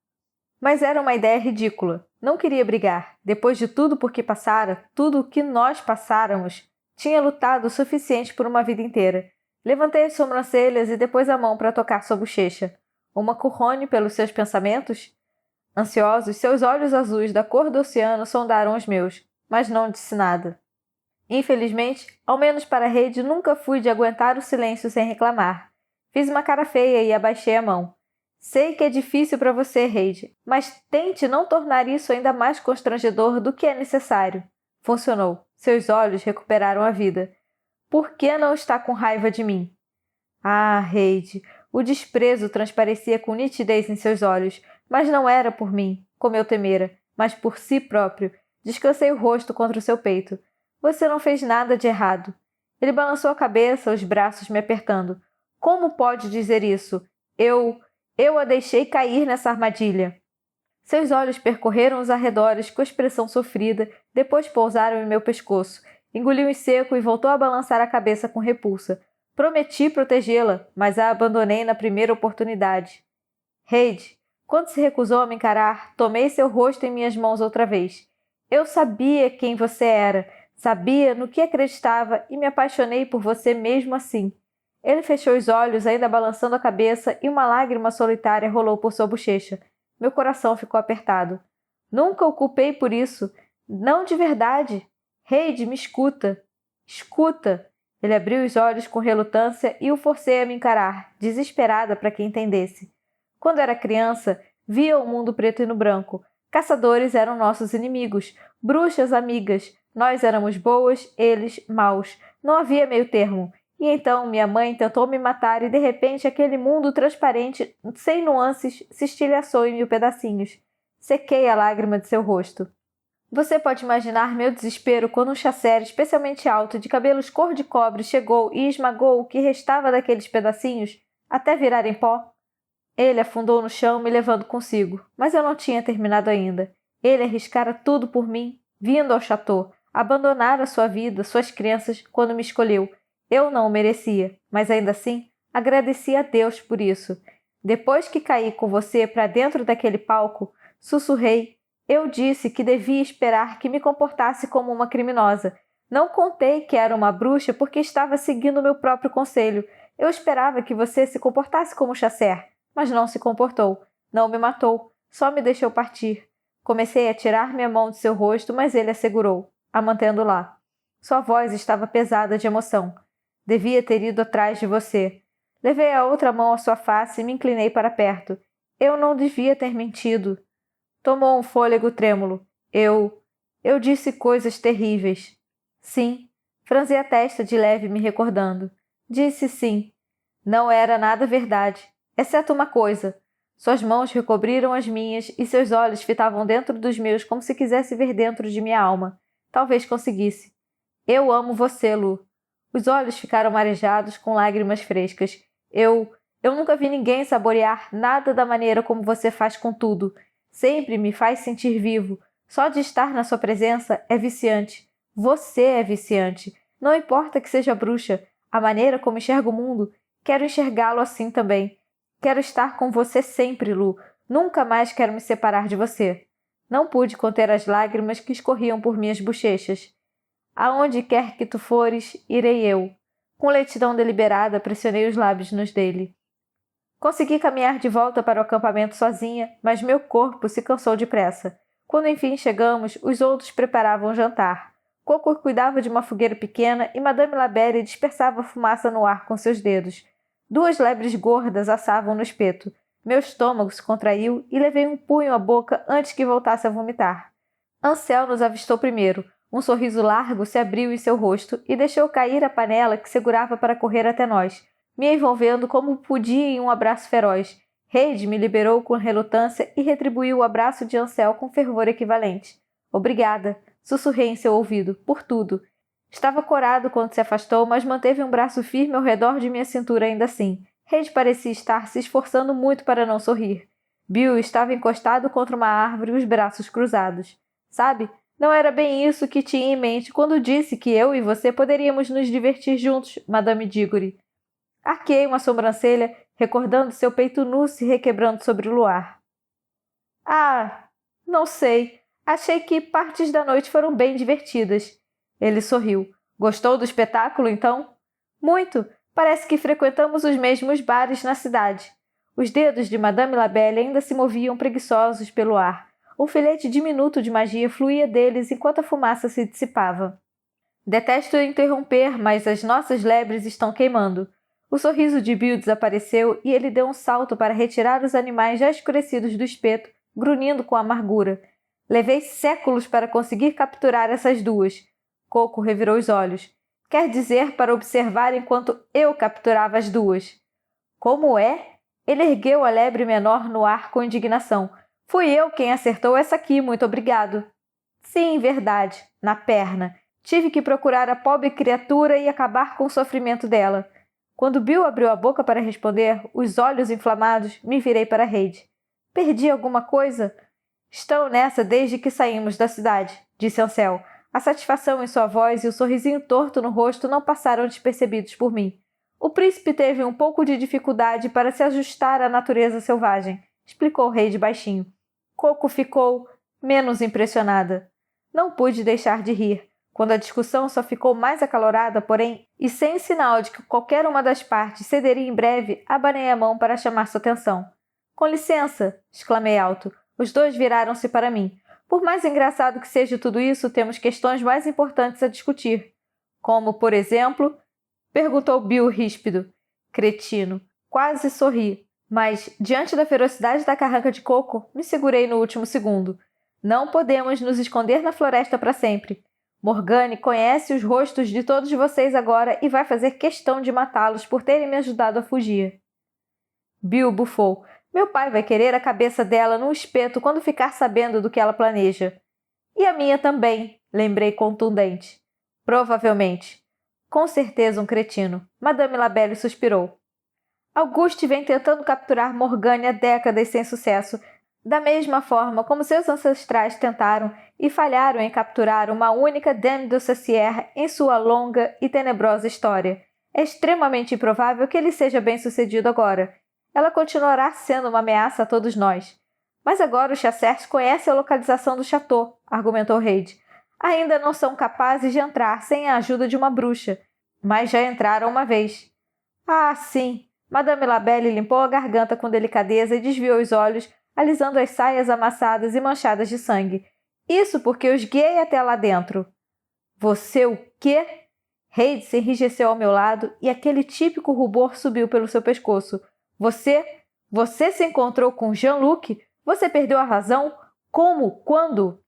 S1: Mas era uma ideia ridícula. Não queria brigar. Depois de tudo por que passara, tudo o que nós passáramos, tinha lutado o suficiente por uma vida inteira. Levantei as sobrancelhas e depois a mão para tocar sua bochecha. Uma currone pelos seus pensamentos? Ansiosos, seus olhos azuis da cor do oceano sondaram os meus, mas não disse nada. Infelizmente, ao menos para Reid, nunca fui de aguentar o silêncio sem reclamar. Fiz uma cara feia e abaixei a mão. Sei que é difícil para você, Reid, mas tente não tornar isso ainda mais constrangedor do que é necessário. Funcionou. Seus olhos recuperaram a vida. Por que não está com raiva de mim? Ah, Reid, o desprezo transparecia com nitidez em seus olhos, mas não era por mim, como eu temera, mas por si próprio. Descansei o rosto contra o seu peito. Você não fez nada de errado. Ele balançou a cabeça, os braços me apertando. Como pode dizer isso? Eu a deixei cair nessa armadilha. Seus olhos percorreram os arredores com expressão sofrida, depois pousaram em meu pescoço. Engoliu em seco e voltou a balançar a cabeça com repulsa. Prometi protegê-la, mas a abandonei na primeira oportunidade. Reid, quando se recusou a me encarar, tomei seu rosto em minhas mãos outra vez. Eu sabia quem você era, sabia no que acreditava e me apaixonei por você mesmo assim. Ele fechou os olhos, ainda balançando a cabeça, e uma lágrima solitária rolou por sua bochecha. Meu coração ficou apertado. Nunca o culpei por isso. Não de verdade. Reid, me escuta. Escuta. Ele abriu os olhos com relutância e o forcei a me encarar, desesperada para que entendesse. Quando era criança, via o mundo preto e no branco. Caçadores eram nossos inimigos, bruxas amigas. Nós éramos boas, eles maus. Não havia meio termo. E então minha mãe tentou me matar e de repente aquele mundo transparente, sem nuances, se estilhaçou em mil pedacinhos. Sequei a lágrima de seu rosto. Você pode imaginar meu desespero quando um chasseur especialmente alto, de cabelos cor de cobre, chegou e esmagou o que restava daqueles pedacinhos, até virar em pó? Ele afundou no chão, me levando consigo, mas eu não tinha terminado ainda. Ele arriscara tudo por mim, vindo ao chateau, abandonara sua vida, suas crenças, quando me escolheu. Eu não o merecia, mas ainda assim, agradeci a Deus por isso. Depois que caí com você para dentro daquele palco, sussurrei. Eu disse que devia esperar que me comportasse como uma criminosa. Não contei que era uma bruxa porque estava seguindo meu próprio conselho. Eu esperava que você se comportasse como chasseur, mas não se comportou. Não me matou, só me deixou partir. Comecei a tirar minha mão de seu rosto, mas ele a segurou, a mantendo lá. Sua voz estava pesada de emoção. Devia ter ido atrás de você. Levei a outra mão à sua face e me inclinei para perto. Eu não devia ter mentido. Tomou um fôlego trêmulo. Eu disse coisas terríveis. Sim. Franzi a testa de leve, me recordando. Disse sim. Não era nada verdade, exceto uma coisa. Suas mãos recobriram as minhas e seus olhos fitavam dentro dos meus como se quisesse ver dentro de minha alma. Talvez conseguisse. Eu amo você, Lu. Os olhos ficaram marejados com lágrimas frescas. Eu nunca vi ninguém saborear nada da maneira como você faz com tudo. Sempre me faz sentir vivo. Só de estar na sua presença é viciante. Você é viciante. Não importa que seja bruxa. A maneira como enxergo o mundo, quero enxergá-lo assim também. Quero estar com você sempre, Lu. Nunca mais quero me separar de você. Não pude conter as lágrimas que escorriam por minhas bochechas. Aonde quer que tu fores, irei eu. Com lentidão deliberada, pressionei os lábios nos dele. Consegui caminhar de volta para o acampamento sozinha, mas meu corpo se cansou depressa. Quando enfim chegamos, os outros preparavam o jantar. Coco cuidava de uma fogueira pequena e Madame Labelle dispersava fumaça no ar com seus dedos. 2 lebres gordas assavam no espeto. Meu estômago se contraiu e levei um punho à boca antes que voltasse a vomitar. Ansel nos avistou primeiro. Um sorriso largo se abriu em seu rosto e deixou cair a panela que segurava para correr até nós, me envolvendo como podia em um abraço feroz. Reid me liberou com relutância e retribuiu o abraço de Ansel com fervor equivalente. Obrigada, sussurrei em seu ouvido, por tudo. Estava corado quando se afastou, mas manteve um braço firme ao redor de minha cintura ainda assim. Reid parecia estar se esforçando muito para não sorrir. Bill estava encostado contra uma árvore e os braços cruzados. Sabe, não era bem isso que tinha em mente quando disse que eu e você poderíamos nos divertir juntos, Madame Diggory. Arqueei uma sobrancelha, recordando seu peito nu se requebrando sobre o luar. Ah, não sei. Achei que partes da noite foram bem divertidas. Ele sorriu. Gostou do espetáculo, então? Muito. Parece que frequentamos os mesmos bares na cidade. Os dedos de Madame Labelle ainda se moviam preguiçosos pelo ar. Um filete diminuto de magia fluía deles enquanto a fumaça se dissipava. Detesto interromper, mas as nossas lebres estão queimando. O sorriso de Bill desapareceu e ele deu um salto para retirar os animais já escurecidos do espeto, grunhindo com amargura. Levei séculos para conseguir capturar essas 2. Coco revirou os olhos. Quer dizer, para observar enquanto eu capturava as 2. Como é? Ele ergueu a lebre menor no ar com indignação. Fui eu quem acertou essa aqui, muito obrigado. Sim, verdade. Na perna. Tive que procurar a pobre criatura e acabar com o sofrimento dela. Quando Bill abriu a boca para responder, os olhos inflamados, me virei para Reid. Perdi alguma coisa? Estão nessa desde que saímos da cidade, disse Ansel. A satisfação em sua voz e o sorrisinho torto no rosto não passaram despercebidos por mim. O príncipe teve um pouco de dificuldade para se ajustar à natureza selvagem, explicou Reid baixinho. Coco ficou menos impressionada. Não pude deixar de rir. Quando a discussão só ficou mais acalorada, porém, e sem sinal de que qualquer uma das partes cederia em breve, abanei a mão para chamar sua atenção. Com licença, exclamei alto. Os 2 viraram-se para mim. Por mais engraçado que seja tudo isso, temos questões mais importantes a discutir. Como, por exemplo? Perguntou Bill ríspido. Cretino. Quase sorri. Mas, diante da ferocidade da carranca de Coco, me segurei no último segundo. Não podemos nos esconder na floresta para sempre. Morgane conhece os rostos de todos vocês agora e vai fazer questão de matá-los por terem me ajudado a fugir. Bill bufou. Meu pai vai querer a cabeça dela num espeto quando ficar sabendo do que ela planeja. E a minha também, lembrei contundente. Provavelmente. Com certeza um cretino. Madame Labelle suspirou. Auguste vem tentando capturar Morgane há décadas sem sucesso, da mesma forma como seus ancestrais tentaram e falharam em capturar uma única Dame de Sacier em sua longa e tenebrosa história. É extremamente improvável que ele seja bem-sucedido agora. Ela continuará sendo uma ameaça a todos nós. Mas agora os Chasseurs conhecem a localização do chateau, argumentou Reid. Ainda não são capazes de entrar sem a ajuda de uma bruxa, mas já entraram uma vez. Ah, sim! Madame Labelle limpou a garganta com delicadeza e desviou os olhos, alisando as saias amassadas e manchadas de sangue. Isso porque eu os guiei até lá dentro. Você o quê? Reid se enrijeceu ao meu lado e aquele típico rubor subiu pelo seu pescoço. Você se encontrou com Jean-Luc? Você perdeu a razão? Como? Quando?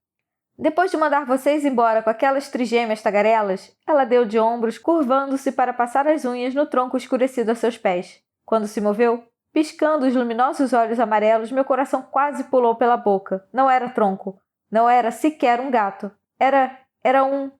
S1: Depois de mandar vocês embora com aquelas trigêmeas tagarelas, ela deu de ombros, curvando-se para passar as unhas no tronco escurecido a seus pés. Quando se moveu, Piscando os luminosos olhos amarelos, meu coração quase pulou pela boca. Não era tronco. Não era sequer um gato. Era um...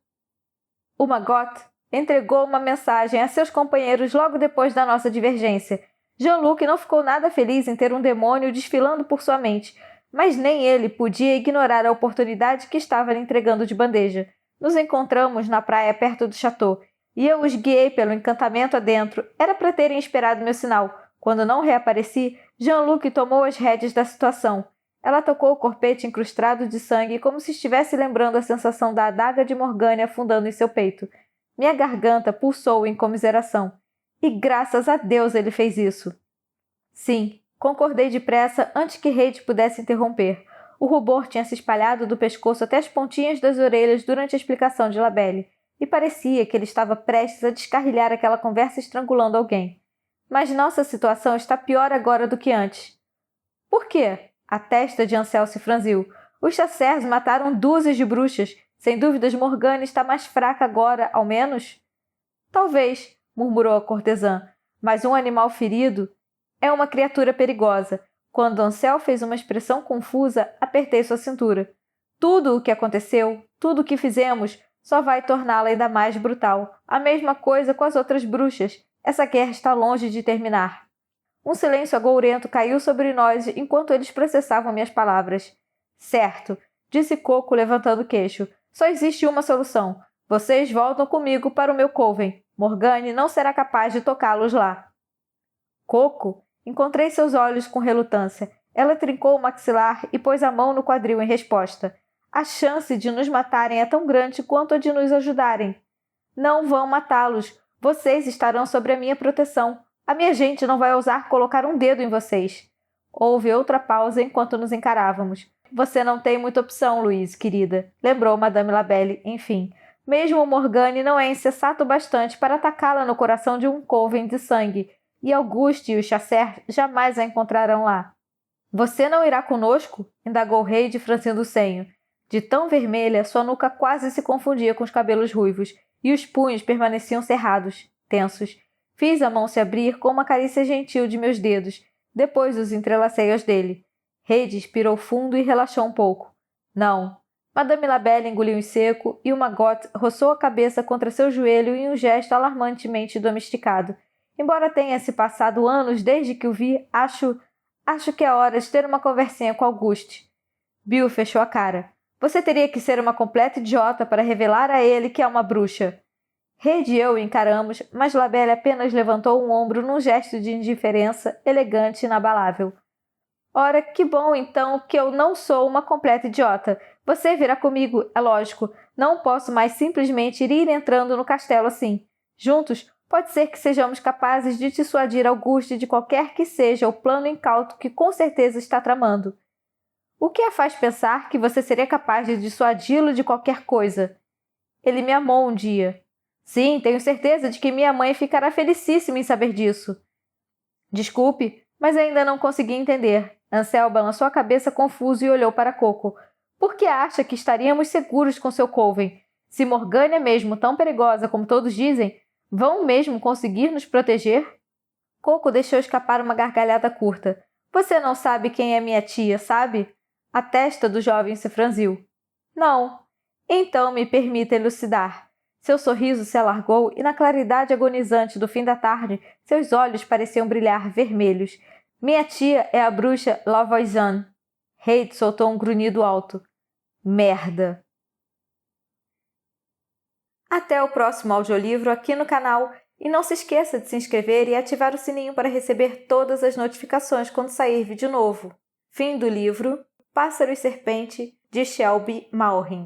S1: O Maggot entregou uma mensagem a seus companheiros logo depois da nossa divergência. Jean-Luc não ficou nada feliz em ter um demônio desfilando por sua mente, mas nem ele podia ignorar a oportunidade que estava lhe entregando de bandeja. Nos encontramos na praia perto do chateau, e eu os guiei pelo encantamento adentro. Era para terem esperado meu sinal. Quando não reapareci, Jean-Luc tomou as rédeas da situação. Ela tocou o corpete incrustado de sangue como se estivesse lembrando a sensação da adaga de Morgane afundando em seu peito. Minha garganta pulsou em comiseração. E graças a Deus ele fez isso. Sim, concordei depressa antes que Reid pudesse interromper. O rubor tinha se espalhado do pescoço até as pontinhas das orelhas durante a explicação de Labelle, e parecia que ele estava prestes a descarrilhar aquela conversa estrangulando alguém. Mas nossa situação está pior agora do que antes. Por quê? A testa de Ansel se franziu. Os Chasseurs mataram dúzias de bruxas. Sem dúvidas, Morgane está mais fraca agora, ao menos? Talvez, murmurou a cortesã, mas um animal ferido é uma criatura perigosa. Quando Ansel fez uma expressão confusa, apertei sua cintura. Tudo o que aconteceu, tudo o que fizemos, só vai torná-la ainda mais brutal. A mesma coisa com as outras bruxas. Essa guerra está longe de terminar. Um silêncio agourento caiu sobre nós enquanto eles processavam minhas palavras. Certo, disse Coco levantando o queixo. Só existe uma solução. Vocês voltam comigo para o meu coven. Morgane não será capaz de tocá-los lá. Coco? Encontrei seus olhos com relutância. Ela trincou o maxilar e pôs a mão no quadril em resposta. A chance de nos matarem é tão grande quanto a de nos ajudarem. Não vão matá-los. Vocês estarão sob a minha proteção. A minha gente não vai ousar colocar um dedo em vocês. Houve outra pausa enquanto nos encarávamos. Você não tem muita opção, Louise, querida, lembrou Madame Labelle, enfim. Mesmo Morgane não é insensato bastante para atacá-la no coração de um coven de sangue, e Auguste e os Chasseurs jamais a encontrarão lá. Você não irá conosco? Indagou Reid, franzindo o senho. De tão vermelha, sua nuca quase se confundia com os cabelos ruivos, e os punhos permaneciam cerrados, tensos. Fiz a mão se abrir com uma carícia gentil de meus dedos, depois os entrelacei aos dele. Reid expirou fundo e relaxou um pouco. Não. Madame Labelle engoliu em seco e o Maggot roçou a cabeça contra seu joelho em um gesto alarmantemente domesticado. Embora tenha se passado anos desde que o vi, acho que é hora de ter uma conversinha com Auguste. Bill fechou a cara. Você teria que ser uma completa idiota para revelar a ele que é uma bruxa. Reid e eu o encaramos, mas Labelle apenas levantou um ombro num gesto de indiferença elegante e inabalável. Ora, que bom então que eu não sou uma completa idiota. Você virá comigo, é lógico. Não posso mais simplesmente ir entrando no castelo assim. Juntos, pode ser que sejamos capazes de dissuadir Auguste de qualquer que seja o plano incauto que com certeza está tramando. O que a faz pensar que você seria capaz de dissuadi-lo de qualquer coisa? Ele me amou um dia. Sim, tenho certeza de que minha mãe ficará felicíssima em saber disso. Desculpe, mas ainda não consegui entender. Ansel balançou a cabeça confuso e olhou para Coco. Por que acha que estaríamos seguros com seu coven? Se Morgane é mesmo tão perigosa como todos dizem, vão mesmo conseguir nos proteger? Coco deixou escapar uma gargalhada curta. Você não sabe quem é minha tia, sabe? A testa do jovem se franziu. Não. Então me permita elucidar. Seu sorriso se alargou e na claridade agonizante do fim da tarde, seus olhos pareciam brilhar vermelhos. Minha tia é a bruxa Lavoisienne. Reid soltou um grunhido alto. Merda! Até o próximo audiolivro aqui no canal e não se esqueça de se inscrever e ativar o sininho para receber todas as notificações quando sair vídeo novo. Fim do livro Pássaro e Serpente, de Shelby Maurin.